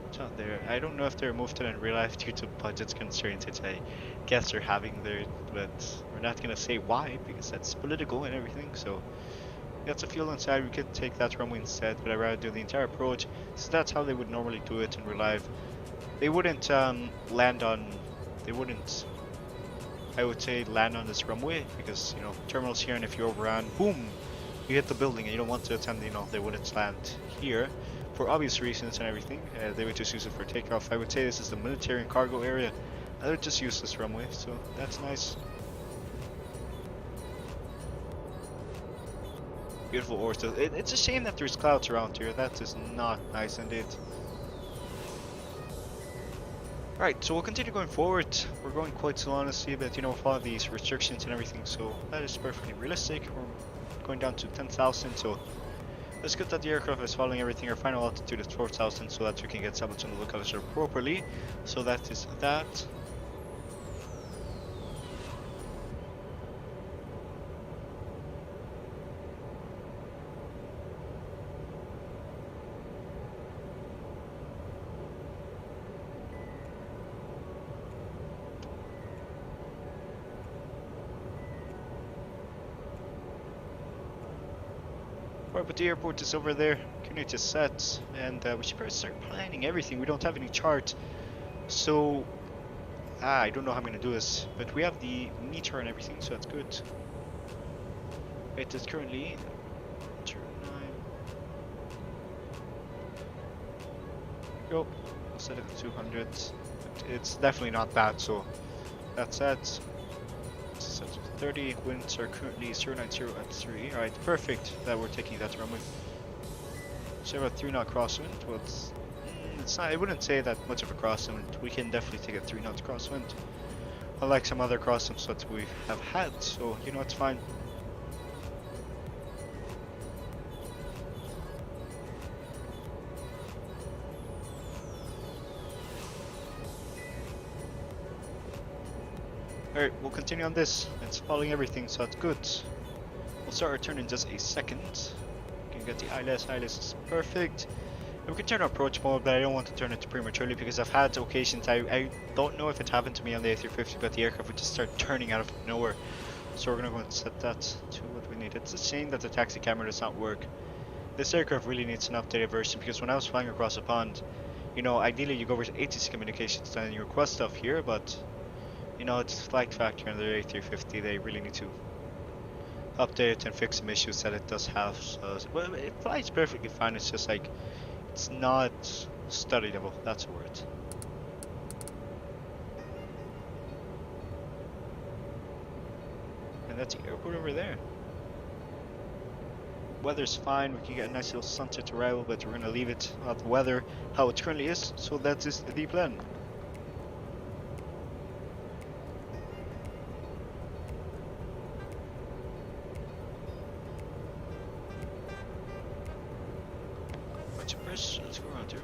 it's not there. I don't know if they removed it in real life due to budget constraints, which I guess they're having there, but we're not gonna say why because that's political and everything. So that's a fuel inside. We could take that runway instead, but I'd rather do the entire approach. So that's how they would normally do it in real life. They wouldn't land on. They wouldn't. I would say land on this runway because you know terminals here, and if you overrun, boom, you hit the building, and you don't want to attempt. You know they wouldn't land here. For obvious reasons and everything, they would just use it for takeoff. I would say this is the military and cargo area. I would just use this runway, so that's nice. Beautiful ores. It's a shame that there's clouds around here. That is not nice indeed. Right, so we'll continue going forward. We're going quite slow, honestly, but you know, with all of these restrictions and everything, so that is perfectly realistic. We're going down to 10,000, so it's good that the aircraft is following everything. Our final altitude is 4,000, so that we can get sabotage on the localizer properly. So that is that. Right, but the airport is over there. Coordinate is set, and we should probably start planning everything. We don't have any chart, so I don't know how I'm gonna do this. But we have the meter and everything, so that's good. It is currently 9. Go. I'll set it at 200. It's definitely not bad, so that's set. Set to 30. Winds are currently 090 at 3. Alright, perfect that we're taking that runway. So we have a 3 knot crosswind. Well, it's not, I wouldn't say that much of a crosswind. We can definitely take a 3 knot crosswind. Unlike some other crosswinds that we have had, so you know it's fine. Alright, we'll continue on this. It's following everything, so that's good. We'll start our turn in just a second. We can get the ILS. ILS is perfect. And we can turn our approach mode, but I don't want to turn it prematurely because I've had occasions, I don't know if it happened to me on the A350, but the aircraft would just start turning out of nowhere. So we're going to go and set that to what we need. It's a shame that the taxi camera does not work. This aircraft really needs an updated version because when I was flying across the pond, you know, ideally you go over to ATC communications and you request stuff here, but you know, it's flight factor and the A350, they really need to update it and fix some issues that it does have. So, well, it flies perfectly fine, it's just like, it's not studyable, that's the word. And that's the airport over there. Weather's fine, we can get a nice little sunset arrival, but we're going to leave it at the weather how it currently is, so that is the plan. Let's go around here.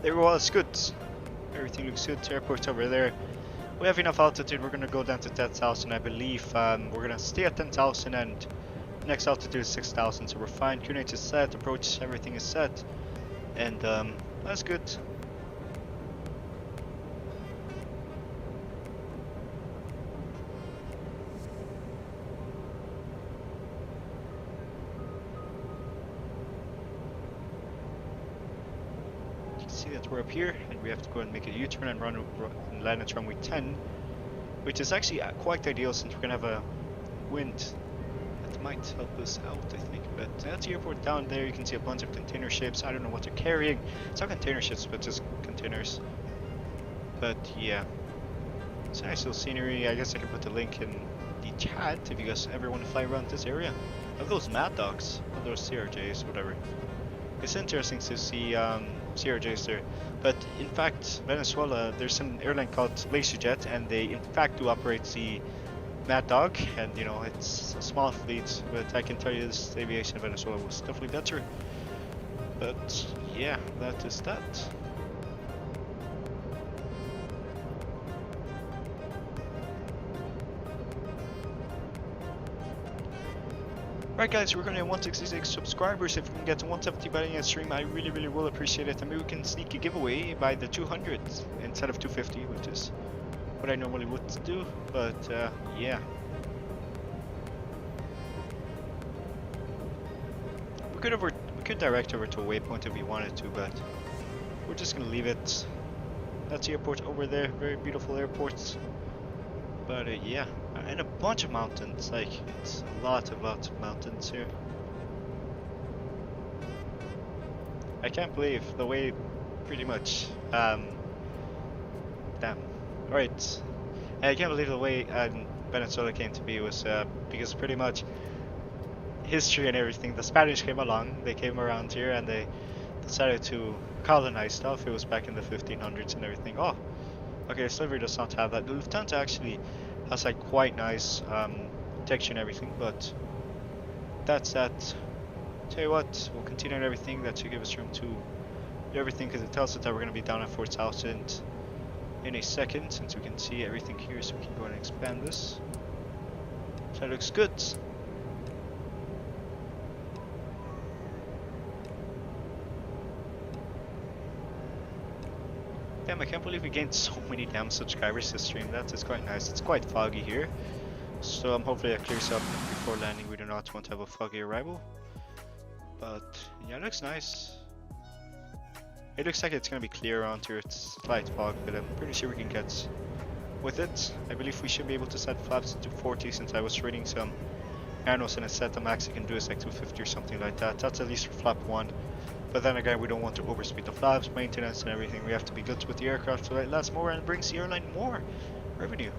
there was good. Everything looks good. Airport's over there. We have enough altitude. We're gonna go down to 10,000, I believe. We're gonna stay at 10,000, and next altitude is 6,000, so we're fine. QNH is set. Approach, everything is set, and that's good. See that we're up here, and we have to go and make a U-turn and run and land at runway 10, which is actually quite ideal since we're gonna have a wind that might help us out, I think. But that's the airport down there. You can see a bunch of container ships. I don't know what they're carrying. It's not container ships, but just containers. But yeah, it's a nice little scenery. I guess I can put the link in the chat if you guys ever want to fly around this area. Of those Mad Dogs, or those CRJs, whatever. It's interesting to see CRJs there, but in fact Venezuela, there's an airline called LazyJet, and they in fact do operate the Mad Dog, and you know, it's a small fleet, but I can tell you this aviation in Venezuela was definitely better. But yeah, that is that. Right guys, we're going to have 166 subscribers. If we can get to 170 by the end of the stream, I really will appreciate it. And maybe we can sneak a giveaway by the 200 instead of 250, which is what I normally would do. But yeah. We could direct over to a waypoint if we wanted to, but we're just going to leave it. That's the airport over there. Very beautiful airports. But yeah. And a bunch of mountains, like it's a lot of mountains here. I can't believe the way, pretty much, damn. Alright, I can't believe the way Venezuela came to be was because pretty much history and everything, the Spanish came along, they came around here and they decided to colonize stuff. It was back in the 1500s and everything. Oh, okay, slavery does not have that. The Lufthansa actually has like quite nice texture and everything, but that's that. Tell you what, we'll continue on everything. That should give us room to do everything, because it tells us that we're going to be down at 4,000 in a second, since we can see everything here, so we can go and expand this. So that looks good. Damn, I can't believe we gained so many damn subscribers this stream. That is quite nice. It's quite foggy here, so hopefully that clears up before landing. We do not want to have a foggy arrival, but yeah, it looks nice. It looks like it's gonna be clear around here. It's slight fog, but I'm pretty sure we can get with it. I believe we should be able to set flaps to 40, since I was reading some manuals and it said the max you can do is like 250 or something like that. That's at least for flap 1. But then again, we don't want to overspeed the flaps, maintenance and everything. We have to be good with the aircraft so it lasts more and brings the airline more revenue.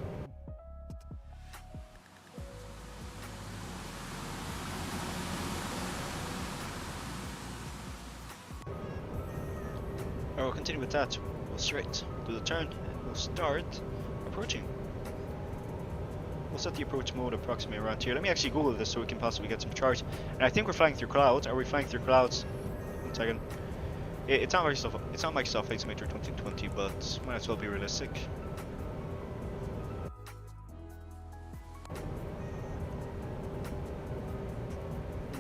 Alright, we'll continue with that. We'll straight do the turn and we'll start approaching. We'll set the approach mode approximately around here. Let me actually Google this so we can possibly get some charge. And I think we're flying through clouds. Are we flying through clouds? Second. It's not Microsoft Flight Simulator 2020, but might as well be realistic.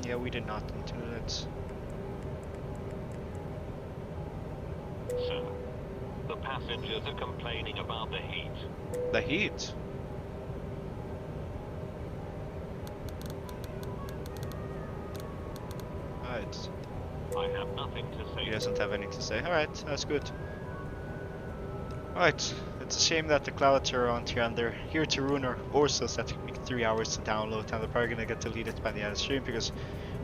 Yeah, we did not need to do that. Sir, the passengers are complaining about the heat. The heat? Right. I have nothing to say. He doesn't have anything to say. Alright, that's good. Alright, it's a shame that the clouds are around here and they're here to ruin our ORSOs that take me 3 hours to download, and they're probably gonna get deleted by the end of the stream because,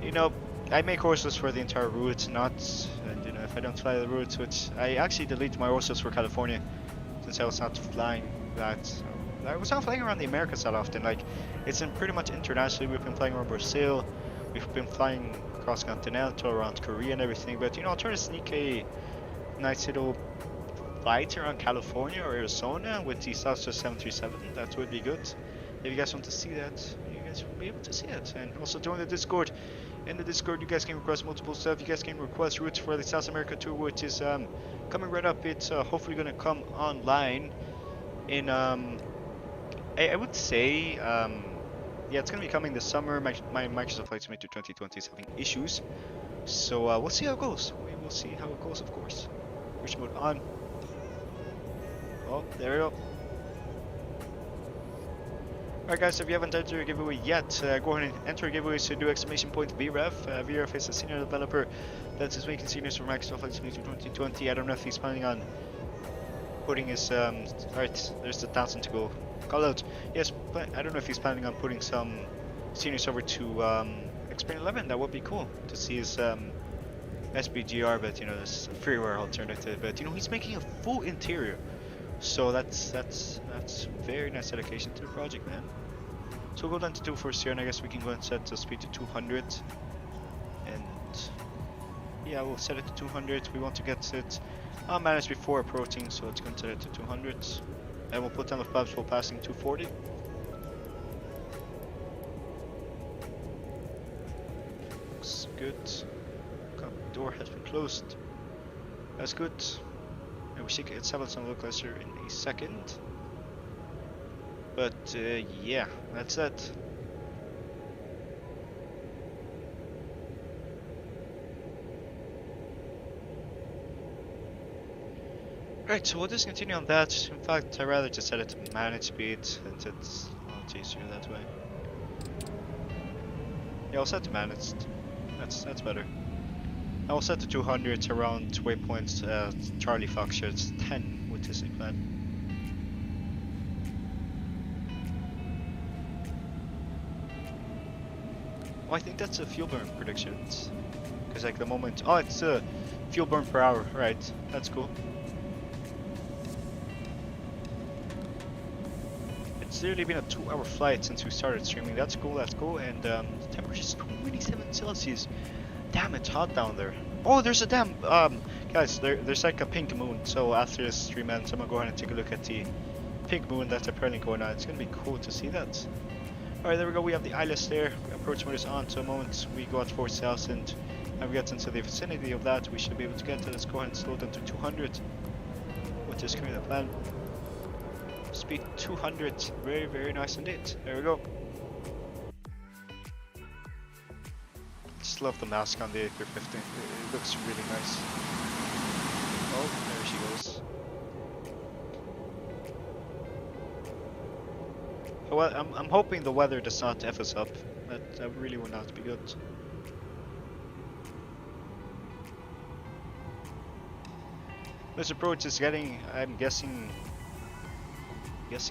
you know, I make ORSOs for the entire route, not, and you know, if I don't fly the route, which I actually delete my ORSOs for California since I was not flying that. So I was not flying around the Americas that often. Like, it's in pretty much internationally. We've been flying around Brazil, we've been flying cross-continental around Korea and everything, but you know, I'll try to sneak a nice little flight around California or Arizona with the Southwest 737. That would be good. If you guys want to see that, you guys will be able to see it. And also join the Discord in the Discord. You guys can request multiple stuff. You guys can request routes for the South America tour, which is coming right up. It's hopefully gonna come online in I would say yeah, it's gonna be coming this summer. My Microsoft Flight Simulator 2020 is having issues, so we'll see how it goes. We will see how it goes, of course. Push mode on. Oh, there we go. Alright guys, if you haven't entered a giveaway yet, go ahead and enter a giveaway, so do exclamation point VREF. VREF is a senior developer that is making seniors for Microsoft Flight Simulator 2020. I don't know if he's planning on putting his, alright, there's the 1,000 to go. Call out. Yes, but I don't know if he's planning on putting some seniors over to XPLANE-11. That would be cool to see his SBGR, but you know, there's a freeware alternative. But you know, he's making a full interior. So that's very nice dedication to the project, man. So we'll go down to 2 first here, and I guess we can go and set the speed to 200. And yeah, we'll set it to 200. We want to get it managed before approaching, so it's going to set it to 200. And we'll put down the flaps while passing 240. Looks good. Door has been closed. That's good. And we should get 7 on the localizer in a second. But yeah, that's it. Right, so we'll just continue on that. In fact, I'd rather just set it to manage speed since it's a lot easier that way. Yeah, I'll set to managed. That's better. I will set to 200 around waypoints Charlie Fox it's 10 with this plan. Oh, I think that's a fuel burn predictions. Because like the moment, oh, it's a fuel burn per hour, right? That's cool. It's literally been a 2-hour flight since we started streaming. That's cool, and the temperature is 27 Celsius. Damn, it's hot down there. Oh, there's a damn, guys, there's like a pink moon. So after this stream ends, I'm gonna go ahead and take a look at the pink moon that's apparently going on. It's gonna be cool to see that. Alright, there we go, we have the ILS there. Approach mode is on, so the moment we go at 4,000 and we get into the vicinity of that, we should be able to get to. Let's go ahead and slow down to 200. Which is currently the plan. Speed 200, very, very nice indeed. There we go. Just love the mask on the A350. It looks really nice. Oh, there she goes. Well, I'm hoping the weather does not F us up. That really would not be good. This approach is getting, I'm guessing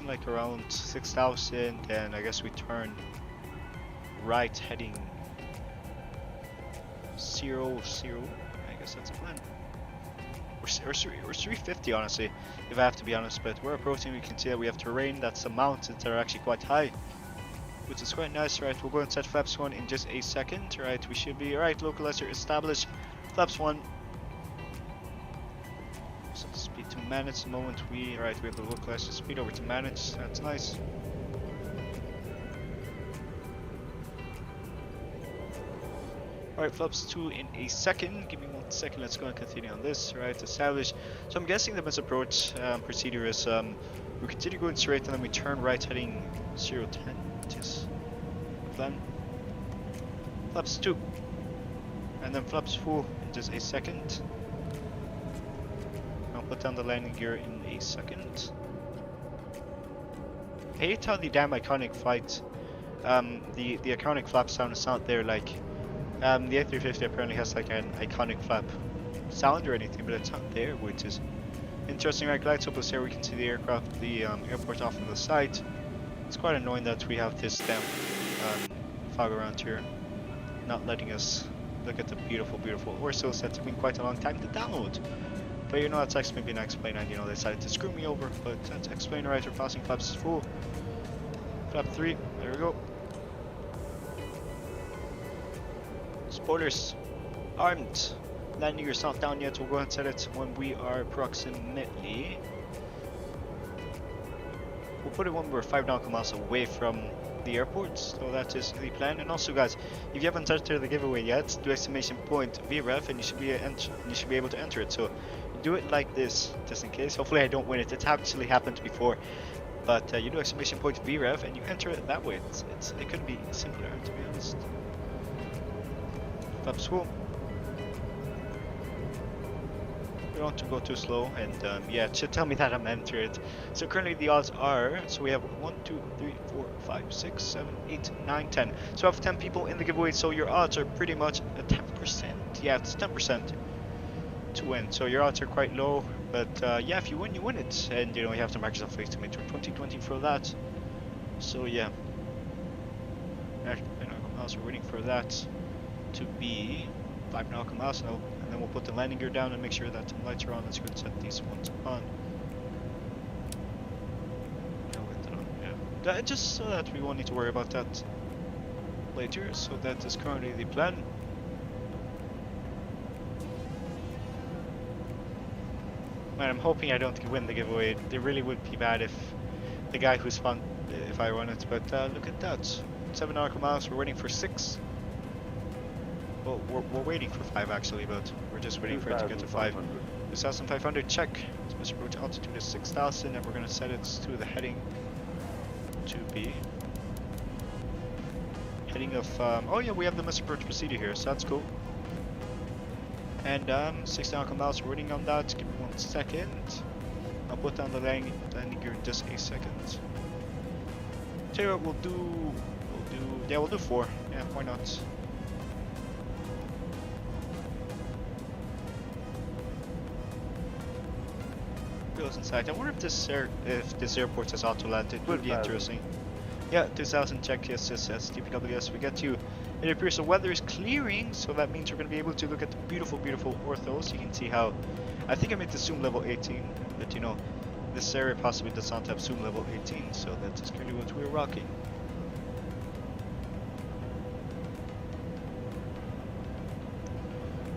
like around 6,000, and I guess we turn right heading 0, 0. I guess that's a plan. Or 350 honestly, if I have to be honest, but we're approaching. We can see that we have terrain, that's some mountains that are actually quite high, which is quite nice. Right, we'll go and set flaps 1 in just a second. Right, we should be, alright, localizer established, flaps 1. So speed to manage the moment we, alright, we have the localizer speed over to manage, that's nice. Alright, flaps 2 in a second. Give me 1 second, let's go and continue on this. Right, establish. So I'm guessing the best approach procedure is we continue going straight and then we turn right heading 010, which is the plan. Flaps 2. And then flaps 4 in just a second. I'll put down the landing gear in a second. I hate how the damn iconic flight, the iconic flap sound is not there. Like the A350 apparently has like an iconic flap sound or anything, but it's not there, which is interesting. Right, lights up us here, we can see the aircraft, the airport off on the side. It's quite annoying that we have this damn fog around here, not letting us look at the beautiful, beautiful horse hills that took me quite a long time to download. But you know, that's actually maybe an XPLANE, and you know, they decided to screw me over, but that's XPLANE. Right, we're passing flaps full. Flap 3, there we go. Spoilers armed. Landing gear's not down yet, we'll go ahead and set it when we are approximately, we'll put it when we're 5 nautical miles away from the airport. So that is the plan. And also, guys, if you haven't entered the giveaway yet, do exclamation point VREF, and you should be able to enter it. So do it like this, just in case. Hopefully, I don't win it. It's actually happened before. But you do exclamation point VREF, and you enter it that way. It could be simpler, to be honest. Flaps full. We don't want to go too slow, and yeah, it should tell me that I'm entered. So currently the odds are, so we have 1, 2, 3, 4, 5, 6, 7, 8, 9, 10. So I have 10 people in the giveaway, so your odds are pretty much a 10%. Yeah, it's 10% to win. So your odds are quite low, but yeah, if you win, you win it. And you know, you have the Microsoft Flight Simulator 2020 for that. So yeah. Also waiting for that to be 5 nautical miles now. And then we'll put the landing gear down and make sure that the lights are on. Let's go and set these ones on. Yeah, just so that we won't need to worry about that later. So that is currently the plan. Man, I'm hoping I don't win the giveaway. It really would be bad if the guy who's fun, if I won it. But look at that. 7 nautical miles. We're waiting for 6. Well, we're waiting for 5 actually, but we're just waiting for it to get to 5. 2,500, check. Mr. Approach altitude is 6,000, and we're going to set it to the heading to be. Heading of, oh yeah, we have the Mr. Approach procedure here, so that's cool. And 6 nautical miles, we're waiting on that. Give me 1 second. I'll put down the landing gear in just a second. Tell you what, we'll do 4. Yeah, why not? Goes inside. I wonder if this airport has auto land. It would be interesting. Yeah, 2000 check. Yes, TPWS. We get you. It appears the weather is clearing, so that means we're going to be able to look at the beautiful, beautiful orthos. You can see how. I think I made the zoom level 18, but you know, this area possibly does not have zoom level 18, so that is clearly what we're rocking.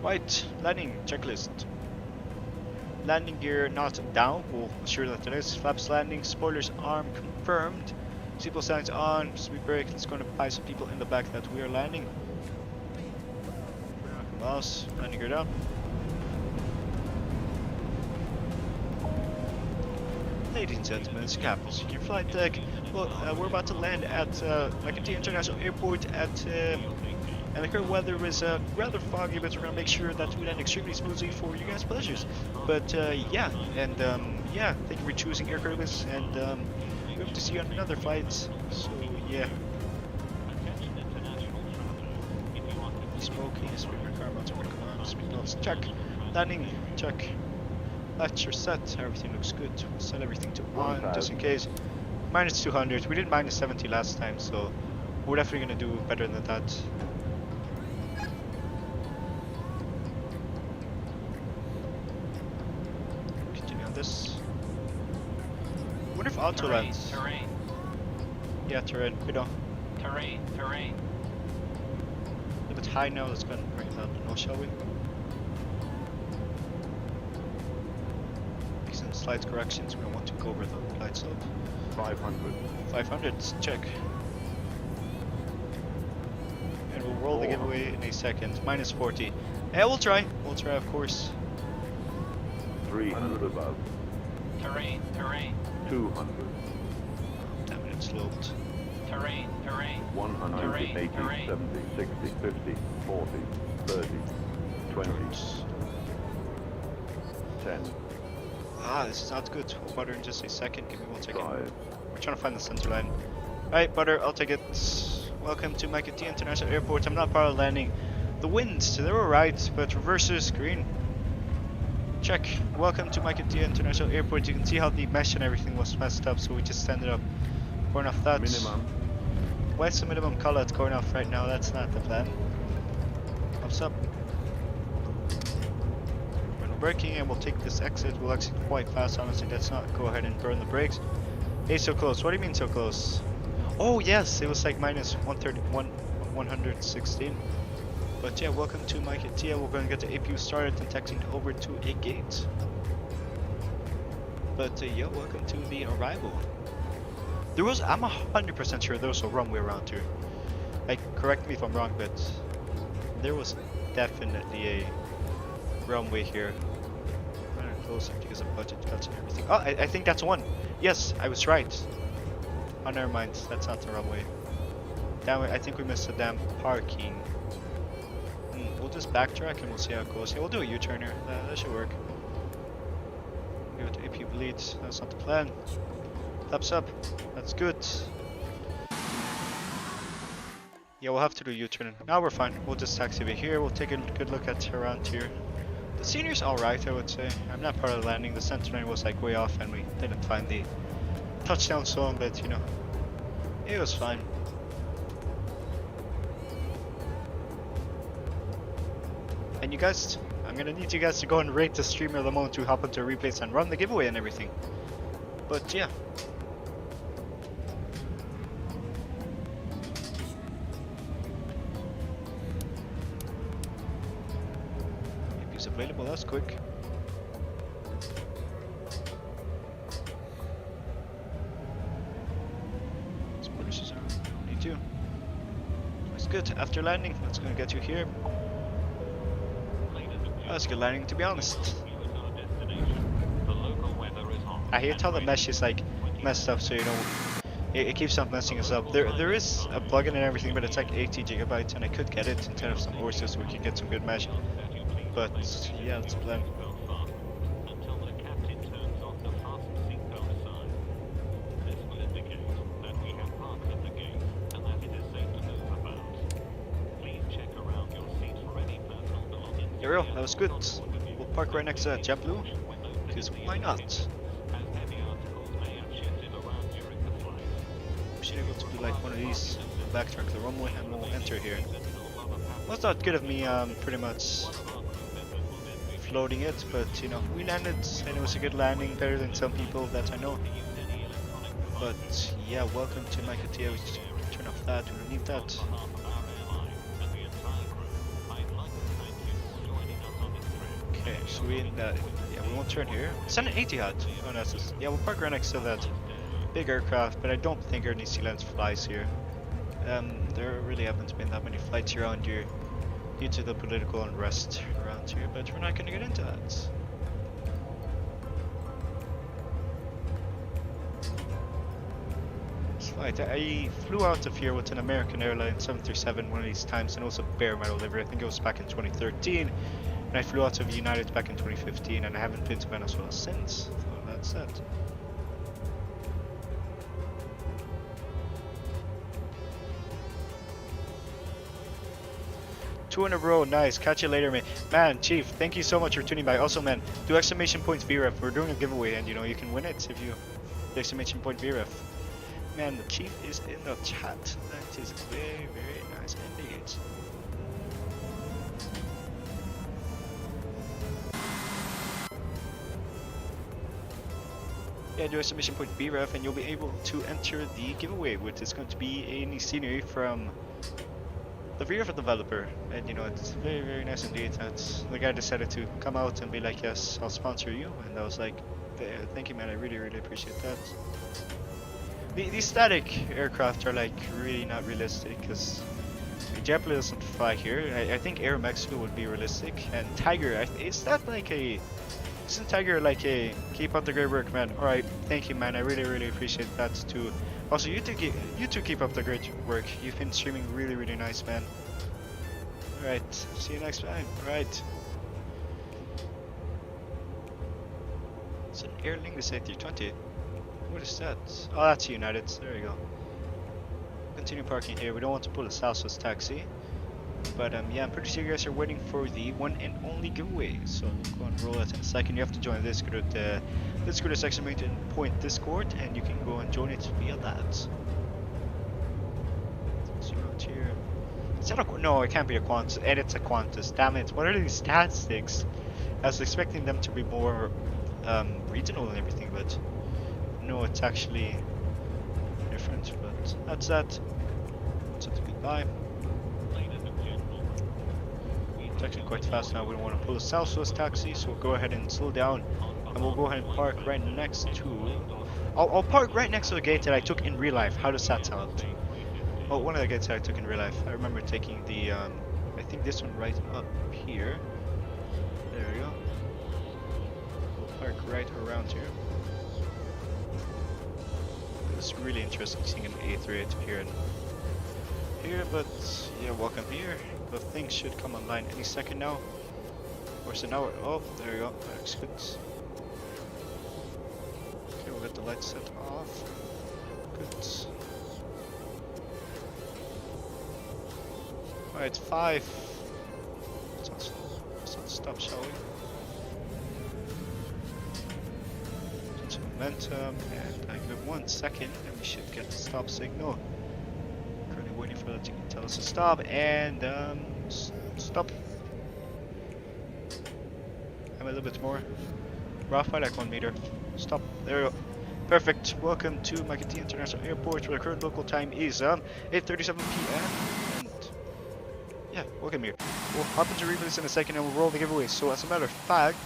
Right, landing checklist. Landing gear not down, we'll ensure that it is. Flaps landing, spoilers arm confirmed. Seatbelt signs on, speed brake. It's going to buy some people in the back that we are landing. Mouse, landing gear down. Ladies and gentlemen, it's Captain Secure Flight Deck. Well, we're about to land at Martinique International Airport at and the current weather is rather foggy, but we're going to make sure that we land extremely smoothly for you guys' pleasures. But yeah, and yeah, thank you for choosing Air Caribbean, and we hope to see you on another flight. So yeah. Smoking, speed car mounts, speed notes, check. Landing, check. Lights are set, everything looks good. We'll set everything to 1 just in case. Minus 200, we did minus 70 last time, so we're definitely going to do better than that. This. I wonder if auto lands. Terrain. Yeah, terrain. We don't. Terrain. A bit high now. Let's go and bring it down to no, shall we? Make some slight corrections. We don't want to go over the glide slope. 500. 500. Check. And we'll roll the giveaway in a second. Minus 40. Yeah, we'll try. We'll try, of course. 300 above. Terrain. 200. Damn it, it sloped. Terrain. 180, 70, 60, 50, 40, 30, 20, 10. Ah, this is not good. We'll butter in just a second. Give me 1 second. 5. We're trying to find the center line. Alright, butter, I'll take it. Welcome to Martinique International Airport. I'm not part of landing. The winds, they were right, but reverses green. Check. Welcome to Martinique International Airport. You can see how the mesh and everything was messed up, so we just ended up going off that. Minimum. What's the minimum call out going off right now? That's not the plan. What's up? We're braking and we'll take this exit. We'll exit quite fast, honestly. Let's not go ahead and burn the brakes. Hey, so close. What do you mean so close? Oh yes, it was like minus 116. But yeah, welcome to Martinique. We're going to get the APU started and taxiing over to a gate. But yeah, welcome to the arrival. There was, I'm 100% sure there was a runway around here. Like, correct me if I'm wrong, but there was definitely a runway here. I'm gonna close it because of budget cuts and everything. Oh, I think that's one. Yes, I was right. Oh, never mind. That's not the runway. Damn it, I think we missed the damn parking. We'll just backtrack and we'll see how it goes. Yeah, we'll do a U-turn here. That should work. Give it AP bleeds. That's not the plan. Flaps up. That's good. Yeah, we'll have to do a U-turn. Now we're fine. We'll just taxi over here. We'll take a good look at around here. The scenery's alright, I would say. I'm not part of the landing. The center line was like way off and we didn't find the touchdown song, but you know, it was fine. And you guys, I'm gonna need you guys to go and rate the streamer of the moment to hop into replays and run the giveaway and everything. But yeah. AP's available, that's quick. Spoilers are need to. That's good. After landing, let's go and get you here. That's a good landing, to be honest. I hate how the mesh is like messed up, so you know it keeps on messing us up. There is a plugin and everything, but it's like 80 gigabytes, and I could get it instead of some ORCs so we could get some good mesh. But yeah, that's the plan. Ariel, that was good. We'll park right next to JetBlue, because why not? We should be able to do like one of these, backtrack the runway, and we'll enter here. Well, it's not good of me pretty much floating it, but you know, we landed and it was a good landing, better than some people that I know. But yeah, welcome to my Katia. We just turn off that, we don't need that. Okay, so we won't turn here. It's an Etihad. Oh, no, yeah, we'll park right next to that big aircraft, but I don't think our New Zealand flies here. There really haven't been that many flights around here due to the political unrest around here, but we're not going to get into that. This flight, I flew out of here with an American Airlines 737 one of these times, and also bare metal livery. I think it was back in 2013. And I flew out of United back in 2015, and I haven't been to Venezuela since. So that's that. Two in a row, nice. Catch you later, man. Man, Chief, thank you so much for tuning by. Also, man, do exclamation point VREF. We're doing a giveaway, and you know you can win it if you do exclamation point VREF. Man, the Chief is in the chat. That is very, very nice indeed. Yeah, do exclamation point BREF and you'll be able to enter the giveaway, which is going to be a new scenery from the VREF developer. And you know, it's very, very nice indeed that the guy decided to come out and be like, yes, I'll sponsor you. And I was like, thank you, man, I really, really appreciate that. These static aircraft are like really not realistic, because JetBlue doesn't fly here. I think Air Mexico would be realistic, and Tiger, is that like a... Isn't Tiger like a keep up the great work, man? Alright, thank you, man. I really, really appreciate that too. Also, you two keep up the great work. You've been streaming really, really nice, man. Alright, see you next time. Alright. It's an Aer Lingus A320. What is that? Oh, that's United. There you go. Continue parking here. We don't want to pull a Southwest taxi. But yeah, I'm pretty sure you guys are waiting for the one and only giveaway. So we'll go and roll that in a second. You have to join this Discord at Discord exclamation point Discord, and you can go and join it via that. So around here. Is that a no? It can't be a Qantas, and it's a Qantas. Damn it! What are these stat sticks? I was expecting them to be more regional and everything, but no, it's actually different. But that's that. So goodbye. It's actually quite fast now. We don't want to pull a Southwest taxi, so we'll go ahead and slow down, and we'll go ahead and park right next to I'll park right next to the gate that I took in real life. How does that sound? Oh, one of the gates that I took in real life. I remember taking the, I think this one right up here. There we go. We'll park right around here. It's really interesting seeing an A350 here, but yeah, welcome here. The thing should come online any second now. Where's an hour? Oh, there you go. That's good. Okay, we'll get the lights set off. Good. Alright, 5. Let's not stop, shall we? Some momentum, and I give it 1 second, and we should get the stop signal. Currently waiting for that to tell us to stop, and stop. I'm a little bit more. Rough by like 1 meter. Stop. There we go. Perfect. Welcome to Makati International Airport, where the current local time is 8:37 p.m. And yeah, welcome here. We'll hop into replays in a second and we'll roll the giveaway. So as a matter of fact,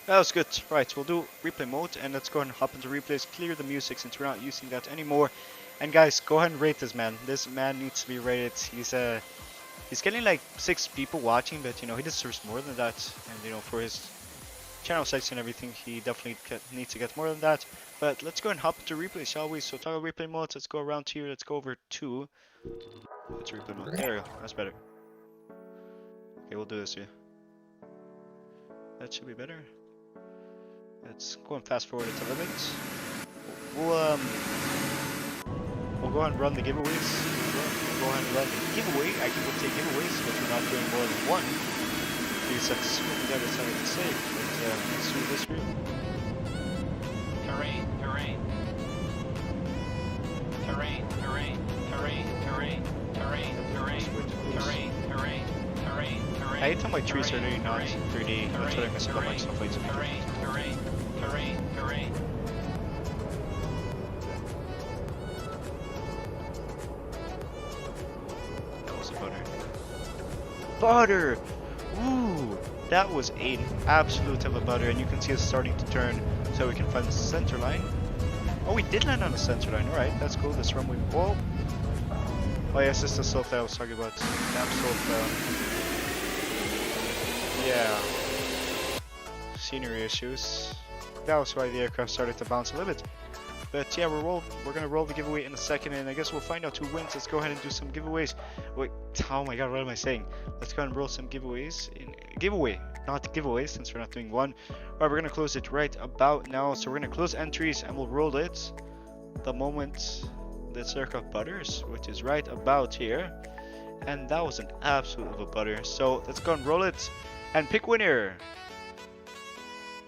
that was good. Right, we'll do replay mode and let's go ahead and hop into replays, clear the music since we're not using that anymore. And guys, go ahead and rate this man. This man needs to be rated. He's getting like 6 people watching, but you know, he deserves more than that. And you know, for his channel size and everything, he definitely needs to get more than that. But let's go and hop into replay, shall we? So toggle replay mode. Let's go around here. Let's go over to let's replay mode. There we go. That's better. Okay, we'll do this here. That should be better. Let's go and fast forward it to limits. We'll go ahead and run the giveaways. We'll go ahead and run the giveaway. I can take giveaways, but we're not doing more than one. Because that's what we decided to say. But let's do this real. Terrain, terrain. Terrain, terrain, terrain, terrain, terrain, terrain, terrain, terrain, terrain, terrain. I hate how my trees are really not 3D. That's what I miss about my snowflakes. Terrain, terrain, terrain, terrain. That was a butter. Butter! Ooh! That was an absolute of a butter, and you can see us starting to turn so we can find the center line. Oh, we did land on the center line. Alright, that's cool. This runway. Whoa! Oh, yes, this is the slope that I was talking about. The absolute, yeah. Scenery issues. That was why the aircraft started to bounce a little bit. But yeah, we're gonna roll the giveaway in a second, and I guess we'll find out who wins. Let's go ahead and do some giveaways. Wait, oh my god, what am I saying? Let's go ahead and roll some giveaways. Giveaway, not giveaways, since we're not doing one. Alright, we're gonna close it right about now. So we're gonna close entries and we'll roll it the moment this aircraft butters, which is right about here. And that was an absolute of a butter. So let's go and roll it and pick winner.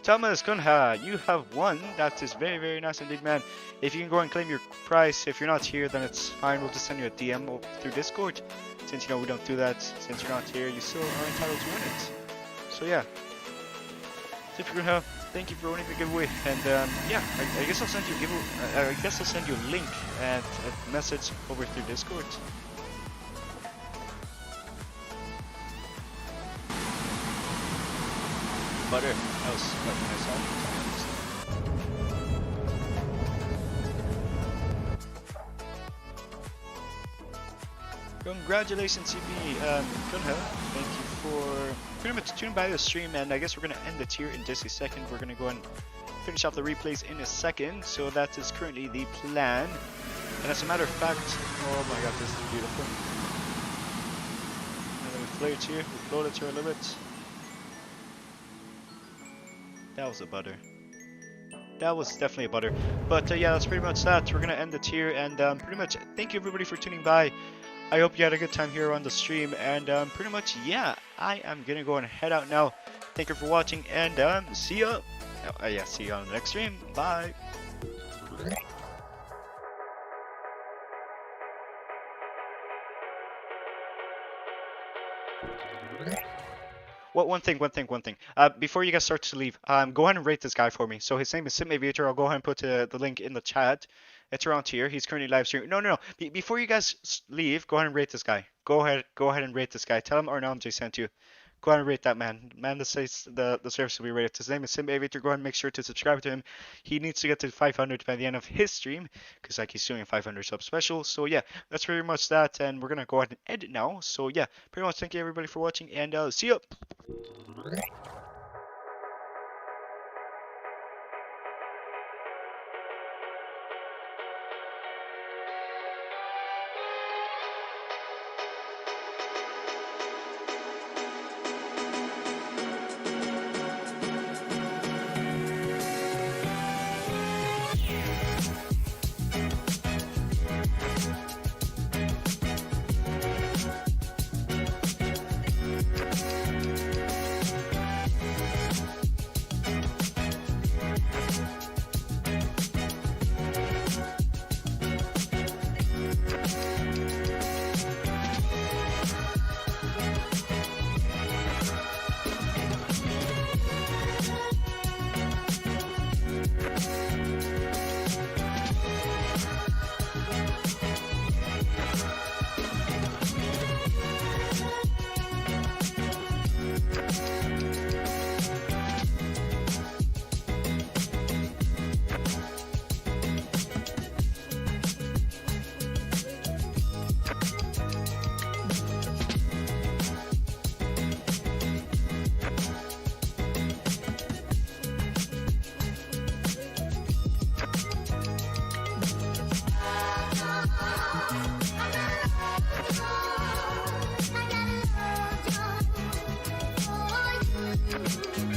Thomas Kunha, you have won. That is very, very nice indeed, man. If you can go and claim your prize, if you're not here, then it's fine. We'll just send you a DM through Discord. Since, you know, we don't do that. Since you're not here, you still are entitled to win it. So, yeah. Kunha, thank you for winning the giveaway. And, yeah, I guess I'll send you a giveaway. I guess I'll send you a link and a message over through Discord. Butter. That was quite nice. Congratulations, CB. Kunha. Thank you for pretty much tuning by the stream, and I guess we're gonna end it here in just a second. We're gonna go and finish off the replays in a second. So that is currently the plan. And as a matter of fact, oh my god, this is beautiful. And then we flare it here. We float it here a little bit. That was a butter. That was definitely a butter. But yeah, that's pretty much that. We're gonna end it here, and pretty much thank you everybody for tuning by. I hope you had a good time here on the stream, and pretty much, yeah, I am gonna go and head out now. Thank you for watching, and see ya. Yeah, see you on the next stream. Bye. Well, one thing. Before you guys start to leave, go ahead and rate this guy for me. So his name is Sim Aviator. I'll go ahead and put the link in the chat. It's around here. He's currently live streaming. No. Before you guys leave, go ahead and rate this guy. Go ahead and rate this guy. Tell him Arnamj sent you. Go ahead and rate that man. Man, the service will be rated. His name is Sim Aviator. Go ahead and make sure to subscribe to him. He needs to get to 500 by the end of his stream, because like he's doing a 500 sub special. So yeah, that's pretty much that, and we're gonna go ahead and edit now. So yeah, pretty much thank you everybody for watching, and see you. I got love for you.